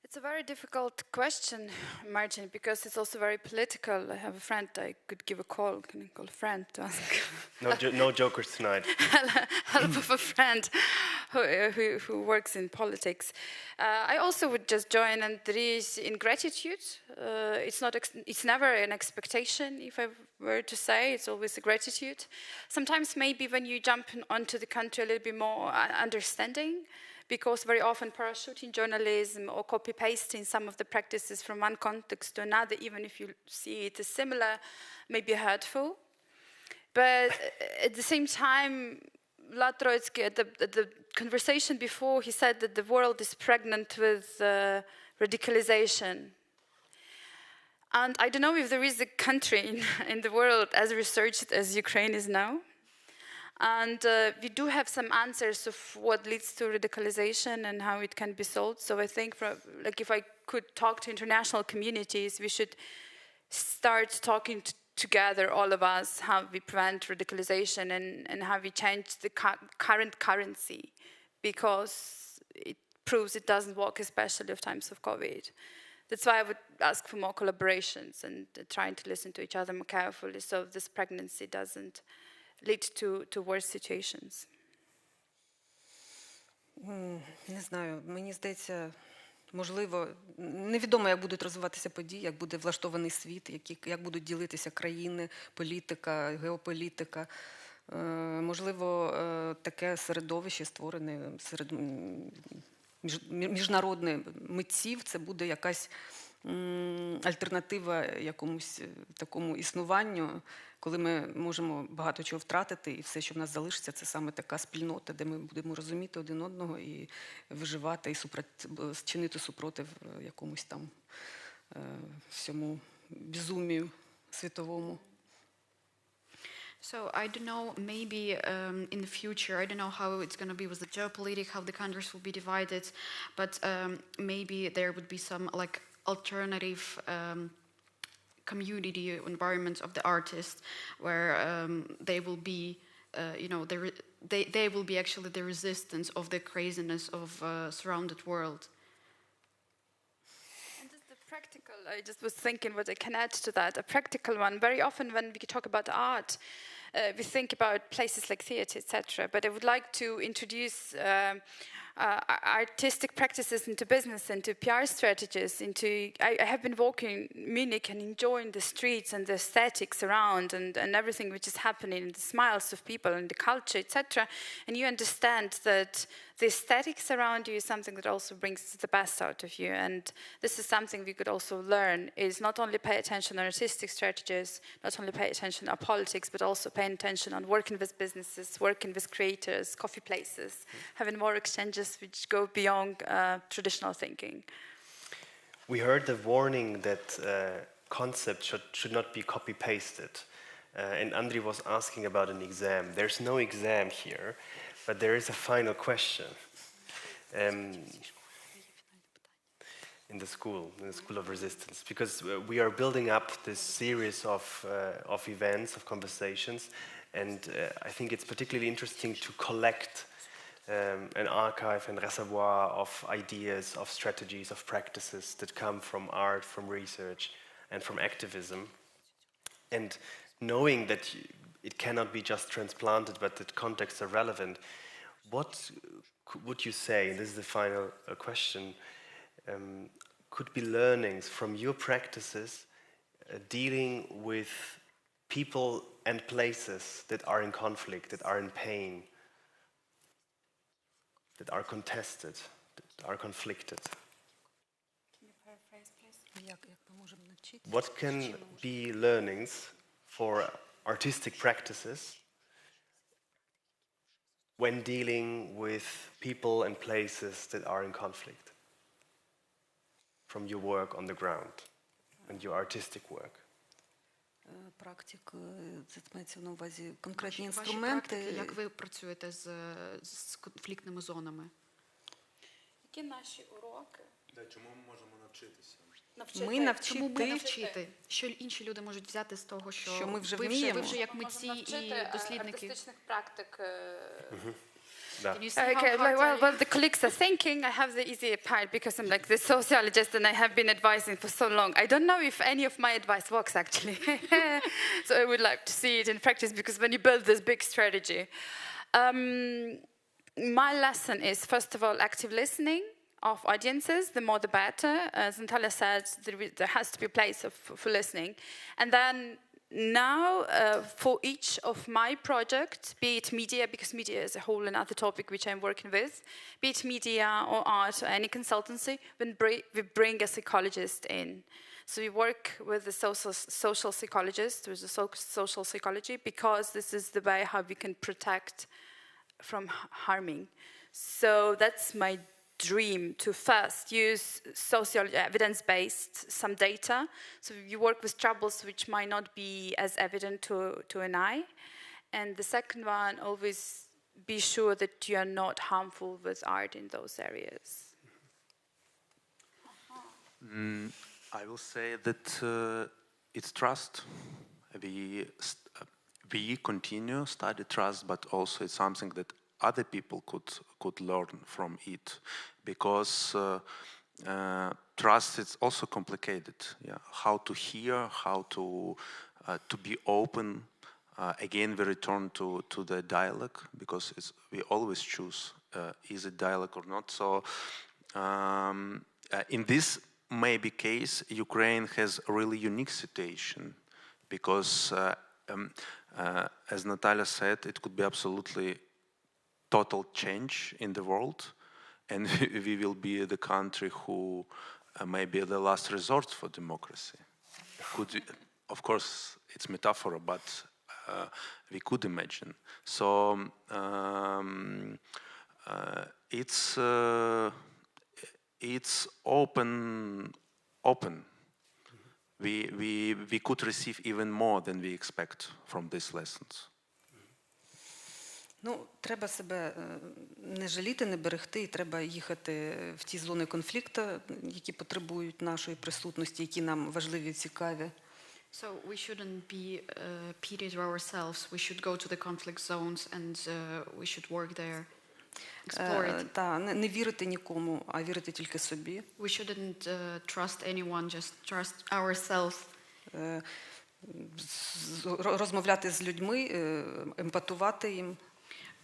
It's a very difficult question, Martin, because it's also very political. I have a friend I could give a call. Can I call a friend to ask? No jokers tonight. Help of a friend who works in politics. I also would just join, and there is in gratitude. It's never an expectation, if I were to say. It's always a gratitude. Sometimes maybe when you jump onto the country, a little bit more understanding, because very often parachuting journalism or copy-pasting some of the practices from one context to another, even if you see it as similar, may be hurtful. But at the same time, Troitsky, at the conversation before, he said that the world is pregnant with radicalization. And I don't know if there is a country in the world as researched as Ukraine is now. And we do have some answers of what leads to radicalization and how it can be solved. So I think, if I could talk to international communities, we should start talking together, all of us, how we prevent radicalization and how we change the current currency, because it proves it doesn't work, especially of times of COVID. That's why I would ask for more collaborations and trying to listen to each other more carefully, so this pregnancy doesn't lead to worse situations. Не знаю, мені здається, можливо, невідомо, як будуть розвиватися події, як буде влаштований світ, як будуть ділитися країни, політика, геополітика. Можливо, таке середовище створене серед міжнародних митців, це буде якась альтернатива якомусь такому існуванню, коли ми можемо багато чого втратити, і все, що в нас залишиться, це саме така спільнота, де ми будемо розуміти один одного і виживати, і чинити супротив якомусь там всьому безумію світовому. So I don't know, maybe in the future, I don't know how it's going to be with the geopolitics, how the countries will be divided, but maybe there would be some alternative community environment of the artists, where they will be, they will be actually the resistance of the craziness of surrounded world. And just the practical, I just was thinking what I can add to that, a practical one. Very often when we talk about art, we think about places like theater, etc. But I would like to introduce artistic practices into business, into PR strategies, I have been walking in Munich and enjoying the streets and the aesthetics around and everything which is happening, and the smiles of people and the culture, etc. And you understand that the aesthetics around you is something that also brings the best out of you. And this is something we could also learn, is not only pay attention on artistic strategies, not only pay attention on politics, but also paying attention on working with businesses, working with creators, coffee places, having more exchanges which go beyond traditional thinking. We heard the warning that concept should not be copy-pasted. And Andri was asking about an exam. There's no exam here, but there is a final question. In the School of Resistance, because we are building up this series of events, of conversations, and I think it's particularly interesting to collect an archive and reservoir of ideas, of strategies, of practices that come from art, from research, and from activism. And knowing that it cannot be just transplanted, but that contexts are relevant, what would you say, and this is the final question, could be learnings from your practices dealing with people and places that are in conflict, that are in pain, that are contested, that are conflicted? Can you paraphrase, please? What can be learnings for artistic practices when dealing with people and places that are in conflict from your work on the ground and your artistic work? Практика, це мається на увазі конкретні Ваші інструменти. практики, як ви працюєте з конфліктними зонами? Які наші уроки? Чому ми можемо навчитися? Чому ми навчити? Що інші люди можуть взяти з того, що ми вже ви вміємо? Ви вже як митці і дослідники. Артистичних практик. Okay, well, the colleagues are thinking. I have the easier part because I'm like the sociologist and I have been advising for so long. I don't know if any of my advice works actually. So I would like to see it in practice, because when you build this big strategy, my lesson is, first of all, active listening of audiences. The more the better. As Natalia said, there has to be a place for listening. And then now, for each of my projects, be it media, because media is a whole another topic which I'm working with, be it media or art or any consultancy, we bring a psychologist in. So we work with the social psychologist, with the social psychology, because this is the way how we can protect from harming. So that's my dream, to first use sociology, evidence-based, some data. So you work with troubles which might not be as evident to an eye. And the second one, always be sure that you are not harmful with art in those areas. I will say that it's trust. We continue study trust, but also it's something that other people could learn from it, because trust is also complicated. Yeah, how to hear, how to be open. Again, we return to the dialogue, because we always choose is it dialogue or not. So in this maybe case, Ukraine has a really unique situation, because as Natalia said, it could be absolutely total change in the world, and we will be the country who may be the last resort for democracy. Of course, it's metaphor, but we could imagine. So it's open. We could receive even more than we expect from these lessons. Ну, треба себе не жаліти, не берегти, і треба їхати в ті зони конфлікту, які потребують нашої присутності, які нам важливі і цікаві. So we shouldn't be pity to ourselves. We should go to the conflict zones and we should work there, explore it. Та, не вірити нікому, а вірити тільки собі. We shouldn't trust anyone, just trust ourselves. Розмовляти з людьми, емпатувати їм.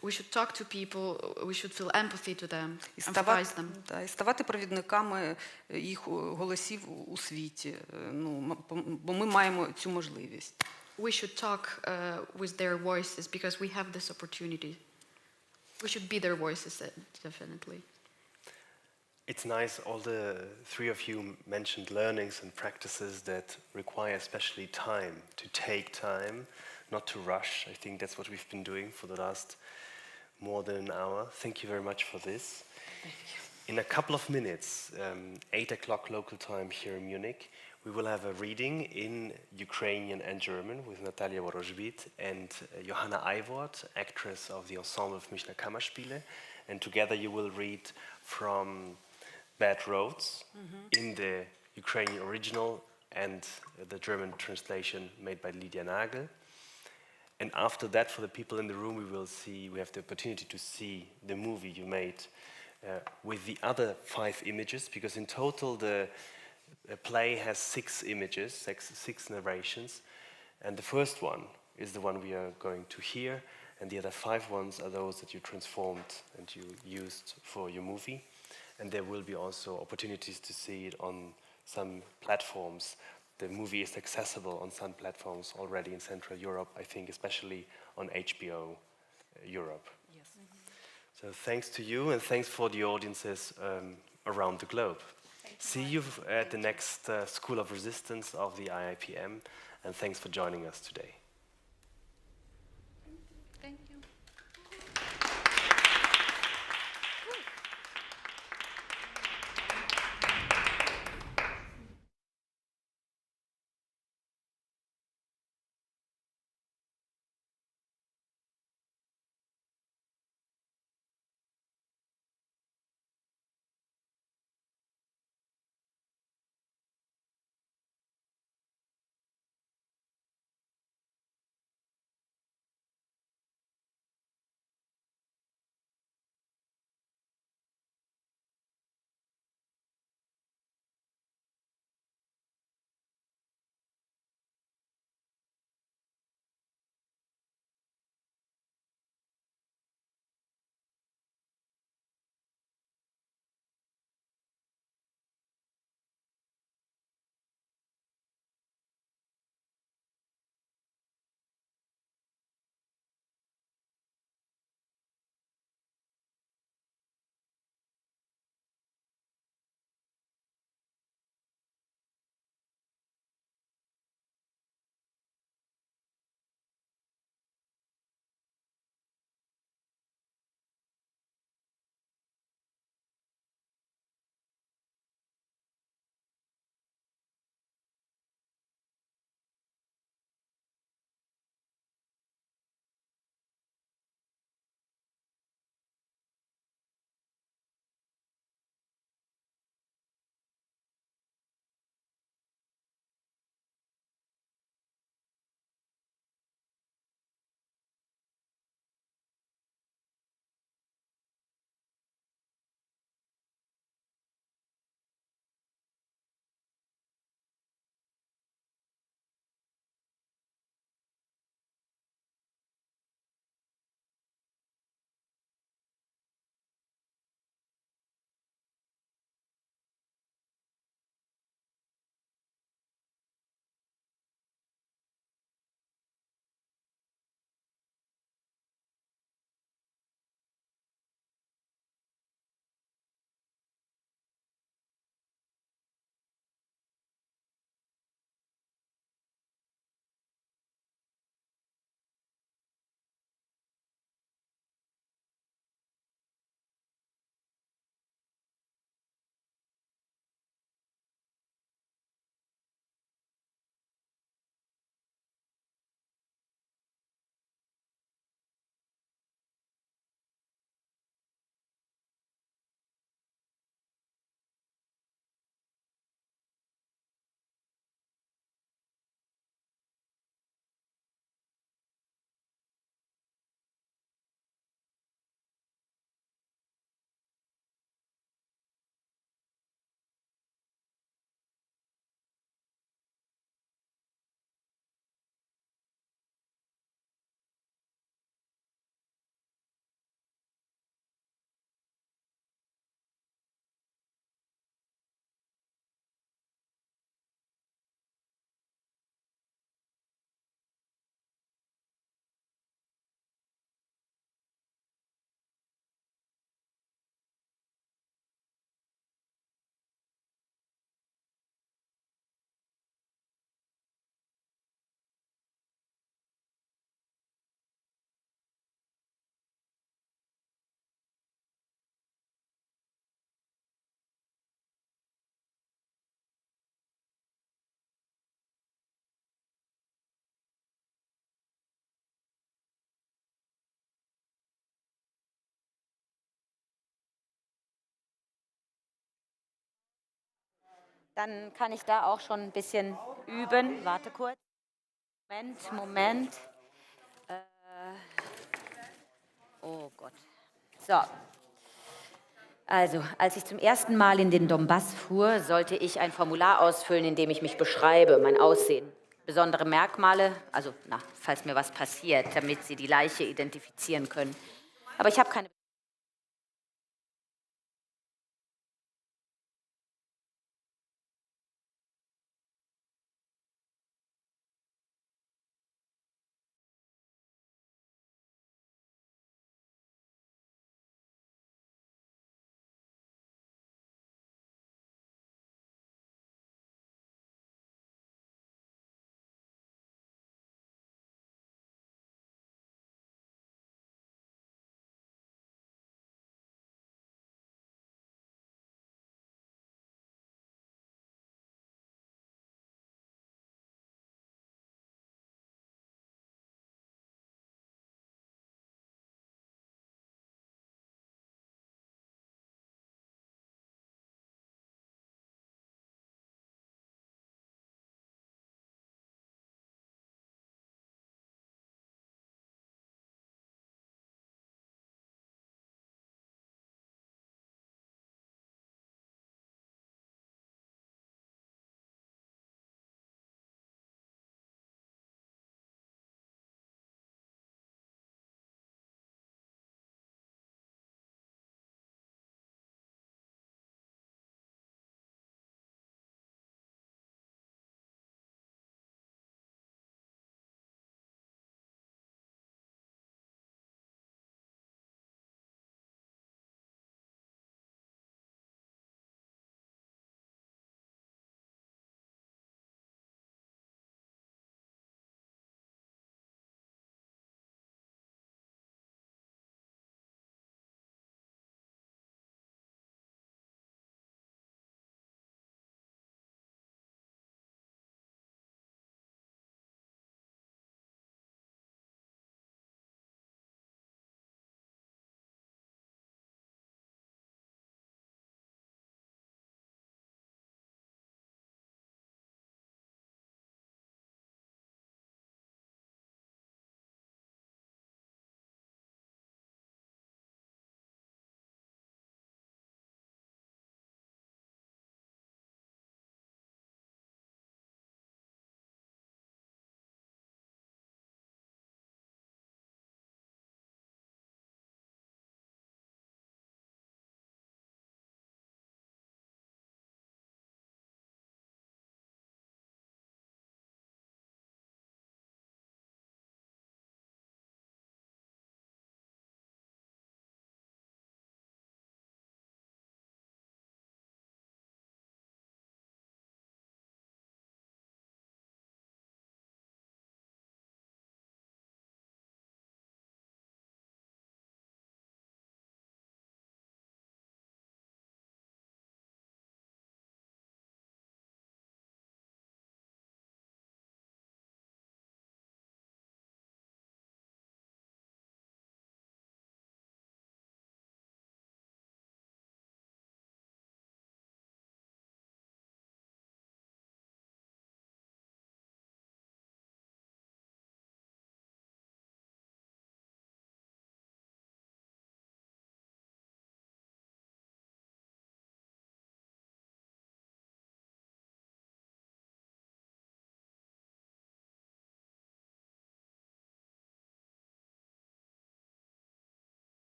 We should talk to people, we should feel empathy to them, empathize them. І ставати провідниками їх голосів у світі. Ну, бо ми маємо цю можливість. We should talk with their voices because we have this opportunity. We should be their voices, definitely. It's nice, all the three of you mentioned learnings and practices that require especially time, to take time, not to rush. I think that's what we've been doing for the last more than an hour. Thank you very much for this. Thank you. In a couple of minutes, 8 o'clock local time here in Munich, we will have a reading in Ukrainian and German with Natalia Worozhbit and Johanna Eiwort, actress of the ensemble of Münchner Kammerspiele. And together you will read from Bad Roads in the Ukrainian original and the German translation made by Lydia Nagel. And after that, for the people in the room, we have the opportunity to see the movie you made with the other 5 images, because in total the play has 6 images, 6 narrations, and the first one is the one we are going to hear, and the other 5 ones are those that you transformed and you used for your movie. And there will be also opportunities to see it on some platforms. The movie is accessible on some platforms already in Central Europe, I think especially on HBO Europe. Yes. So thanks to you, and thanks for the audiences around the globe. See you at the next School of Resistance of the IIPM, and thanks for joining us today. Dann kann ich da auch schon ein bisschen üben. Warte kurz. Moment. Oh Gott. So. Also, als ich zum ersten Mal in den Donbass fuhr, sollte ich ein Formular ausfüllen, in dem ich mich beschreibe, mein Aussehen, besondere Merkmale, also, falls mir was passiert, damit Sie die Leiche identifizieren können. Aber ich habe keine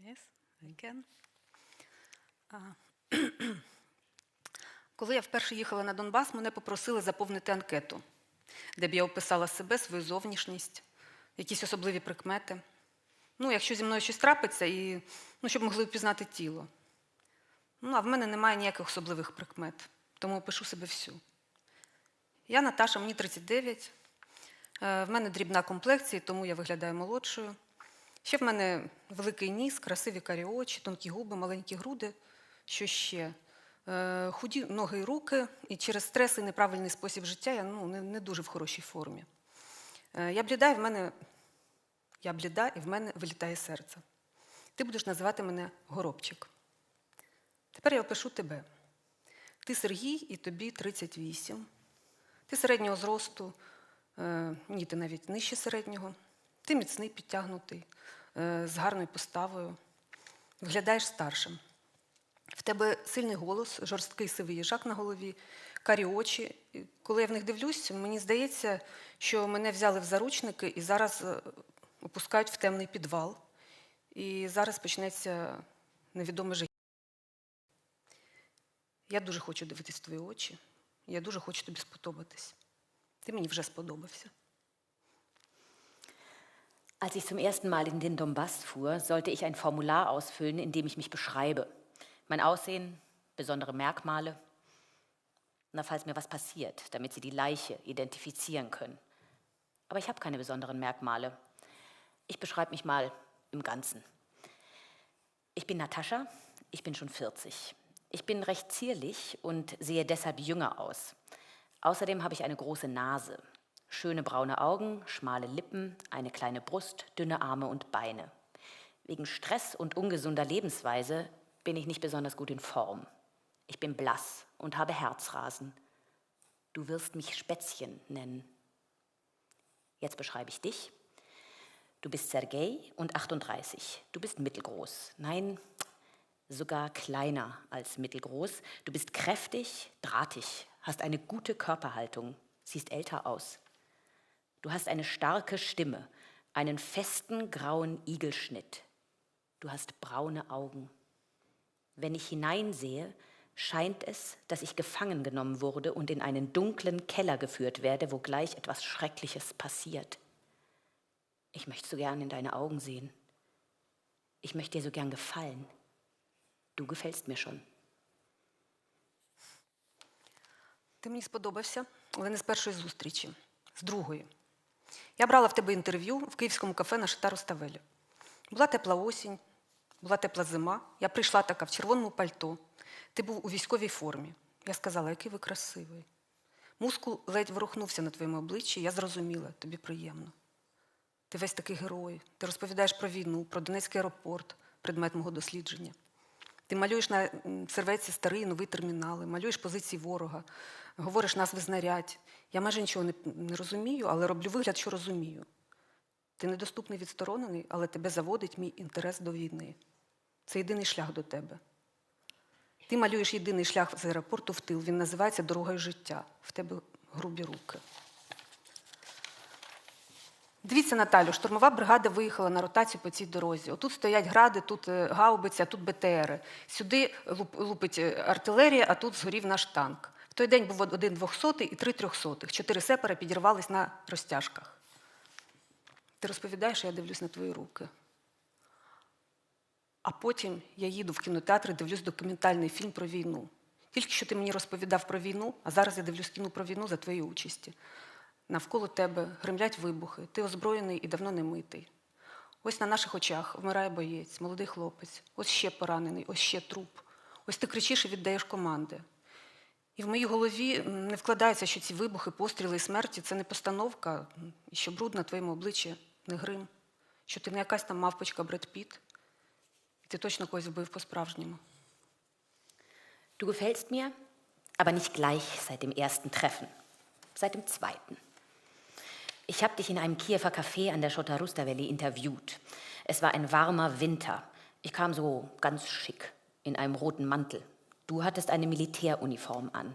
Yes, I can. Коли я вперше їхала на Донбас, мене попросили заповнити анкету, де б я описала себе, свою зовнішність, якісь особливі прикмети. Ну, якщо зі мною щось трапиться, і, щоб могли впізнати тіло. А в мене немає ніяких особливих прикмет, тому опишу себе всю. Я Наташа, мені 39, в мене дрібна комплекція, тому я виглядаю молодшою. Ще в мене великий ніс, красиві карі очі, тонкі губи, маленькі груди. Що ще? Худі ноги і руки, і через стрес і неправильний спосіб життя я не дуже в хорошій формі. Я бліда, і в мене вилітає серце. Ти будеш називати мене Горобчик. Тепер я опишу тебе. Ти Сергій, і тобі 38. Ти середнього зросту, ні, ти навіть нижче середнього. Ти міцний, підтягнутий, з гарною поставою. Виглядаєш старшим. В тебе сильний голос, жорсткий сивий їжак на голові, карі очі. Коли я в них дивлюсь, мені здається, що мене взяли в заручники і зараз опускають в темний підвал. І зараз почнеться невідоме життя. Я дуже хочу дивитись в твої очі. Я дуже хочу тобі сподобатись. Ти мені вже сподобався. Als ich zum ersten Mal in den Donbass fuhr, sollte ich ein Formular ausfüllen, in dem ich mich beschreibe. Mein Aussehen, besondere Merkmale, falls mir was passiert, damit sie die Leiche identifizieren können. Aber ich habe keine besonderen Merkmale. Ich beschreibe mich mal im Ganzen. Ich bin Natascha, ich bin schon 40. Ich bin recht zierlich und sehe deshalb jünger aus. Außerdem habe ich eine große Nase, schöne braune Augen, schmale Lippen, eine kleine Brust, dünne Arme und Beine. Wegen Stress und ungesunder Lebensweise bin ich nicht besonders gut in Form. Ich bin blass und habe Herzrasen. Du wirst mich Spätzchen nennen. Jetzt beschreibe ich dich. Du bist Sergei und 38. Du bist mittelgroß. Nein, sogar kleiner als mittelgroß. Du bist kräftig, drahtig, hast eine gute Körperhaltung, siehst älter aus. Du hast eine starke Stimme, einen festen grauen Igelschnitt. Du hast braune Augen. Wenn ich hineinsehe, scheint es, dass ich gefangen genommen wurde und in einen dunklen Keller geführt werde, wo gleich etwas Schreckliches passiert. Ich möchte so gern in deine Augen sehen. Ich möchte dir so gern gefallen. Du gefällst mir schon. Ти мені сподобався, але не з першої зустрічі, з другої. Я брала в тебе інтерв'ю в київському кафе на Шита Руставелі. Була тепла осінь, була тепла зима. Я прийшла така в червоному пальто. Ти був у військовій формі. Я сказала, який ви красивий. Мускул ледь ворухнувся на твоєму обличчі, я зрозуміла, тобі приємно. Ти весь такий герой. Ти розповідаєш про війну, про Донецький аеропорт, предмет мого дослідження. Ти малюєш на серветці старий і новий термінали, малюєш позиції ворога, говориш назви знарядь. Я майже нічого не розумію, але роблю вигляд, що розумію. Ти недоступний, відсторонений, але тебе заводить мій інтерес до війни. Це єдиний шлях до тебе. Ти малюєш єдиний шлях з аеропорту в тил. Він називається «Дорогою життя». В тебе грубі руки. Дивіться, Наталю, штурмова бригада виїхала на ротацію по цій дорозі. Отут стоять гради, тут гаубиці, а тут БТРи. Сюди лупить артилерія, а тут згорів наш танк. В той день був 1 200-й і 3 300-х. 4 сепара підірвались на розтяжках. Ти розповідаєш, а я дивлюсь на твої руки. А потім я їду в кінотеатр і дивлюсь документальний фільм про війну. Тільки що ти мені розповідав про війну, а зараз я дивлюсь кіно про війну за твоєї участі. Навколо тебе гримлять вибухи, ти озброєний і давно не митий. Ось на наших очах вмирає боєць, молодий хлопець, ось ще поранений, ось ще труп. Ось ти кричиш і віддаєш команди. І в моїй голові не вкладається, що ці вибухи, постріли і смерті – це не постановка, і що бруд на твоєму обличчі не грим, що ти не якась там мавпочка Бред Піт, і ти точно когось вбив по-справжньому. Du gefällst mir, aber nicht gleich seit dem ersten Treffen, seit dem zweiten. Ich habe dich in einem Kiewer Café an der Schota Rustaveli interviewt. Es war ein warmer Winter. Ich kam so ganz schick, in einem roten Mantel. Du hattest eine Militäruniform an.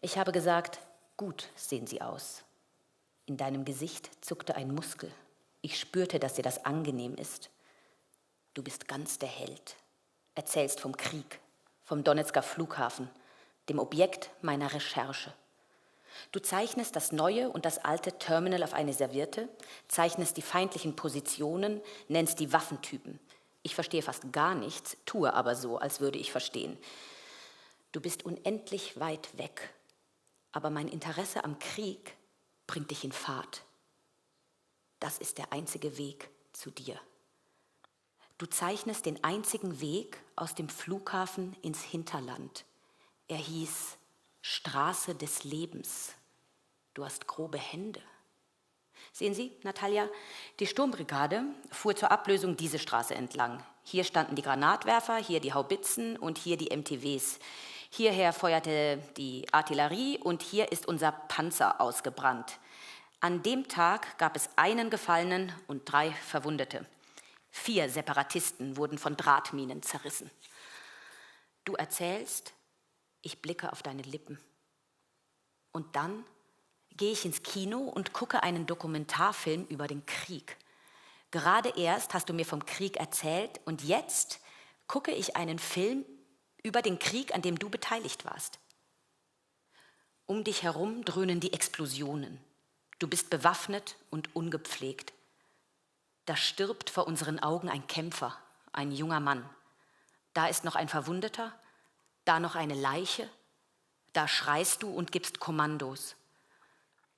Ich habe gesagt, gut sehen Sie aus. In deinem Gesicht zuckte ein Muskel. Ich spürte, dass dir das angenehm ist. Du bist ganz der Held. Erzählst vom Krieg, vom Donetsker Flughafen, dem Objekt meiner Recherche. Du zeichnest das neue und das alte Terminal auf eine Serviette, zeichnest die feindlichen Positionen, nennst die Waffentypen. Ich verstehe fast gar nichts, tue aber so, als würde ich verstehen. Du bist unendlich weit weg, aber mein Interesse am Krieg bringt dich in Fahrt. Das ist der einzige Weg zu dir. Du zeichnest den einzigen Weg aus dem Flughafen ins Hinterland. Er hieß Straße des Lebens. Du hast grobe Hände. Sehen Sie, Natalia, die Sturmbrigade fuhr zur Ablösung diese Straße entlang. Hier standen die Granatwerfer, hier die Haubitzen und hier die MTWs. Hierher feuerte die Artillerie und hier ist unser Panzer ausgebrannt. An dem Tag gab es einen Gefallenen und 3 Verwundete. 4 Separatisten wurden von Drahtminen zerrissen. Du erzählst, ich blicke auf deine Lippen. Und dann gehe ich ins Kino und gucke einen Dokumentarfilm über den Krieg. Gerade erst hast du mir vom Krieg erzählt und jetzt gucke ich einen Film über den Krieg, an dem du beteiligt warst. Um dich herum dröhnen die Explosionen. Du bist bewaffnet und ungepflegt. Da stirbt vor unseren Augen ein Kämpfer, ein junger Mann. Da ist noch ein Verwundeter, da noch eine Leiche. Da schreist du und gibst Kommandos.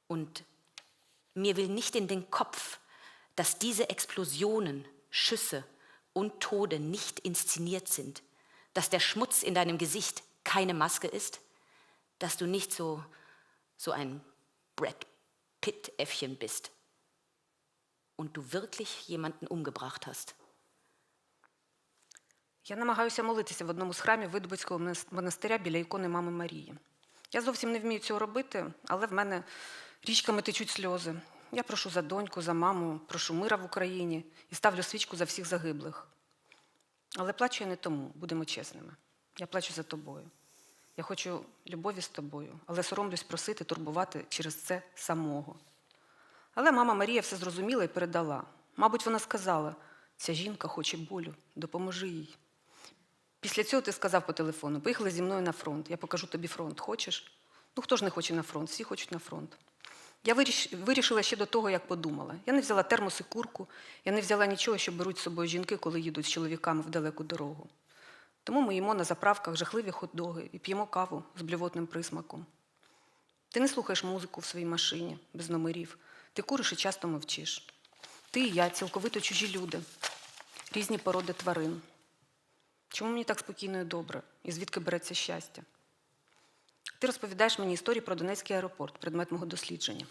Und mir will nicht in den Kopf, dass diese Explosionen, Schüsse und Tode nicht inszeniert sind, dass der Schmutz in deinem Gesicht keine Maske ist, dass du nicht so ein Brad Pitt-Äffchen bist und du wirklich jemanden umgebracht hast. Я намагаюся молитися в одному з храмів Видубицького монастиря біля ікони Мами Марії. Я зовсім не вмію цього робити, але в мене річками течуть сльози. Я прошу за доньку, за маму, прошу мира в Україні і ставлю свічку за всіх загиблих. Але плачу я не тому, будемо чесними. Я плачу за тобою. Я хочу любові з тобою, але соромлюсь просити, турбувати через це самого. Але мама Марія все зрозуміла і передала. Мабуть, вона сказала, ця жінка хоче болю, допоможи їй. Після цього ти сказав по телефону, поїхали зі мною на фронт, я покажу тобі фронт, хочеш? Ну, хто ж не хоче на фронт? Всі хочуть на фронт. Я вирішила ще до того, як подумала. Я не взяла термос і курку, я не взяла нічого, що беруть з собою жінки, коли їдуть з чоловіками в далеку дорогу. Тому ми їмо на заправках жахливі хот-доги і п'ємо каву з блювотним присмаком. Ти не слухаєш музику в своїй машині, без номерів. Ти куриш і часто мовчиш. Ти і я цілковито чужі люди, різні породи тварин. Чому мені так спокійно і добре? І звідки береться щастя? Ти розповідаєш мені історії про Донецький аеропорт, предмет мого дослідження.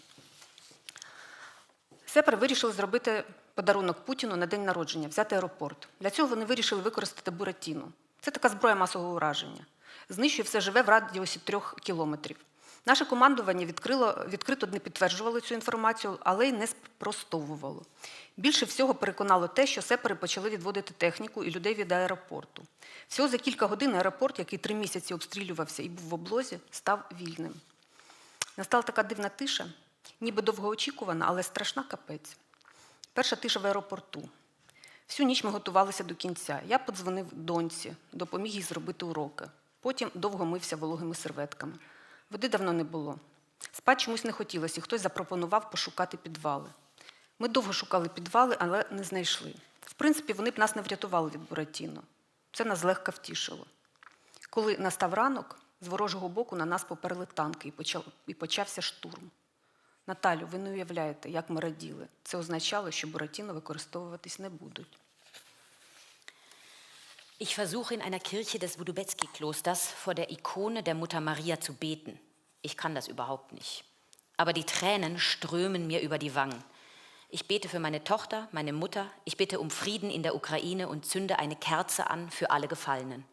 Сепари вирішили зробити подарунок Путіну на день народження, взяти аеропорт. Для цього вони вирішили використати буратіно. Це така зброя масового ураження. Знищує все живе в радіусі 3 кілометрів. Наше командування відкрито не підтверджувало цю інформацію, але й не спростовувало. Більше всього переконало те, що сепари почали відводити техніку і людей від аеропорту. Всього за кілька годин аеропорт, який 3 місяці обстрілювався і був в облозі, став вільним. Настала така дивна тиша, ніби довгоочікувана, але страшна капець. Перша тиша в аеропорту. Всю ніч ми готувалися до кінця. Я подзвонив доньці, допоміг їй зробити уроки. Потім довго мився вологими серветками. Води давно не було. Спати чомусь не хотілося, і хтось запропонував пошукати підвали. Ми довго шукали підвали, але не знайшли. В принципі, вони б нас не врятували від буратіно. Це нас злегка втішило. Коли настав ранок, з ворожого боку на нас поперли танки і почався штурм. Наталю, ви не уявляєте, як ми раділи. Це означало, що буратіно використовуватись не будуть. Ich versuche in einer Kirche des Wudubecki-Klosters vor der Ikone der Mutter Maria zu beten. Ich kann das überhaupt nicht. Aber die Tränen strömen mir über die Wangen. Ich bete für meine Tochter, meine Mutter, ich bitte um Frieden in der Ukraine und zünde eine Kerze an für alle Gefallenen.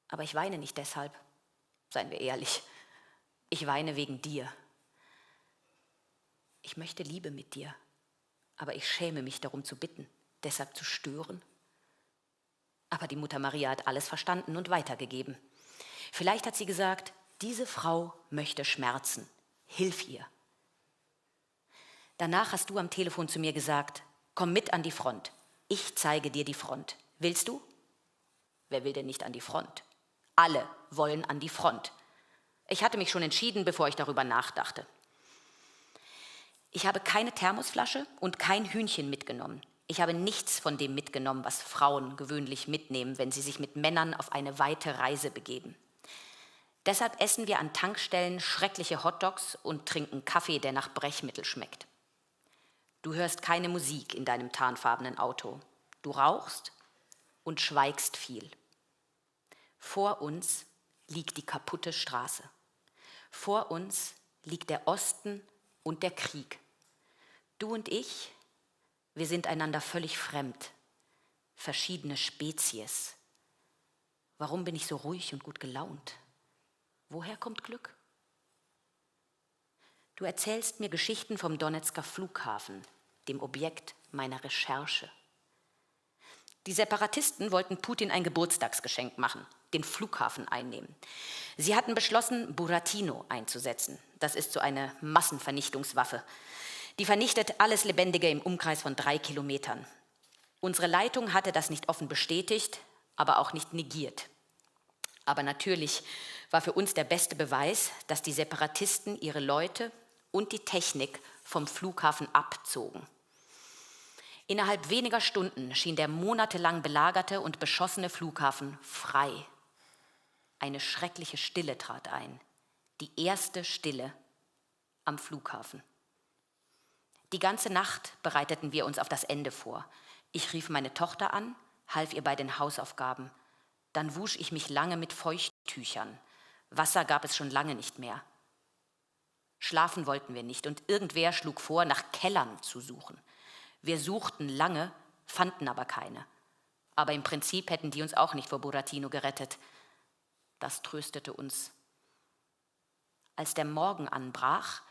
Aber ich weine nicht deshalb, seien wir ehrlich. Ich weine wegen dir. Ich möchte Liebe mit dir, aber ich schäme mich darum zu bitten, deshalb zu stören. Aber die Mutter Maria hat alles verstanden und weitergegeben. Vielleicht hat sie gesagt, diese Frau möchte schmerzen. Hilf ihr. Danach hast du am Telefon zu mir gesagt, komm mit an die Front. Ich zeige dir die Front. Willst du? Wer will denn nicht an die Front? Alle wollen an die Front. Ich hatte mich schon entschieden, bevor ich darüber nachdachte. Ich habe keine Thermosflasche und kein Hühnchen mitgenommen. Ich habe nichts von dem mitgenommen, was Frauen gewöhnlich mitnehmen, wenn sie sich mit Männern auf eine weite Reise begeben. Deshalb essen wir an Tankstellen schreckliche Hotdogs und trinken Kaffee, der nach Brechmittel schmeckt. Du hörst keine Musik in deinem tarnfarbenen Auto. Du rauchst und schweigst viel. Vor uns liegt die kaputte Straße. Vor uns liegt der Osten und der Krieg. Du und ich, wir sind einander völlig fremd. Verschiedene Spezies. Warum bin ich so ruhig und gut gelaunt? Woher kommt Glück? Du erzählst mir Geschichten vom Donezker Flughafen, dem Objekt meiner Recherche. Die Separatisten wollten Putin ein Geburtstagsgeschenk machen, den Flughafen einnehmen. Sie hatten beschlossen, Buratino einzusetzen. Das ist so eine Massenvernichtungswaffe. Die vernichtet alles Lebendige im Umkreis von 3 Kilometern. Unsere Leitung hatte das nicht offen bestätigt, aber auch nicht negiert. Aber natürlich war für uns der beste Beweis, dass die Separatisten ihre Leute und die Technik vom Flughafen abzogen. Innerhalb weniger Stunden schien der monatelang belagerte und beschossene Flughafen frei. Eine schreckliche Stille trat ein. Die erste Stille am Flughafen. Die ganze Nacht bereiteten wir uns auf das Ende vor. Ich rief meine Tochter an, half ihr bei den Hausaufgaben. Dann wusch ich mich lange mit Feuchttüchern. Wasser gab es schon lange nicht mehr. Schlafen wollten wir nicht und irgendwer schlug vor, nach Kellern zu suchen. Wir suchten lange, fanden aber keine. Aber im Prinzip hätten die uns auch nicht vor Buratino gerettet. Das tröstete uns. Als der Morgen anbrach,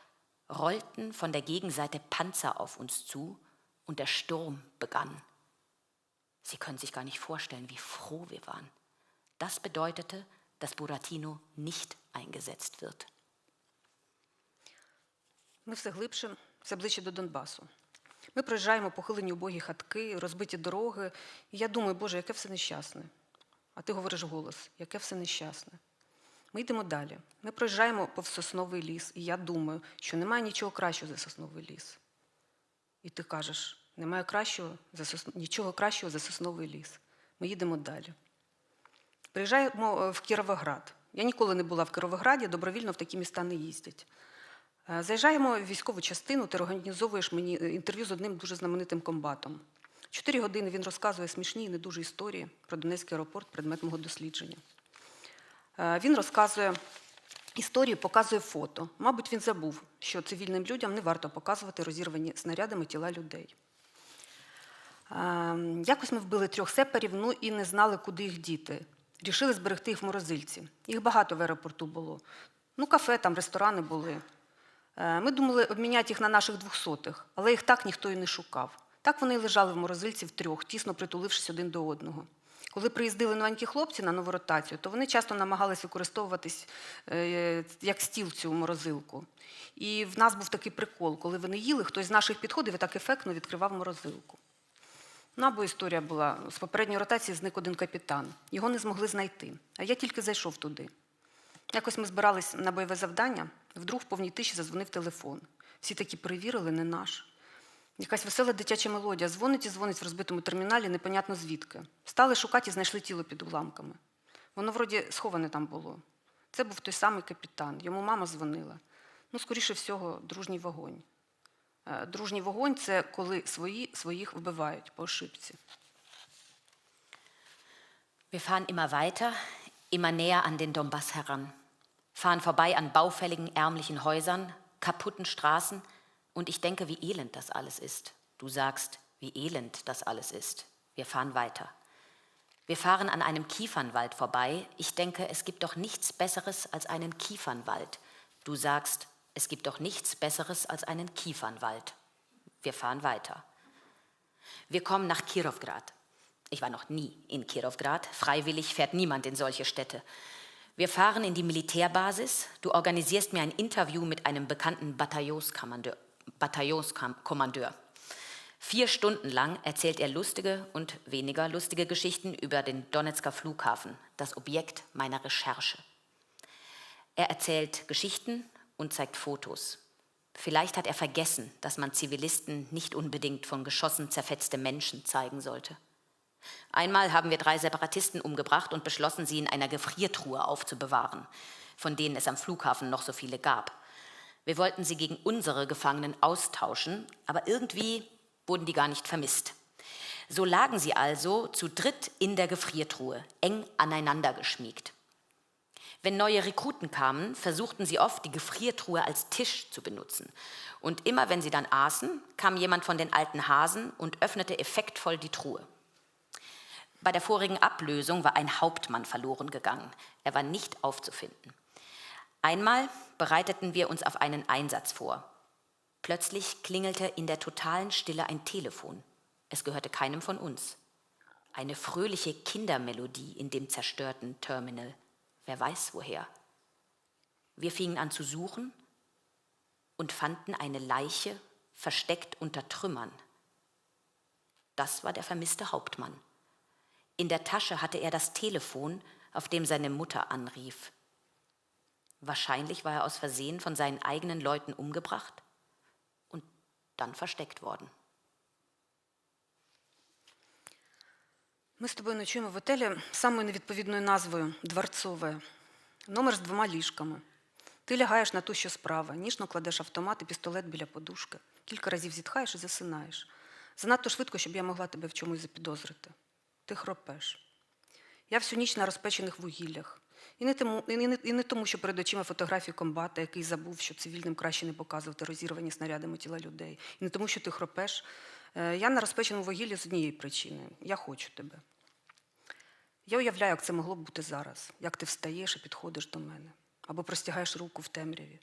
rollten von der Gegenseite Panzer auf uns zu und der Sturm begann. Sie können sich gar nicht vorstellen, wie froh wir waren. Das bedeutete, dass Buratino nicht eingesetzt wird. Ми все глибше, все ближче до Донбасу. Ми проїжджаємо похилені убогі хатки, розбиті дороги. І я думаю, Боже, яке все нещасне. А ти говориш вголос, яке все нещасне. Ми йдемо далі. Ми проїжджаємо повз сосновий ліс. І я думаю, що немає нічого кращого за сосновий ліс. І ти кажеш, немає нічого кращого за сосновий ліс. Ми їдемо далі. Приїжджаємо в Кіровоград. Я ніколи не була в Кіровограді, добровільно в такі міста не їздять. Заїжджаємо в військову частину, ти організовуєш мені інтерв'ю з одним дуже знаменитим комбатом. 4 години він розказує смішні і не дуже історії про Донецький аеропорт, предмет мого дослідження. Він розказує історію, показує фото. Мабуть, він забув, що цивільним людям не варто показувати розірвані снарядами тіла людей. Якось ми вбили 3 сеперів, ну і не знали, куди їх діти. Рішили зберегти їх в морозильці. Їх багато в аеропорту було. Ну, кафе, там, ресторани були. Ми думали обміняти їх на наших 200-х, але їх так ніхто і не шукав. Так вони і лежали в морозильці втрьох, тісно притулившись один до одного. Коли приїздили новенькі хлопці на нову ротацію, то вони часто намагались використовуватись як стіл цю морозилку. І в нас був такий прикол, коли вони їли, хтось з наших підходив і так ефектно відкривав морозилку. Ну, або історія була, з попередньої ротації зник один капітан. Його не змогли знайти, а я тільки зайшов туди. Якось ми збирались на бойове завдання, вдруг в повній тиші зазвонив телефон. Всі такі перевірили, не наш. Якась весела дитяча мелодія дзвонить і дзвонить в розбитому терміналі, непонятно звідки. Стали шукати і знайшли тіло під уламками. Воно вроді сховане там було. Це був той самий капітан, йому мама дзвонила. Ну, скоріше всього, дружній вогонь. Дружній вогонь – це коли свої своїх вбивають по ошибці. Wir fahren immer weiter, immer näher an den Donbass heran. Fahren vorbei an baufälligen, ärmlichen Häusern, kaputten Straßen und ich denke, wie elend das alles ist. Du sagst, wie elend das alles ist. Wir fahren weiter. Wir fahren an einem Kiefernwald vorbei. Ich denke, es gibt doch nichts Besseres als einen Kiefernwald. Du sagst, es gibt doch nichts Besseres als einen Kiefernwald. Wir fahren weiter. Wir kommen nach Kirovgrad. Ich war noch nie in Kirovgrad. Freiwillig fährt niemand in solche Städte. Wir fahren in die Militärbasis. Du organisierst mir ein Interview mit einem bekannten Bataillonskommandeur. 4 Stunden lang erzählt er lustige und weniger lustige Geschichten über den Donetsker Flughafen, das Objekt meiner Recherche. Er erzählt Geschichten und zeigt Fotos. Vielleicht hat er vergessen, dass man Zivilisten nicht unbedingt von Geschossen zerfetzte Menschen zeigen sollte. Einmal haben wir 3 Separatisten umgebracht und beschlossen, sie in einer Gefriertruhe aufzubewahren, von denen es am Flughafen noch so viele gab. Wir wollten sie gegen unsere Gefangenen austauschen, aber irgendwie wurden die gar nicht vermisst. So lagen sie also zu dritt in der Gefriertruhe, eng aneinander geschmiegt. Wenn neue Rekruten kamen, versuchten sie oft, die Gefriertruhe als Tisch zu benutzen. Und immer wenn sie dann aßen, kam jemand von den alten Hasen und öffnete effektvoll die Truhe. Bei der vorigen Ablösung war ein Hauptmann verloren gegangen. Er war nicht aufzufinden. Einmal bereiteten wir uns auf einen Einsatz vor. Plötzlich klingelte in der totalen Stille ein Telefon. Es gehörte keinem von uns. Eine fröhliche Kindermelodie in dem zerstörten Terminal. Wer weiß woher. Wir fingen an zu suchen und fanden eine Leiche versteckt unter Trümmern. Das war der vermisste Hauptmann. In der Tasche hatte er das Telefon, auf dem seine Mutter anrief. Wahrscheinlich war er aus Versehen von seinen eigenen Leuten umgebracht und dann versteckt worden. Ми з тобою ночуємо в готелі з самою невідповідною назвою «Дворцове». Номер з 2 ліжками. Ти лягаєш на ту, що справа, ніжно кладеш автомат і пістолет біля подушки. Кілька разів зітхаєш і засинаєш. Занадто швидко, щоб я могла тебе в чомусь запідозрити. Ти хропеш. Я всю ніч на розпечених вугіллях. І не тому, що перед очима фотографії комбата, який забув, що цивільним краще не показувати розірвані снарядами тіла людей. І не тому, що ти хропеш. Я на розпеченому вугіллі з однієї причини. Я хочу тебе. Я уявляю, як це могло б бути зараз. Як ти встаєш і підходиш до мене. Або простягаєш руку в темряві.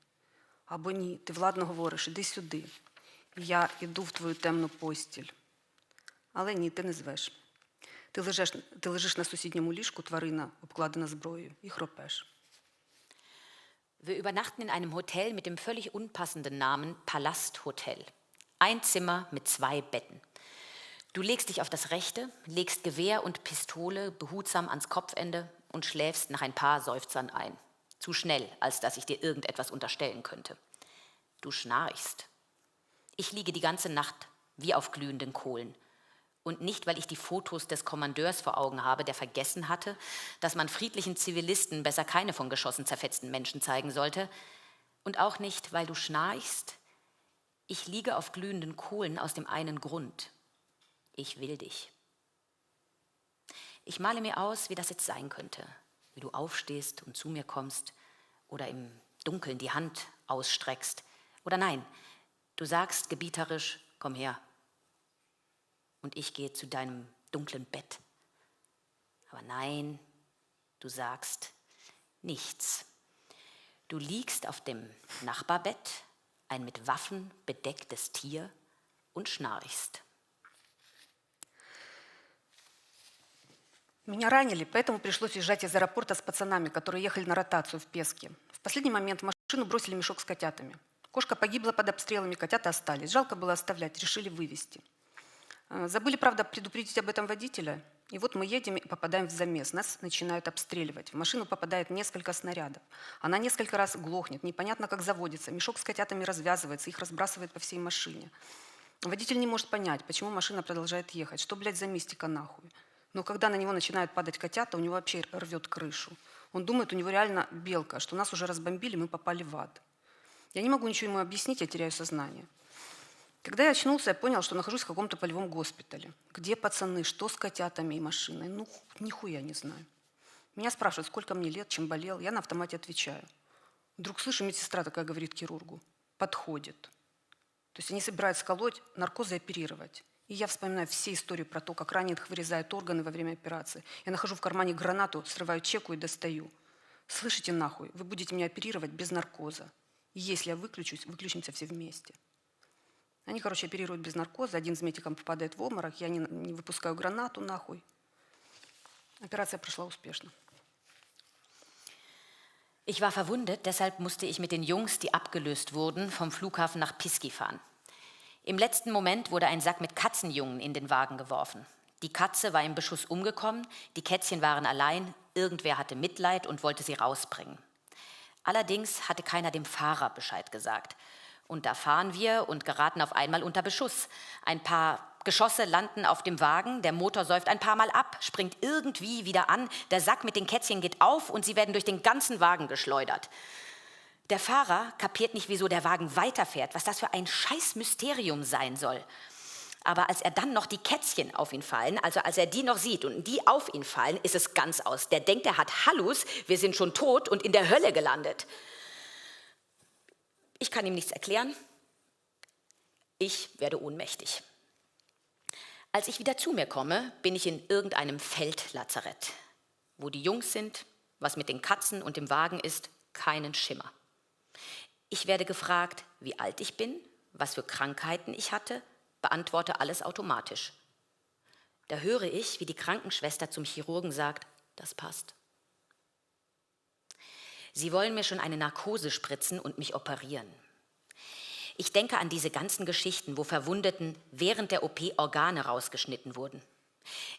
Або ні, ти владно говориш, іди сюди. І я іду в твою темну постіль. Але ні, ти не звеш. Ти лежиш на сусідньому ліжку, тварина, обкладена зброєю, і хропеш. Wir übernachten in einem Hotel mit dem völlig unpassenden Namen Palasthotel. Ein Zimmer mit 2 Betten. Du legst dich auf das rechte, legst Gewehr und Pistole behutsam ans Kopfende und schläfst nach ein paar Seufzern ein. Zu schnell, als dass ich dir irgendetwas unterstellen könnte. Du schnarchst. Ich liege die ganze Nacht wie auf glühenden Kohlen. Und nicht, weil ich die Fotos des Kommandeurs vor Augen habe, der vergessen hatte, dass man friedlichen Zivilisten besser keine von Geschossen zerfetzten Menschen zeigen sollte. Und auch nicht, weil du schnarchst. Ich liege auf glühenden Kohlen aus dem einen Grund. Ich will dich. Ich male mir aus, wie das jetzt sein könnte. Wie du aufstehst und zu mir kommst oder im Dunkeln die Hand ausstreckst. Oder nein, du sagst gebieterisch, komm her. Und ich gehe zu deinem dunklen Bett. Aber nein, du sagst nichts. Du liegst auf dem Nachbarbett, ein mit Waffen bedecktes Tier, und schnarchst. Меня ранили, поэтому пришлось уезжать из аэропорта с пацанами, которые ехали на ротацию в Песке. В последний момент в машину бросили мешок с котятами. Кошка погибла под обстрелами, котята остались. Жалко было оставлять, решили вывезти. Забыли, правда, предупредить об этом водителя. И вот мы едем и попадаем в замес. Нас начинают обстреливать. В машину попадает несколько снарядов. Она несколько раз глохнет, непонятно, как заводится. Мешок с котятами развязывается, их разбрасывает по всей машине. Водитель не может понять, почему машина продолжает ехать. Что, блядь, за мистика нахуй? Но когда на него начинают падать котята, у него вообще рвет крышу. Он думает, у него реально белка, что нас уже разбомбили, мы попали в ад. Я не могу ничего ему объяснить, я теряю сознание. Когда я очнулся, я понял, что нахожусь в каком-то полевом госпитале. Где пацаны, что с котятами и машиной? Ну, нихуя не знаю. Меня спрашивают, сколько мне лет, чем болел. Я на автомате отвечаю. Вдруг слышу, медсестра такая говорит хирургу. Подходит. То есть они собираются колоть, наркозы и оперировать. И я вспоминаю все истории про то, как раненых вырезают органы во время операции. Я нахожу в кармане гранату, срываю чеку и достаю. Слышите нахуй, вы будете меня оперировать без наркоза. И если я выключусь, выключимся все вместе. Они, короче, оперируют без наркоза, один с метиком попадает в обморок, я не выпускаю гранату нахуй. Операция прошла успешно. Ich war verwundet, deshalb musste ich mit den Jungs, die abgelöst wurden, vom Flughafen nach Piski fahren. Im letzten Moment wurde ein Sack mit Katzenjungen in den Wagen geworfen. Die Katze war im Beschuss umgekommen, die Kätzchen waren allein, irgendwer hatte Mitleid und wollte sie rausbringen. Allerdings hatte keiner dem Fahrer Bescheid gesagt. Und da fahren wir und geraten auf einmal unter Beschuss. Ein paar Geschosse landen auf dem Wagen, der Motor säuft ein paar Mal ab, springt irgendwie wieder an, der Sack mit den Kätzchen geht auf und sie werden durch den ganzen Wagen geschleudert. Der Fahrer kapiert nicht, wieso der Wagen weiterfährt, was das für ein Scheiß-Mysterium sein soll. Aber als er dann noch die Kätzchen auf ihn fallen, also als er die noch sieht und die auf ihn fallen, ist es ganz aus. Der denkt, er hat Hallus, wir sind schon tot und in der Hölle gelandet. Ich kann ihm nichts erklären. Ich werde ohnmächtig. Als ich wieder zu mir komme, bin ich in irgendeinem Feldlazarett. Wo die Jungs sind, was mit den Katzen und dem Wagen ist, keinen Schimmer. Ich werde gefragt, wie alt ich bin, was für Krankheiten ich hatte, beantworte alles automatisch. Da höre ich, wie die Krankenschwester zum Chirurgen sagt, das passt. Sie wollen mir schon eine Narkose spritzen und mich operieren. Ich denke an diese ganzen Geschichten, wo Verwundeten während der OP Organe rausgeschnitten wurden.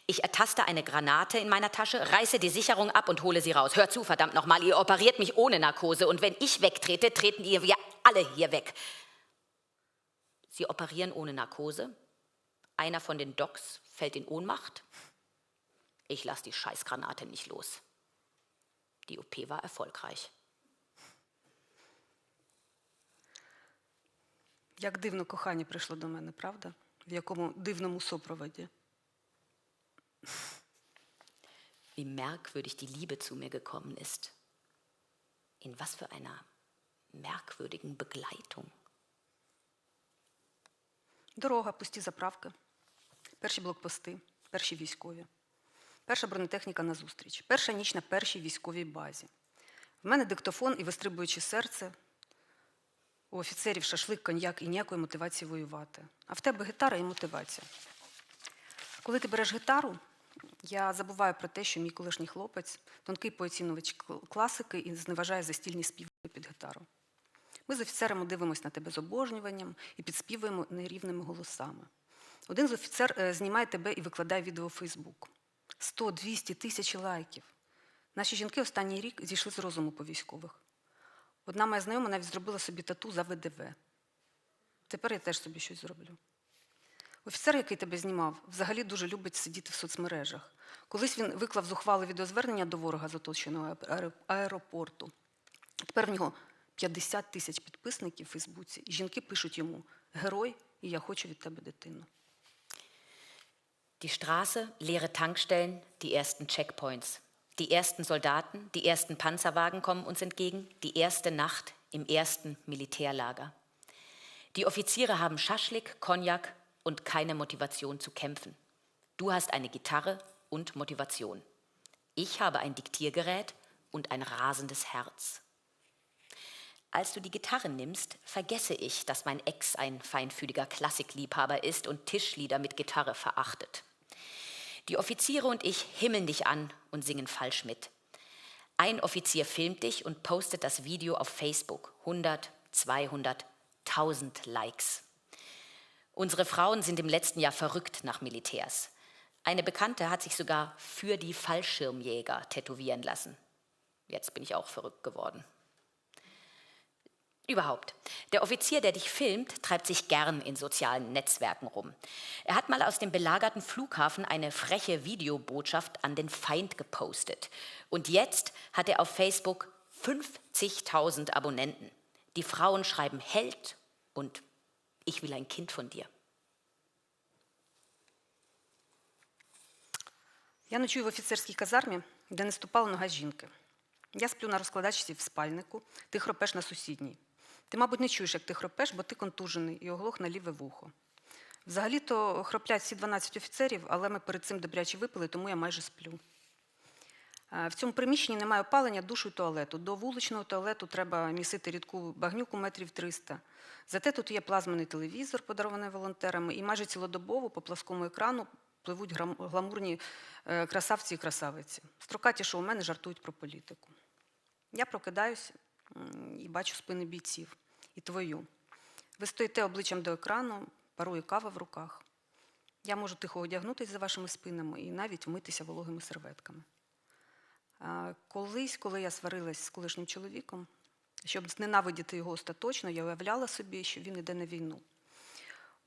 Ich ertaste eine Granate in meiner Tasche, reiße die Sicherung ab und hole sie raus. Hört zu, verdammt nochmal, ihr operiert mich ohne Narkose und wenn ich wegtrete, treten ihr wir alle hier weg. Sie operieren ohne Narkose. Einer von den Docs fällt in Ohnmacht. Ich lasse die Scheißgranate nicht los. Die OP war erfolgreich. Як дивно кохання прийшло до мене, правда? В якому дивному супроводі. Wie merkwürdig die Liebe zu mir gekommen ist. In was für einer merkwürdigen Begleitung. Дорога, пусті заправки, перші блокпости, перші військові, перша бронетехніка на зустріч, перша ніч на першій військовій базі. В мене диктофон і вистрибуюче серце, у офіцерів шашлик, коньяк і ніякої мотивації воювати. А в тебе гітара і мотивація. Коли ти береш гітару, я забуваю про те, що мій колишній хлопець – тонкий поцінювач класики і зневажає застільні співи під гітару. Ми з офіцерами дивимося на тебе з обожнюванням і підспівуємо нерівними голосами. Один з офіцер знімає тебе і викладає відео у Фейсбук. 100, 200, 1000 лайків. Наші жінки останній рік зійшли з розуму по військових. Одна моя знайома навіть зробила собі тату за ВДВ. Тепер я теж собі щось зроблю. Офіцер, який тебе знімав, взагалі дуже любить сидіти в соцмережах. Колись він виклав зухвале відеозвернення до ворога з оточеного аеропорту. Тепер в нього 50 тисяч підписників в Фейсбуці, і жінки пишуть йому «Герой, і я хочу від тебе дитину». Die Straße, leere Tankstellen, die ersten Checkpoints. Die ersten Soldaten, die ersten Panzerwagen kommen uns entgegen, die erste Nacht im ersten Militärlager. Die Offiziere haben Schaschlik, Cognac und keine Motivation zu kämpfen. Du hast eine Gitarre und Motivation. Ich habe ein Diktiergerät und ein rasendes Herz. Als du die Gitarre nimmst, vergesse ich, dass mein Ex ein feinfühliger Klassikliebhaber ist und Tischlieder mit Gitarre verachtet. Die Offiziere und ich himmeln dich an und singen falsch mit. Ein Offizier filmt dich und postet das Video auf Facebook. 100, 200, 1000 Likes. Unsere Frauen sind im letzten Jahr verrückt nach Militärs. Eine Bekannte hat sich sogar für die Fallschirmjäger tätowieren lassen. Jetzt bin ich auch verrückt geworden. Überhaupt. Der Offizier, der dich filmt, treibt sich gern in sozialen Netzwerken rum. Er hat mal aus dem belagerten Flughafen eine freche Videobotschaft an den Feind gepostet. Und jetzt hat er auf Facebook 50.000 Abonnenten. Die Frauen schreiben Held und ich will ein Kind von dir. Я ночую в офіцерській казармі, де не ступала нога жінки. Я сплю на розкладачці в спальнику, ти хропеш на сусідній. Ти, мабуть, не чуєш, як ти хропеш, бо ти контужений і оглох на ліве вухо. Взагалі-то хроплять всі 12 офіцерів, але ми перед цим добряче випили, тому я майже сплю. В цьому приміщенні немає опалення, душу і туалету. До вуличного туалету треба місити рідку багнюку метрів 300. Зате тут є плазменний телевізор, подарований волонтерами, і майже цілодобово по пласкому екрану пливуть гламурні красавці і красавиці. Строкаті, що у мене жартують про політику. Я прокидаюсь і бачу спини бійців. І твою. Ви стоїте обличчям до екрану, парує кава в руках. Я можу тихо одягнутися за вашими спинами і навіть вмитися вологими серветками. Колись, коли я сварилась з колишнім чоловіком, щоб зненавидіти його остаточно, я уявляла собі, що він іде на війну.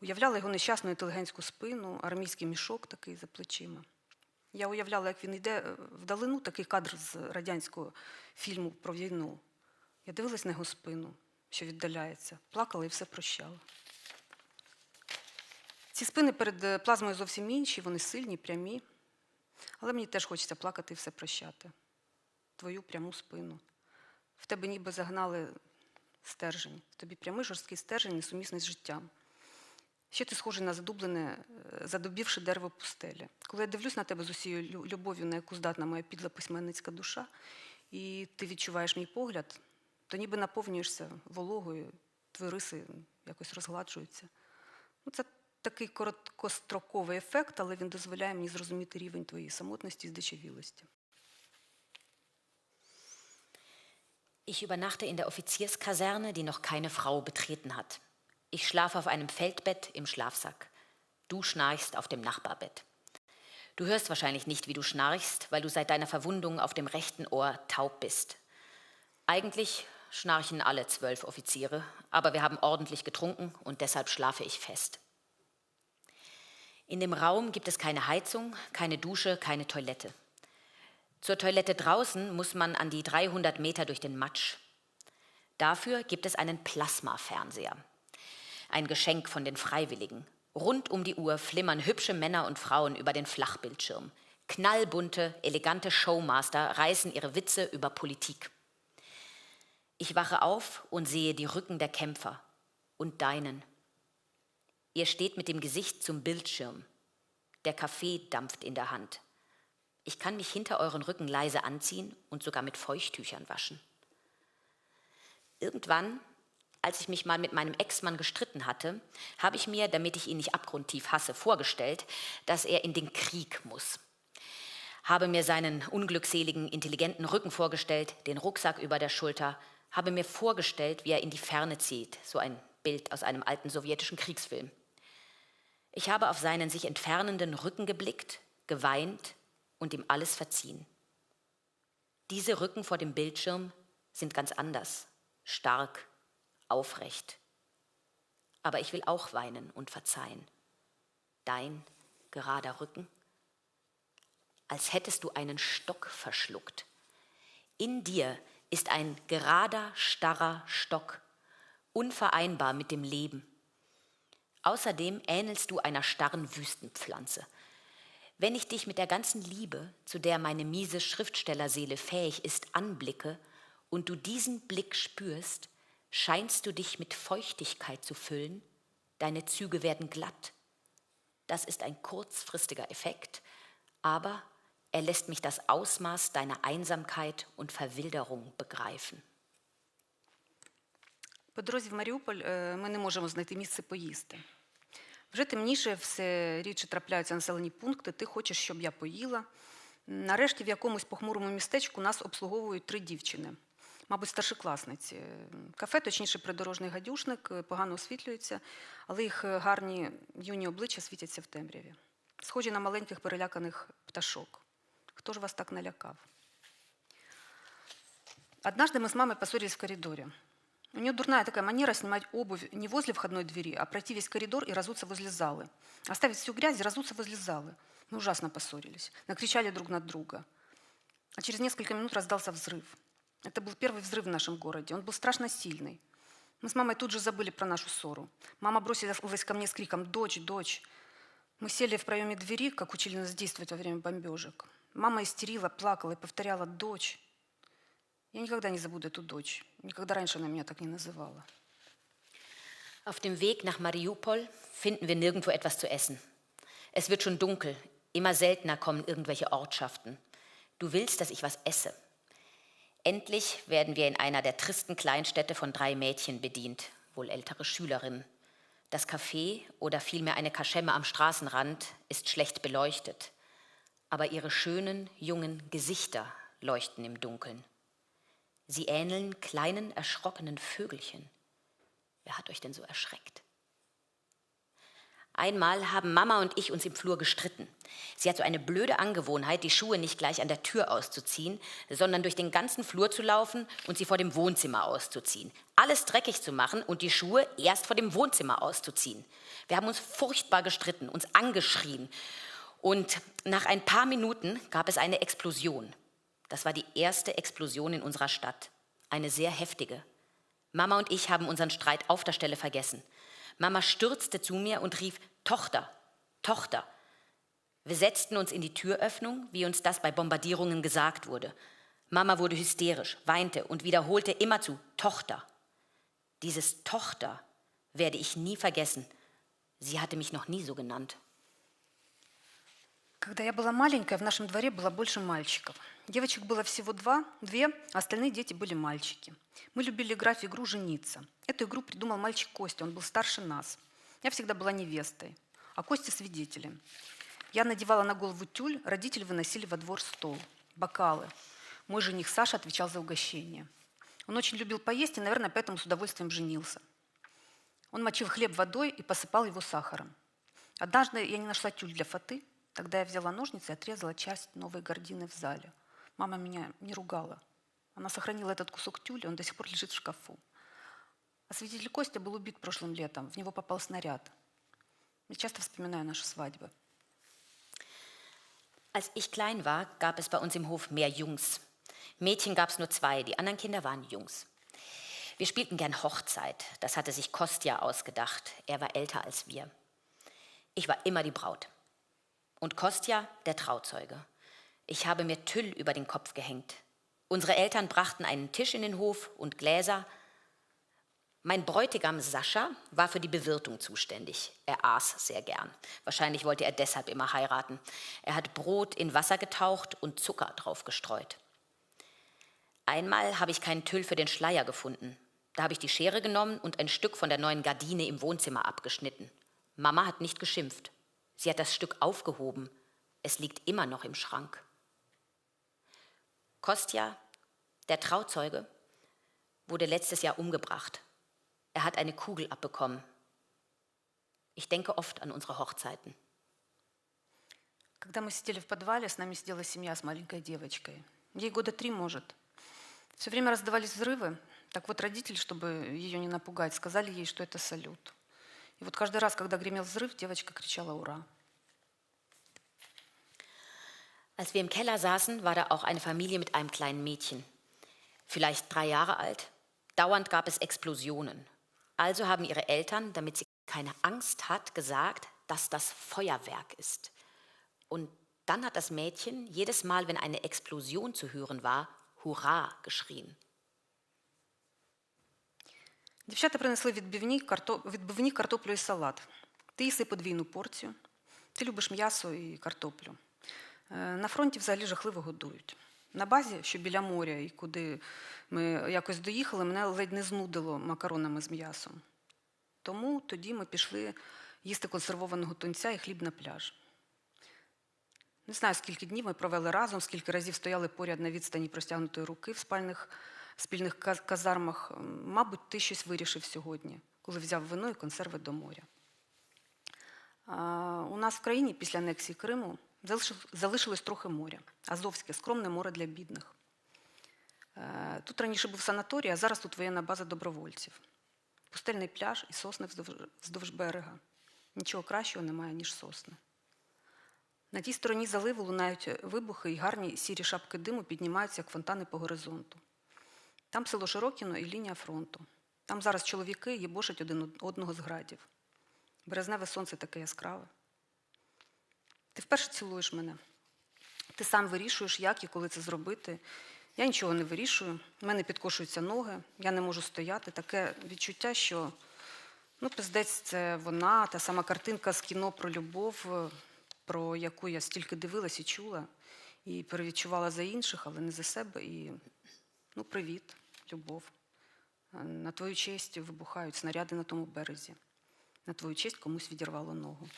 Уявляла його нещасну інтелігентську спину, армійський мішок такий за плечима. Я уявляла, як він йде вдалину, такий кадр з радянського фільму про війну. Я дивилась на його спину, що віддаляється, плакала і все прощала. Ці спини перед плазмою зовсім інші, вони сильні, прямі. Але мені теж хочеться плакати і все прощати. Твою пряму спину. В тебе ніби загнали стержень. В тобі прямий жорсткий стержень, несумісний з життям. Ще ти схожий на задубівши дерево пустелі. Коли я дивлюсь на тебе з усією любов'ю, на яку здатна моя підла письменницька душа, і ти відчуваєш мій погляд, то ніби наповнюєшся вологою, твої риси якось розгладжуються. Це такий короткостроковий ефект, але він дозволяє мені зрозуміти рівень твоєї самотності і здичавілості. Ich übernachte in der Offizierskaserne, die noch keine Frau betreten hat. Ich schlafe auf einem Feldbett im Schlafsack. Du schnarchst auf dem Nachbarbett. Du hörst wahrscheinlich nicht, wie du schnarchst, weil du seit deiner Verwundung auf dem rechten Ohr taub bist. Eigentlich schnarchen alle 12 Offiziere, aber wir haben ordentlich getrunken und deshalb schlafe ich fest. In dem Raum gibt es keine Heizung, keine Dusche, keine Toilette. Zur Toilette draußen muss man an die 300 Meter durch den Matsch. Dafür gibt es einen Plasmafernseher. Ein Geschenk von den Freiwilligen. Rund um die Uhr flimmern hübsche Männer und Frauen über den Flachbildschirm. Knallbunte, elegante Showmaster reißen ihre Witze über Politik. Ich wache auf und sehe die Rücken der Kämpfer und deinen. Ihr steht mit dem Gesicht zum Bildschirm. Der Kaffee dampft in der Hand. Ich kann mich hinter euren Rücken leise anziehen und sogar mit Feuchttüchern waschen. Irgendwann, als ich mich mal mit meinem Ex-Mann gestritten hatte, habe ich mir, damit ich ihn nicht abgrundtief hasse, vorgestellt, dass er in den Krieg muss. Habe mir seinen unglückseligen, intelligenten Rücken vorgestellt, den Rucksack über der Schulter, habe mir vorgestellt, wie er in die Ferne zieht, so ein Bild aus einem alten sowjetischen Kriegsfilm. Ich habe auf seinen sich entfernenden Rücken geblickt, geweint und ihm alles verziehen. Diese Rücken vor dem Bildschirm sind ganz anders, stark, aufrecht. Aber ich will auch weinen und verzeihen. Dein gerader Rücken, als hättest du einen Stock verschluckt. In dir ist ein gerader, starrer Stock, unvereinbar mit dem Leben. Außerdem ähnelst du einer starren Wüstenpflanze. Wenn ich dich mit der ganzen Liebe, zu der meine miese Schriftstellerseele fähig ist, anblicke und du diesen Blick spürst, scheinst du dich mit Feuchtigkeit zu füllen, deine Züge werden glatt. Das ist ein kurzfristiger Effekt, aber er lässt mich das Ausmaß deiner Einsamkeit und Verwilderung begreifen. По дорозі в Маріуполь ми не можемо знайти місце поїсти. Вже темніше, все рідше трапляються населені пункти, ти хочеш, щоб я поїла. Нарешті в якомусь похмурому містечку нас обслуговують 3 дівчини, мабуть, старшокласниці. Кафе, точніше, придорожний гадюшник, погано освітлюється, але їх гарні юні обличчя світяться в темряві. Схожі на маленьких переляканих пташок. Хто ж вас так налякав? Однажды мы с мамой поссорились в коридоре. У нее дурная такая манера снимать обувь не возле входной двери, а пройти весь коридор и разуться возле залы. Оставить всю грязь и разуться возле залы. Мы ужасно поссорились, накричали друг на друга. А через несколько минут раздался взрыв. Это был первый взрыв в нашем городе. Он был страшно сильный. Мы с мамой тут же забыли про нашу ссору. Мама бросилась ко мне с криком «Дочь, дочь!». Мы сели в проеме двери, как учили нас действовать во время бомбежек. Мама истерила, плакала и повторяла «Дочь!». Я никогда не забуду эту дочь. Никогда раньше она меня так не называла. Auf dem Weg nach Mariupol finden wir nirgendwo etwas zu essen. Es wird schon dunkel. Immer seltener kommen irgendwelche Ortschaften. Du willst, dass ich was esse. Endlich werden wir in einer der tristen Kleinstädte von 3 Mädchen bedient, wohl ältere Schülerinnen. Das Café oder vielmehr eine Kaschemme am Straßenrand ist schlecht beleuchtet. Aber ihre schönen, jungen Gesichter leuchten im Dunkeln. Sie ähneln kleinen, erschrockenen Vögelchen. Wer hat euch denn so erschreckt? Einmal haben Mama und ich uns im Flur gestritten. Sie hat so eine blöde Angewohnheit, die Schuhe nicht gleich an der Tür auszuziehen, sondern durch den ganzen Flur zu laufen und sie vor dem Wohnzimmer auszuziehen. Alles dreckig zu machen und die Schuhe erst vor dem Wohnzimmer auszuziehen. Wir haben uns furchtbar gestritten, uns angeschrien. Und nach ein paar Minuten gab es eine Explosion. Das war die erste Explosion in unserer Stadt. Eine sehr heftige. Mama und ich haben unseren Streit auf der Stelle vergessen. Mama stürzte zu mir und rief, Tochter, Tochter. Wir setzten uns in die Türöffnung, wie uns das bei Bombardierungen gesagt wurde. Mama wurde hysterisch, weinte und wiederholte immerzu, Tochter. Dieses Tochter werde ich nie vergessen. Sie hatte mich noch nie so genannt. Когда я была маленькая, в нашем дворе было больше мальчиков. Девочек было всего две, а остальные дети были мальчики. Мы любили играть в игру «Жениться». Эту игру придумал мальчик Костя, он был старше нас. Я всегда была невестой, а Костя свидетелем. Я надевала на голову тюль, родители выносили во двор стол, бокалы. Мой жених Саша отвечал за угощение. Он очень любил поесть и, наверное, поэтому с удовольствием женился. Он мочил хлеб водой и посыпал его сахаром. Однажды я не нашла тюль для фаты. Тогда я взяла ножницы и отрезала часть новой гардины в зале. Мама меня не ругала. Она сохранила этот кусок тюля, он до сих пор лежит в шкафу. А свидетель Костя был убит прошлым летом. В него попал снаряд. Я часто вспоминаю наши свадьбы. Als ich klein war, gab es bei uns im Hof mehr Jungs. Mädchen gab es nur 2, die anderen Kinder waren Jungs. Wir spielten gern Hochzeit. Das hatte sich Kostja ausgedacht. Er war älter als wir. Ich war immer die Braut. Und Kostja, der Trauzeuge. Ich habe mir Tüll über den Kopf gehängt. Unsere Eltern brachten einen Tisch in den Hof und Gläser. Mein Bräutigam Sascha war für die Bewirtung zuständig. Er aß sehr gern. Wahrscheinlich wollte er deshalb immer heiraten. Er hat Brot in Wasser getaucht und Zucker drauf gestreut. Einmal habe ich keinen Tüll für den Schleier gefunden. Da habe ich die Schere genommen und ein Stück von der neuen Gardine im Wohnzimmer abgeschnitten. Mama hat nicht geschimpft. Sie hat das Stück aufgehoben. Es liegt immer noch im Schrank. Kostja, der Trauzeuge, wurde letztes Jahr umgebracht. Er hat eine Kugel abbekommen. Ich denke oft an unsere Hochzeiten. Когда мы сидели в подвале, с нами сидела семья с маленькой девочкой. Ей года 3, может. Все время раздавались взрывы. Так вот, родители, чтобы ее не напугать, сказали ей, что это салют. И вот каждый раз, когда гремел взрыв, девочка кричала «Ура!». Als wir im Keller saßen, war da auch eine Familie mit einem kleinen Mädchen. Vielleicht 3 Jahre alt. Dauernd gab es Explosionen. Also haben ihre Eltern, damit sie keine Angst hat, gesagt, dass das Feuerwerk ist. Und dann hat das Mädchen jedes Mal, wenn eine Explosion zu hören war, Hurra geschrien. Дівчата принесли відбивні, картоплю і салат. Ти їси подвійну порцію. Ти любиш м'ясо і картоплю. На фронті взагалі жахливо годують. На базі, що біля моря, і куди ми якось доїхали, мене ледь не знудило макаронами з м'ясом. Тому тоді ми пішли їсти консервованого тунця і хліб на пляж. Не знаю, скільки днів ми провели разом, скільки разів стояли поряд на відстані простягнутої руки в спільних казармах. Мабуть, ти щось вирішив сьогодні, коли взяв вино і консерви до моря. У нас в країні після анексії Криму залишилось трохи моря. Азовське, скромне море для бідних. Тут раніше був санаторій, а зараз тут воєнна база добровольців. Пустельний пляж і сосни вздовж берега. Нічого кращого немає, ніж сосни. На тій стороні заливу лунають вибухи і гарні сірі шапки диму піднімаються, як фонтани по горизонту. Там село Широкіно і лінія фронту. Там зараз чоловіки їбошать один одного з градів. Березневе сонце таке яскраве. Ти вперше цілуєш мене. Ти сам вирішуєш, як і коли це зробити. Я нічого не вирішую. У мене підкошуються ноги. Я не можу стояти. Таке відчуття, що, пиздець, це вона, та сама картинка з кіно про любов, про яку я стільки дивилась і чула, і перевідчувала за інших, але не за себе. І, привіт, любов. На твою честь вибухають снаряди на тому березі. На твою честь комусь відірвало ногу.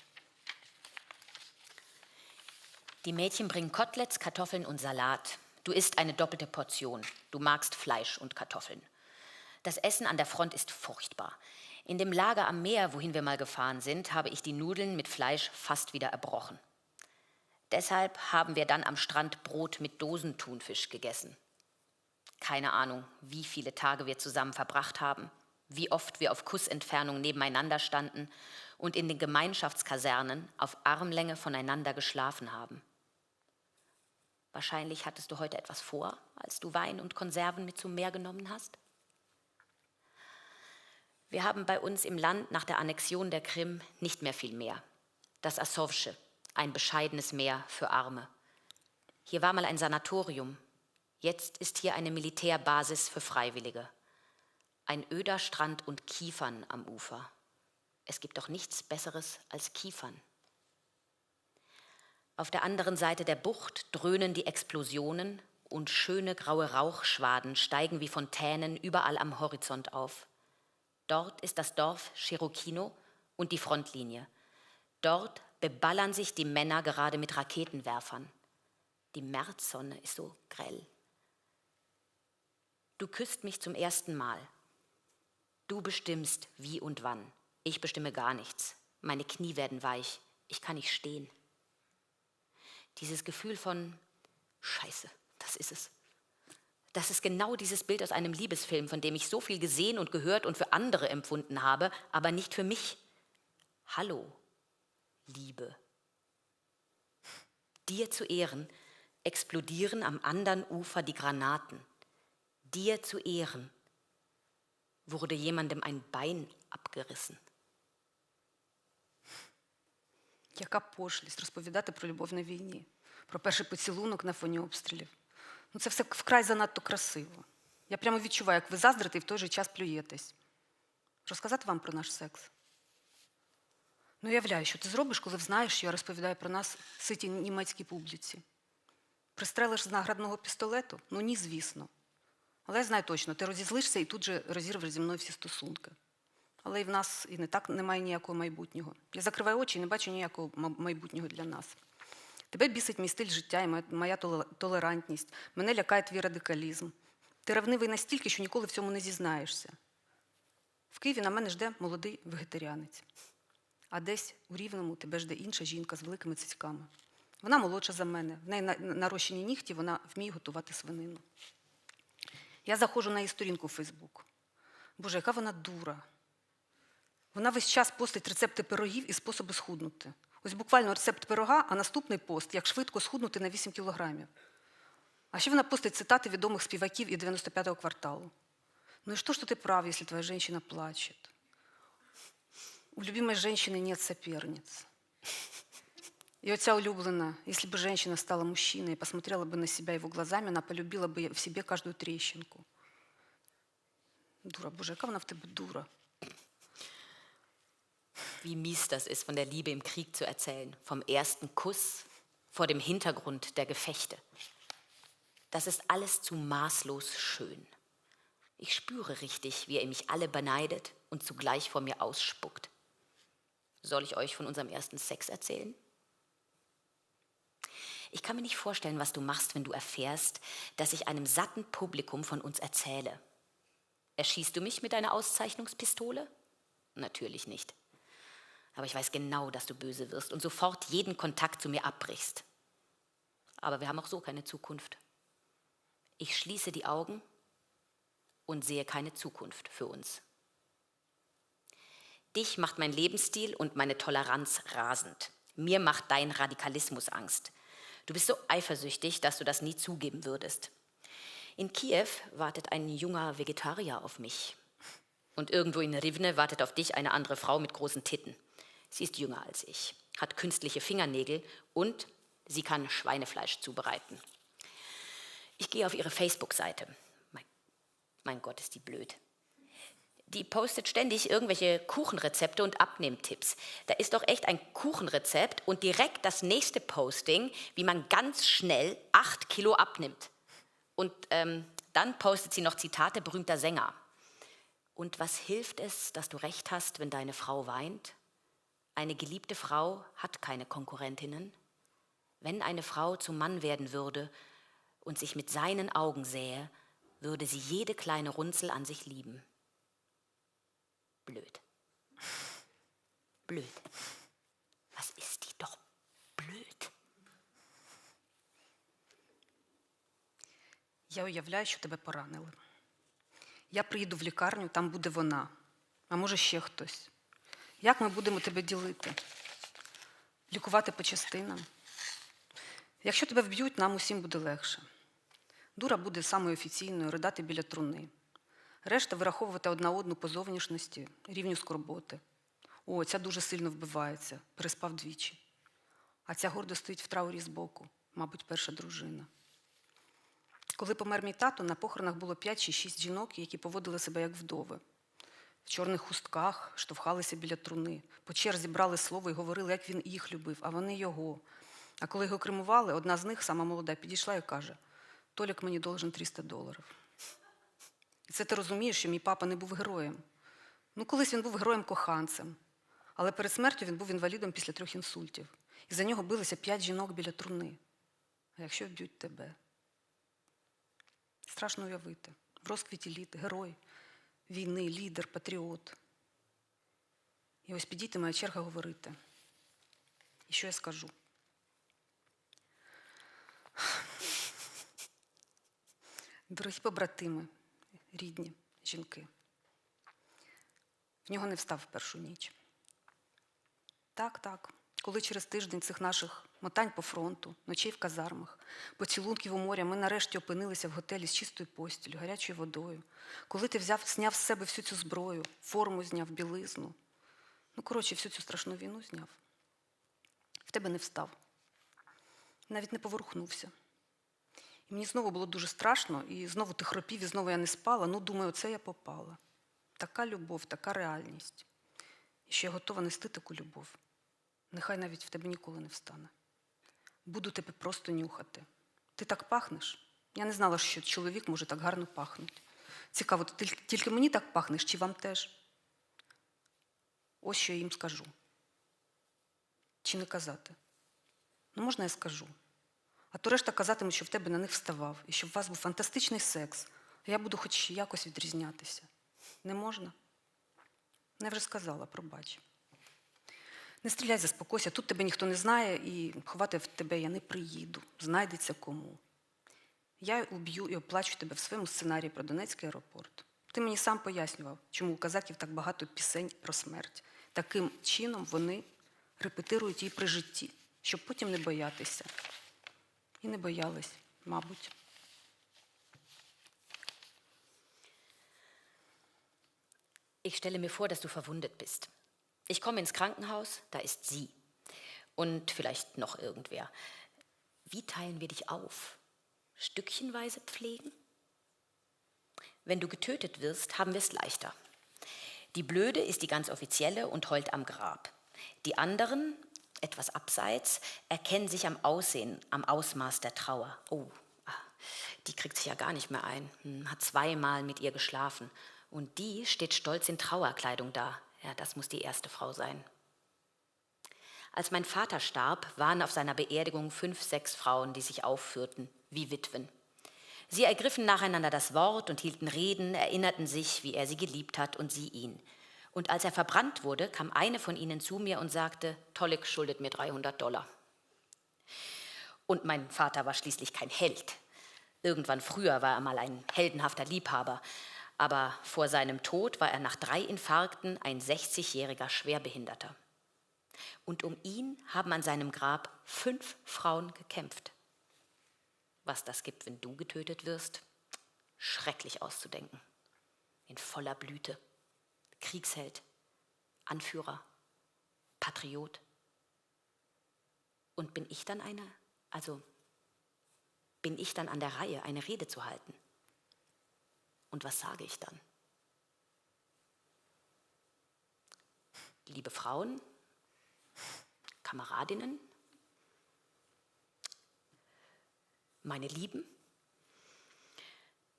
Die Mädchen bringen Koteletts, Kartoffeln und Salat. Du isst eine doppelte Portion. Du magst Fleisch und Kartoffeln. Das Essen an der Front ist furchtbar. In dem Lager am Meer, wohin wir mal gefahren sind, habe ich die Nudeln mit Fleisch fast wieder erbrochen. Deshalb haben wir dann am Strand Brot mit Dosenthunfisch gegessen. Keine Ahnung, wie viele Tage wir zusammen verbracht haben, wie oft wir auf Kussentfernung nebeneinander standen und in den Gemeinschaftskasernen auf Armlänge voneinander geschlafen haben. Wahrscheinlich hattest du heute etwas vor, als du Wein und Konserven mit zum Meer genommen hast. Wir haben bei uns im Land nach der Annexion der Krim nicht mehr viel Meer. Das Asowsche, ein bescheidenes Meer für Arme. Hier war mal ein Sanatorium. Jetzt ist hier eine Militärbasis für Freiwillige. Ein öder Strand und Kiefern am Ufer. Es gibt doch nichts Besseres als Kiefern. Auf der anderen Seite der Bucht dröhnen die Explosionen und schöne graue Rauchschwaden steigen wie Fontänen überall am Horizont auf. Dort ist das Dorf Cherokino und die Frontlinie. Dort beballern sich die Männer gerade mit Raketenwerfern. Die Märzsonne ist so grell. Du küsst mich zum ersten Mal. Du bestimmst, wie und wann. Ich bestimme gar nichts. Meine Knie werden weich. Ich kann nicht stehen. Dieses Gefühl von Scheiße, das ist es. Das ist genau dieses Bild aus einem Liebesfilm, von dem ich so viel gesehen und gehört und für andere empfunden habe, aber nicht für mich. Hallo, Liebe. Dir zu Ehren explodieren am anderen Ufer die Granaten. Dir zu Ehren wurde jemandem ein Bein abgerissen. Яка пошлість розповідати про любов на війні, про перший поцілунок на фоні обстрілів. Ну, це все вкрай занадто красиво. Я прямо відчуваю, як ви заздрите і в той же час плюєтесь. Розказати вам про наш секс? Ну, уявляю, що ти зробиш, коли знаєш, що я розповідаю про нас ситій німецькій публіці. Пристрелиш з наградного пістолету? Ну, ні, звісно. Але я знаю точно, ти розізлишся і тут же розірвеш зі мною всі стосунки. Але і в нас і не так немає ніякого майбутнього. Я закриваю очі і не бачу ніякого майбутнього для нас. Тебе бісить мій стиль життя і моя толерантність. Мене лякає твій радикалізм. Ти ревнивий настільки, що ніколи в цьому не зізнаєшся. В Києві на мене жде молодий вегетаріанець. А десь у Рівному тебе жде інша жінка з великими цицьками. Вона молодша за мене. В неї нарощені нігті, вона вміє готувати свинину. Я заходжу на її сторінку в Фейсбук. Боже, яка вона дура. Вона весь час постить рецепти пирогів і способи схуднути. Ось буквально рецепт пирога, а наступний пост, як швидко схуднути на 8 кілограмів. А ще вона постить цитати відомих співаків і 95-го кварталу. Ну и что ты прав, если твоя женщина плачет? У любимой женщины нет соперниц. И оця улюблена, если бы женщина стала мужчиной и посмотрела бы на себя его глазами, она полюбила бы в себе каждую трещинку. Дура, Боже, яка вона в тебе дура. Wie mies das ist, von der Liebe im Krieg zu erzählen, vom ersten Kuss, vor dem Hintergrund der Gefechte. Das ist alles zu maßlos schön. Ich spüre richtig, wie ihr mich alle beneidet und zugleich vor mir ausspuckt. Soll ich euch von unserem ersten Sex erzählen? Ich kann mir nicht vorstellen, was du machst, wenn du erfährst, dass ich einem satten Publikum von uns erzähle. Erschießt du mich mit deiner Auszeichnungspistole? Natürlich nicht. Aber ich weiß genau, dass du böse wirst und sofort jeden Kontakt zu mir abbrichst. Aber wir haben auch so keine Zukunft. Ich schließe die Augen und sehe keine Zukunft für uns. Dich macht mein Lebensstil und meine Toleranz rasend. Mir macht dein Radikalismus Angst. Du bist so eifersüchtig, dass du das nie zugeben würdest. In Kiew wartet ein junger Vegetarier auf mich. Und irgendwo in Rivne wartet auf dich eine andere Frau mit großen Titten. Sie ist jünger als ich, hat künstliche Fingernägel und sie kann Schweinefleisch zubereiten. Ich gehe auf ihre Facebook-Seite. Mein Gott, ist die blöd. Die postet ständig irgendwelche Kuchenrezepte und Abnehmtipps. Da ist doch echt ein Kuchenrezept und direkt das nächste Posting, wie man ganz schnell 8 Kilo abnimmt. Und dann postet sie noch Zitate berühmter Sänger. Und was hilft es, dass du recht hast, wenn deine Frau weint? Eine geliebte Frau hat keine Konkurrentinnen. Wenn eine Frau zum Mann werden würde und sich mit seinen Augen sähe, würde sie jede kleine Runzel an sich lieben. Blöd. Blöd. Was ist die doch blöd? Я уявляю, що тебе поранили. Я приїду в лікарню, там буде вона. А може ще хтось. Як ми будемо тебе ділити? Лікувати по частинам? Якщо тебе вб'ють, нам усім буде легше. Дура буде самою офіційною, ридати біля труни. Решта вираховувати одна одну по зовнішності, рівню скорботи. О, ця дуже сильно вбивається, переспав двічі. А ця гордо стоїть в траурі збоку, мабуть, перша дружина. Коли помер мій тато, на похоронах було 5 чи 6 жінок, які поводили себе як вдови. В чорних хустках штовхалися біля труни, по черзі брали слово і говорили, як він їх любив, а вони його. А коли його кремували, одна з них, сама молода, підійшла і каже: «Толік мені должен $300». І це ти розумієш, що мій папа не був героєм. Ну, колись він був героєм-коханцем. Але перед смертю він був інвалідом після 3 інсультів. І за нього билися 5 жінок біля труни. А якщо вб'ють тебе? Страшно уявити. В розквіті літ, герой війни, лідер, патріот. І ось підійде моя черга говорити. І що я скажу? Дорогі побратими, рідні жінки, в нього не встав в першу ніч. Так, коли через тиждень цих наших мотань по фронту, ночей в казармах, поцілунків у моря, ми нарешті опинилися в готелі з чистою постілю, гарячою водою. Коли ти зняв з себе всю цю зброю, форму зняв, білизну. Ну, коротше, всю цю страшну війну зняв. В тебе не встав. Навіть не поворухнувся. І мені знову було дуже страшно, і знову ти хропів, і знову я не спала. Ну, думаю, оце я попала. Така любов, така реальність. І що я готова нести таку любов. Нехай навіть в тебе ніколи не встане. Буду тебе просто нюхати. Ти так пахнеш? Я не знала, що чоловік може так гарно пахнути. Цікаво, ти тільки мені так пахнеш, чи вам теж? Ось що я їм скажу. Чи не казати? Ну, можна я скажу. А то решта казатимуть, що в тебе на них вставав, і щоб у вас був фантастичний секс, а я буду хоч якось відрізнятися. Не можна? Не вже сказала, пробач. Не стріляй, заспокойся, тут тебе ніхто не знає, і ховати в тебе я не приїду. Знайдеться кому. Я уб'ю і оплачу тебе в своєму сценарії про Донецький аеропорт. Ти мені сам пояснював, чому у казаків так багато пісень про смерть. Таким чином вони репетирують її при житті, щоб потім не боятися. І не боялись, мабуть. Ich stelle mir vor, dass du verwundet bist. Ich komme ins Krankenhaus, da ist sie. Und vielleicht noch irgendwer. Wie teilen wir dich auf? Stückchenweise pflegen? Wenn du getötet wirst, haben wir es leichter. Die Blöde ist die ganz offizielle und heult am Grab. Die anderen, etwas abseits, erkennen sich am Aussehen, am Ausmaß der Trauer. Oh, die kriegt sich ja gar nicht mehr ein. Hat 2-mal mit ihr geschlafen. Und die steht stolz in Trauerkleidung da. Ja, das muss die erste Frau sein. Als mein Vater starb, waren auf seiner Beerdigung 5, 6 Frauen, die sich aufführten, wie Witwen. Sie ergriffen nacheinander das Wort und hielten Reden, erinnerten sich, wie er sie geliebt hat und sie ihn. Und als er verbrannt wurde, kam eine von ihnen zu mir und sagte, Tolik schuldet mir $300. Und mein Vater war schließlich kein Held. Irgendwann früher war er mal ein heldenhafter Liebhaber. Aber vor seinem Tod war er nach 3 Infarkten ein 60-jähriger Schwerbehinderter. Und um ihn haben an seinem Grab 5 Frauen gekämpft. Was das gibt, wenn du getötet wirst, schrecklich auszudenken. In voller Blüte. Kriegsheld, Anführer, Patriot. Und bin ich dann an der Reihe, eine Rede zu halten? Und was sage ich dann? Liebe Frauen, Kameradinnen, meine Lieben,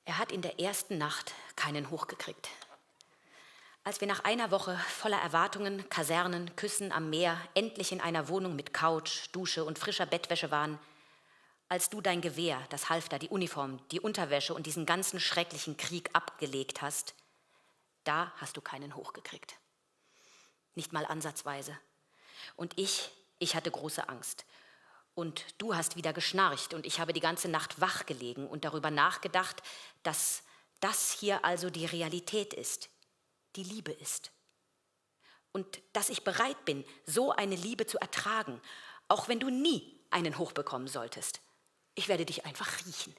er hat in der ersten Nacht keinen hochgekriegt. Als wir nach einer Woche voller Erwartungen, Kasernen, Küssen am Meer, endlich in einer Wohnung mit Couch, Dusche und frischer Bettwäsche waren, als du dein Gewehr, das Halfter, die Uniform, die Unterwäsche und diesen ganzen schrecklichen Krieg abgelegt hast, da hast du keinen hochgekriegt. Nicht mal ansatzweise. Und ich hatte große Angst. Und du hast wieder geschnarcht und ich habe die ganze Nacht wach gelegen und darüber nachgedacht, dass das hier also die Realität ist, die Liebe ist. Und dass ich bereit bin, so eine Liebe zu ertragen, auch wenn du nie einen hochbekommen solltest. Ich werde dich einfach riechen.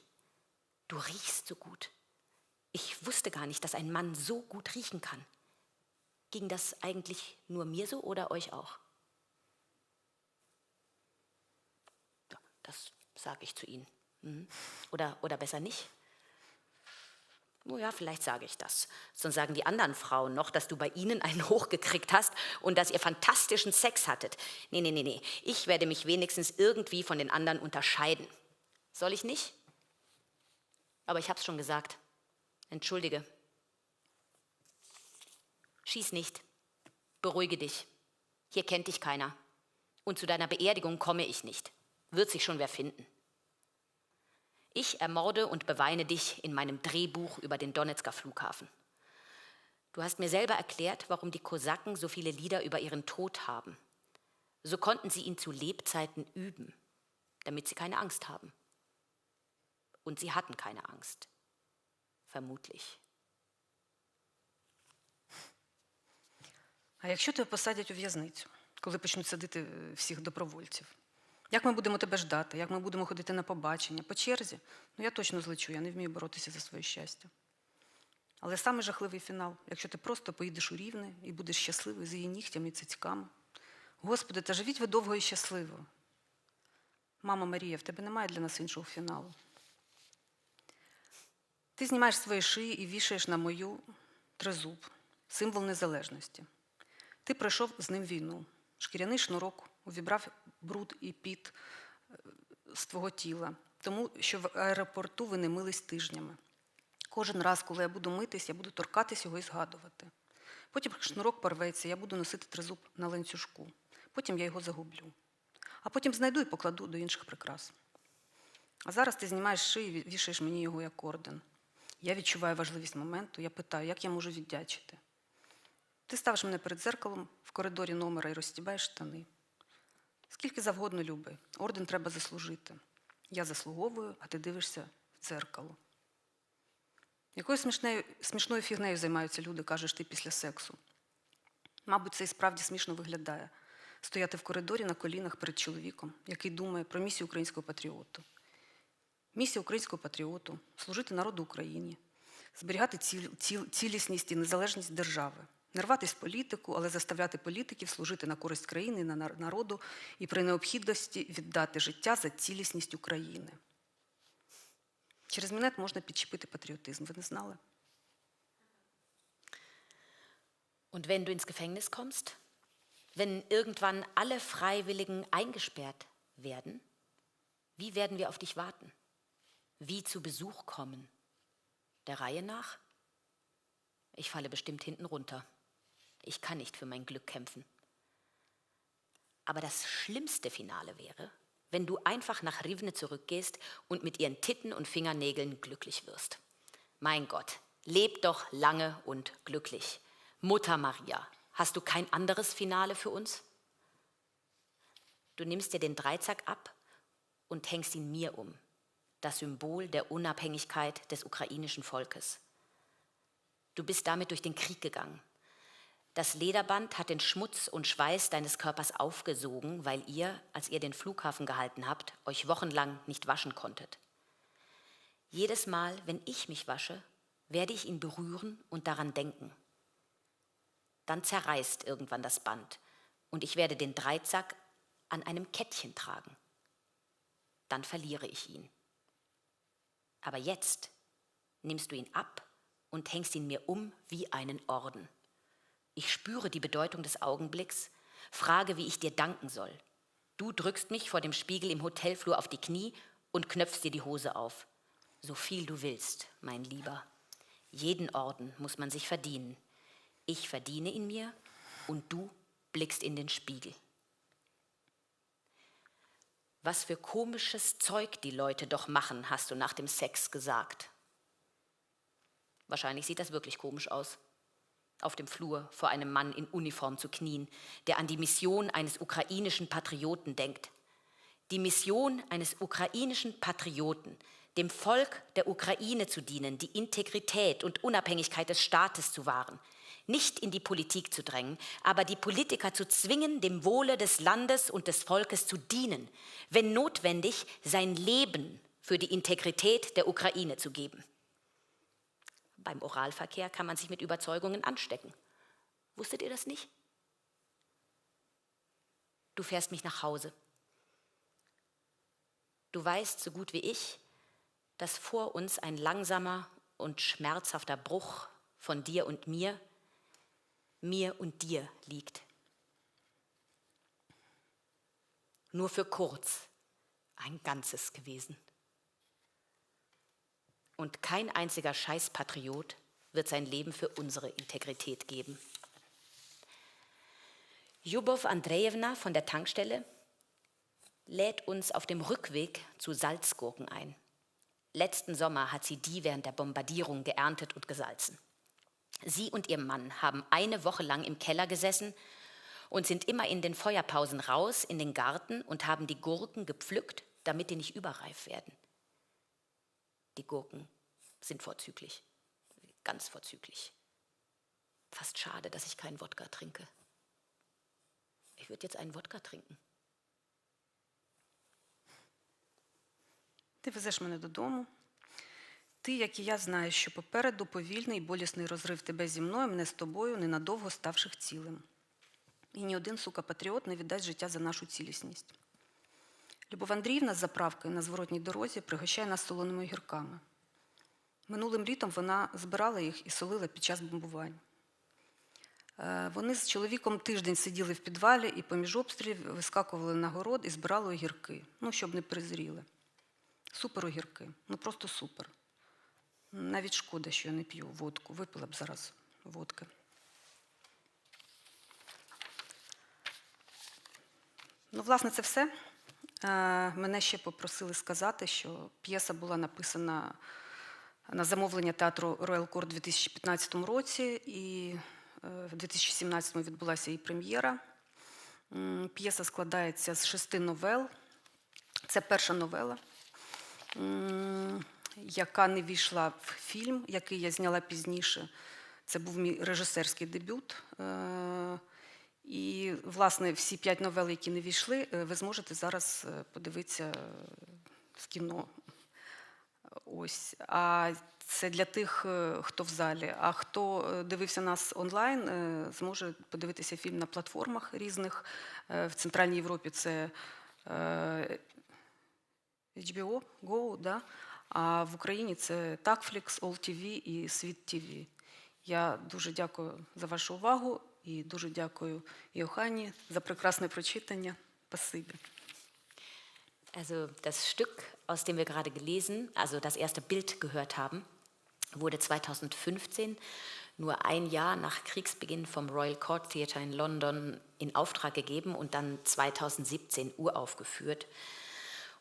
Du riechst so gut. Ich wusste gar nicht, dass ein Mann so gut riechen kann. Ging das eigentlich nur mir so oder euch auch? Ja, das sage ich zu Ihnen. Oder besser nicht? Oh ja, vielleicht sage ich das. Sonst sagen die anderen Frauen noch, dass du bei ihnen einen hochgekriegt hast und dass ihr fantastischen Sex hattet. Nee. Ich werde mich wenigstens irgendwie von den anderen unterscheiden. Soll ich nicht? Aber ich hab's schon gesagt. Entschuldige. Schieß nicht. Beruhige dich. Hier kennt dich keiner. Und zu deiner Beerdigung komme ich nicht. Wird sich schon wer finden. Ich ermorde und beweine dich in meinem Drehbuch über den Donezker Flughafen. Du hast mir selber erklärt, warum die Kosaken so viele Lieder über ihren Tod haben. So konnten sie ihn zu Lebzeiten üben, damit sie keine Angst haben. Und sie hatten keine Angst. Vermutlich. А якщо тебе посадять у в'язницю, коли почнуть садити всіх добровольців? Як ми будемо тебе ждати? Як ми будемо ходити на побачення? По черзі? Ну, я точно злечу, я не вмію боротися за своє щастя. Але самий жахливий фінал, якщо ти просто поїдеш у Рівне і будеш щасливий з її нігтями і цицьками. Господи, та живіть ви довго і щасливо. Мама Марія, в тебе немає для нас іншого фіналу. Ти знімаєш свої шиї і вішаєш на мою тризуб, символ незалежності. Ти пройшов з ним війну. Шкіряний шнурок увібрав бруд і піт з твого тіла, тому що в аеропорту ви не мились тижнями. Кожен раз, коли я буду митись, я буду торкатись його і згадувати. Потім шнурок порветься, я буду носити тризуб на ланцюжку. Потім я його загублю. А потім знайду і покладу до інших прикрас. А зараз ти знімаєш шию і вішаєш мені його як орден. Я відчуваю важливість моменту, я питаю, як я можу віддячити. Ти ставиш мене перед дзеркалом в коридорі номера і розстібаєш штани. Скільки завгодно люби, орден треба заслужити. Я заслуговую, а ти дивишся в дзеркало. Якою смішною фігнею займаються люди, кажеш ти після сексу? Мабуть, це і справді смішно виглядає. Стояти в коридорі на колінах перед чоловіком, який думає про місію українського патріоту. Місія українського патріоту – служити народу Україні, зберігати цілісність і незалежність держави. Не рватись в політику, але заставляти політиків служити на користь країни і народу і при необхідності віддати життя за цілісність України. Через мінет можна підчепити патріотизм. Ви не знали? Und wenn du ins Gefängnis kommst, wenn irgendwann alle Freiwilligen eingesperrt werden, wie werden wir auf dich warten? Wie zu Besuch kommen? Der Reihe nach? Ich falle bestimmt hinten runter. Ich kann nicht für mein Glück kämpfen. Aber das schlimmste Finale wäre, wenn du einfach nach Rivne zurückgehst und mit ihren Titten und Fingernägeln glücklich wirst. Mein Gott, leb doch lange und glücklich. Mutter Maria, hast du kein anderes Finale für uns? Du nimmst dir den Dreizack ab und hängst ihn mir um. Das Symbol der Unabhängigkeit des ukrainischen Volkes. Du bist damit durch den Krieg gegangen. Das Lederband hat den Schmutz und Schweiß deines Körpers aufgesogen, weil ihr, als ihr den Flughafen gehalten habt, euch wochenlang nicht waschen konntet. Jedes Mal, wenn ich mich wasche, werde ich ihn berühren und daran denken. Dann zerreißt irgendwann das Band und ich werde den Dreizack an einem Kettchen tragen. Dann verliere ich ihn. Aber jetzt nimmst du ihn ab und hängst ihn mir um wie einen Orden. Ich spüre die Bedeutung des Augenblicks, frage, wie ich dir danken soll. Du drückst mich vor dem Spiegel im Hotelflur auf die Knie und knöpfst dir die Hose auf. So viel du willst, mein Lieber. Jeden Orden muss man sich verdienen. Ich verdiene ihn mir und du blickst in den Spiegel. Was für komisches Zeug die Leute doch machen, hast du nach dem Sex gesagt. Wahrscheinlich sieht das wirklich komisch aus. auf dem Flur vor einem Mann in Uniform zu knien, der an die Mission eines ukrainischen Patrioten denkt. Die Mission eines ukrainischen Patrioten, dem Volk der Ukraine zu dienen, die Integrität und Unabhängigkeit des Staates zu wahren, nicht in die Politik zu drängen, aber die Politiker zu zwingen, dem Wohle des Landes und des Volkes zu dienen, wenn notwendig, sein Leben für die Integrität der Ukraine zu geben. Beim Oralverkehr kann man sich mit Überzeugungen anstecken. Wusstet ihr das nicht? Du fährst mich nach Hause. Du weißt so gut wie ich, dass vor uns ein langsamer und schmerzhafter Bruch von dir und mir und dir liegt. Nur für kurz ein Ganzes gewesen. Und kein einziger Scheißpatriot wird sein Leben für unsere Integrität geben. Ljubow Andrejewna von der Tankstelle lädt uns auf dem Rückweg zu Salzgurken ein. Letzten Sommer hat sie die während der Bombardierung geerntet und gesalzen. Sie und ihr Mann haben eine Woche lang im Keller gesessen und sind immer in den Feuerpausen raus in den Garten und haben die Gurken gepflückt, damit die nicht überreif werden. Die Gurken sind vorzüglich, ganz vorzüglich. Fast schade, dass ich keinen Wodka trinke. Ich würde jetzt einen Wodka trinken. Ти везеш мене додому. Ти, як і я, знаєш, що попереду повільний і болісний розрив тебе зі мною, мене з тобою, ненадовго ставших цілим. І ні один, сука, патріот не віддасть життя за нашу цілісність. Любов Андріївна з заправки на зворотній дорозі пригощає нас солоними огірками. Минулим літом вона збирала їх і солила під час бомбувань. Вони з чоловіком тиждень сиділи в підвалі і поміж обстрілів вискакували на город і збирали огірки, щоб не перезріли. Супер огірки, просто супер. Навіть шкода, що я не п'ю водку, випила б зараз водки. Власне, це все. Мене ще попросили сказати, що п'єса була написана на замовлення театру Royal Court у 2015 році, і в 2017 відбулася її прем'єра. П'єса складається з 6 новел. Це перша новела, яка не війшла в фільм, який я зняла пізніше. Це був мій режисерський дебют. І, власне, всі 5 новел, які не війшли, ви зможете зараз подивитися в кіно. Ось. А це для тих, хто в залі. А хто дивився нас онлайн, зможе подивитися фільм на платформах різних. В Центральній Європі це HBO, Go, да? А в Україні це Takflix, All.TV і Світ TV. Я дуже дякую за вашу увагу і дуже дякую Йохані за прекрасне прочитання. Спасибі. Also das Stück, aus dem wir gerade gelesen, also das erste Bild gehört haben, wurde 2015, nur ein Jahr nach Kriegsbeginn vom Royal Court Theatre in London in Auftrag gegeben und dann 2017 uraufgeführt.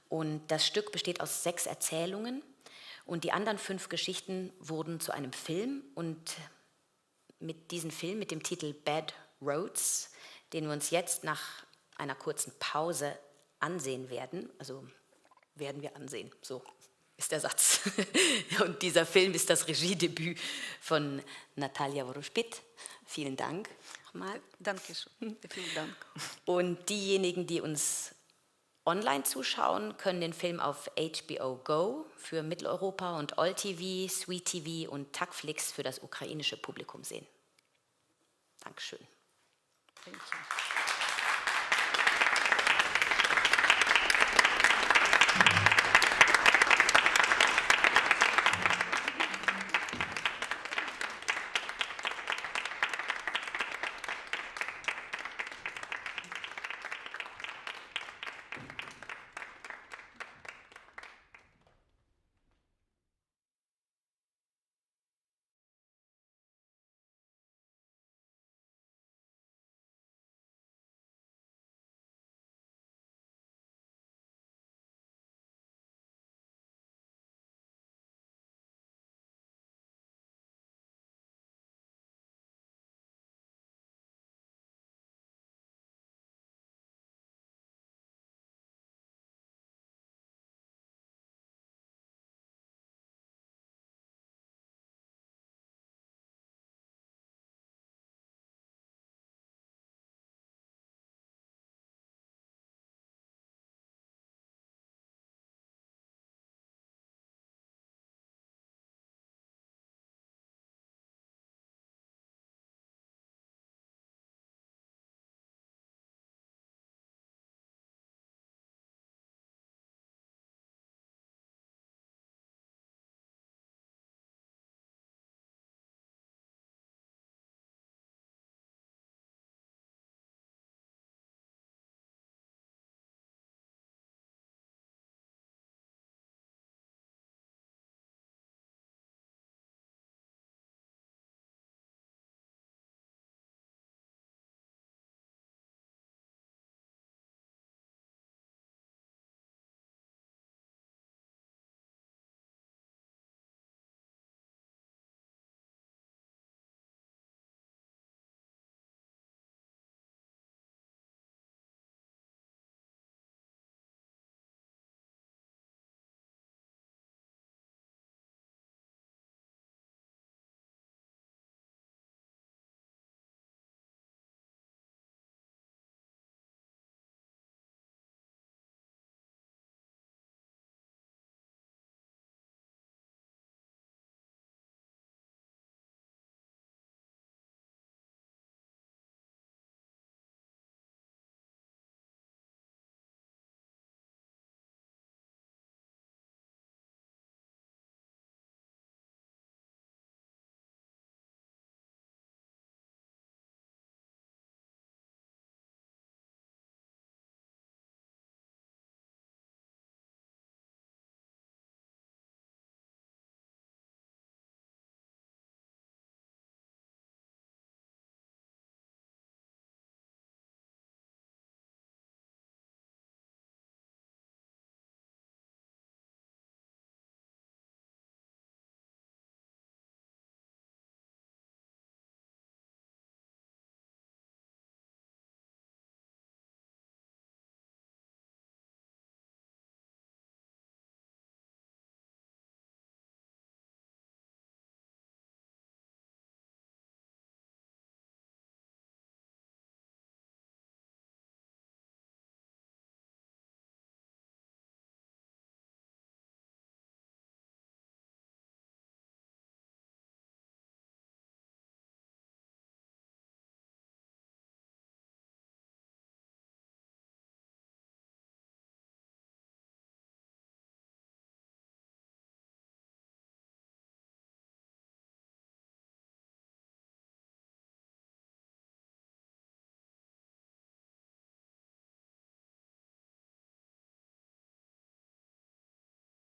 Und das Stück besteht aus 6 Erzählungen und die anderen 5 Geschichten wurden zu einem Film. Und mit diesem Film, mit dem Titel Bad Roads, den wir uns jetzt nach einer kurzen Pause ansehen werden, also werden wir ansehen, so ist der Satz. Und dieser Film ist das Regiedebüt von Natalia Woroszpit. Vielen Dank nochmal. Dankeschön. Vielen Dank. Und diejenigen, die uns online zuschauen, können den Film auf HBO Go für Mitteleuropa und All.TV, Sweet TV und Takflix für das ukrainische Publikum sehen. Dankeschön. Thank you.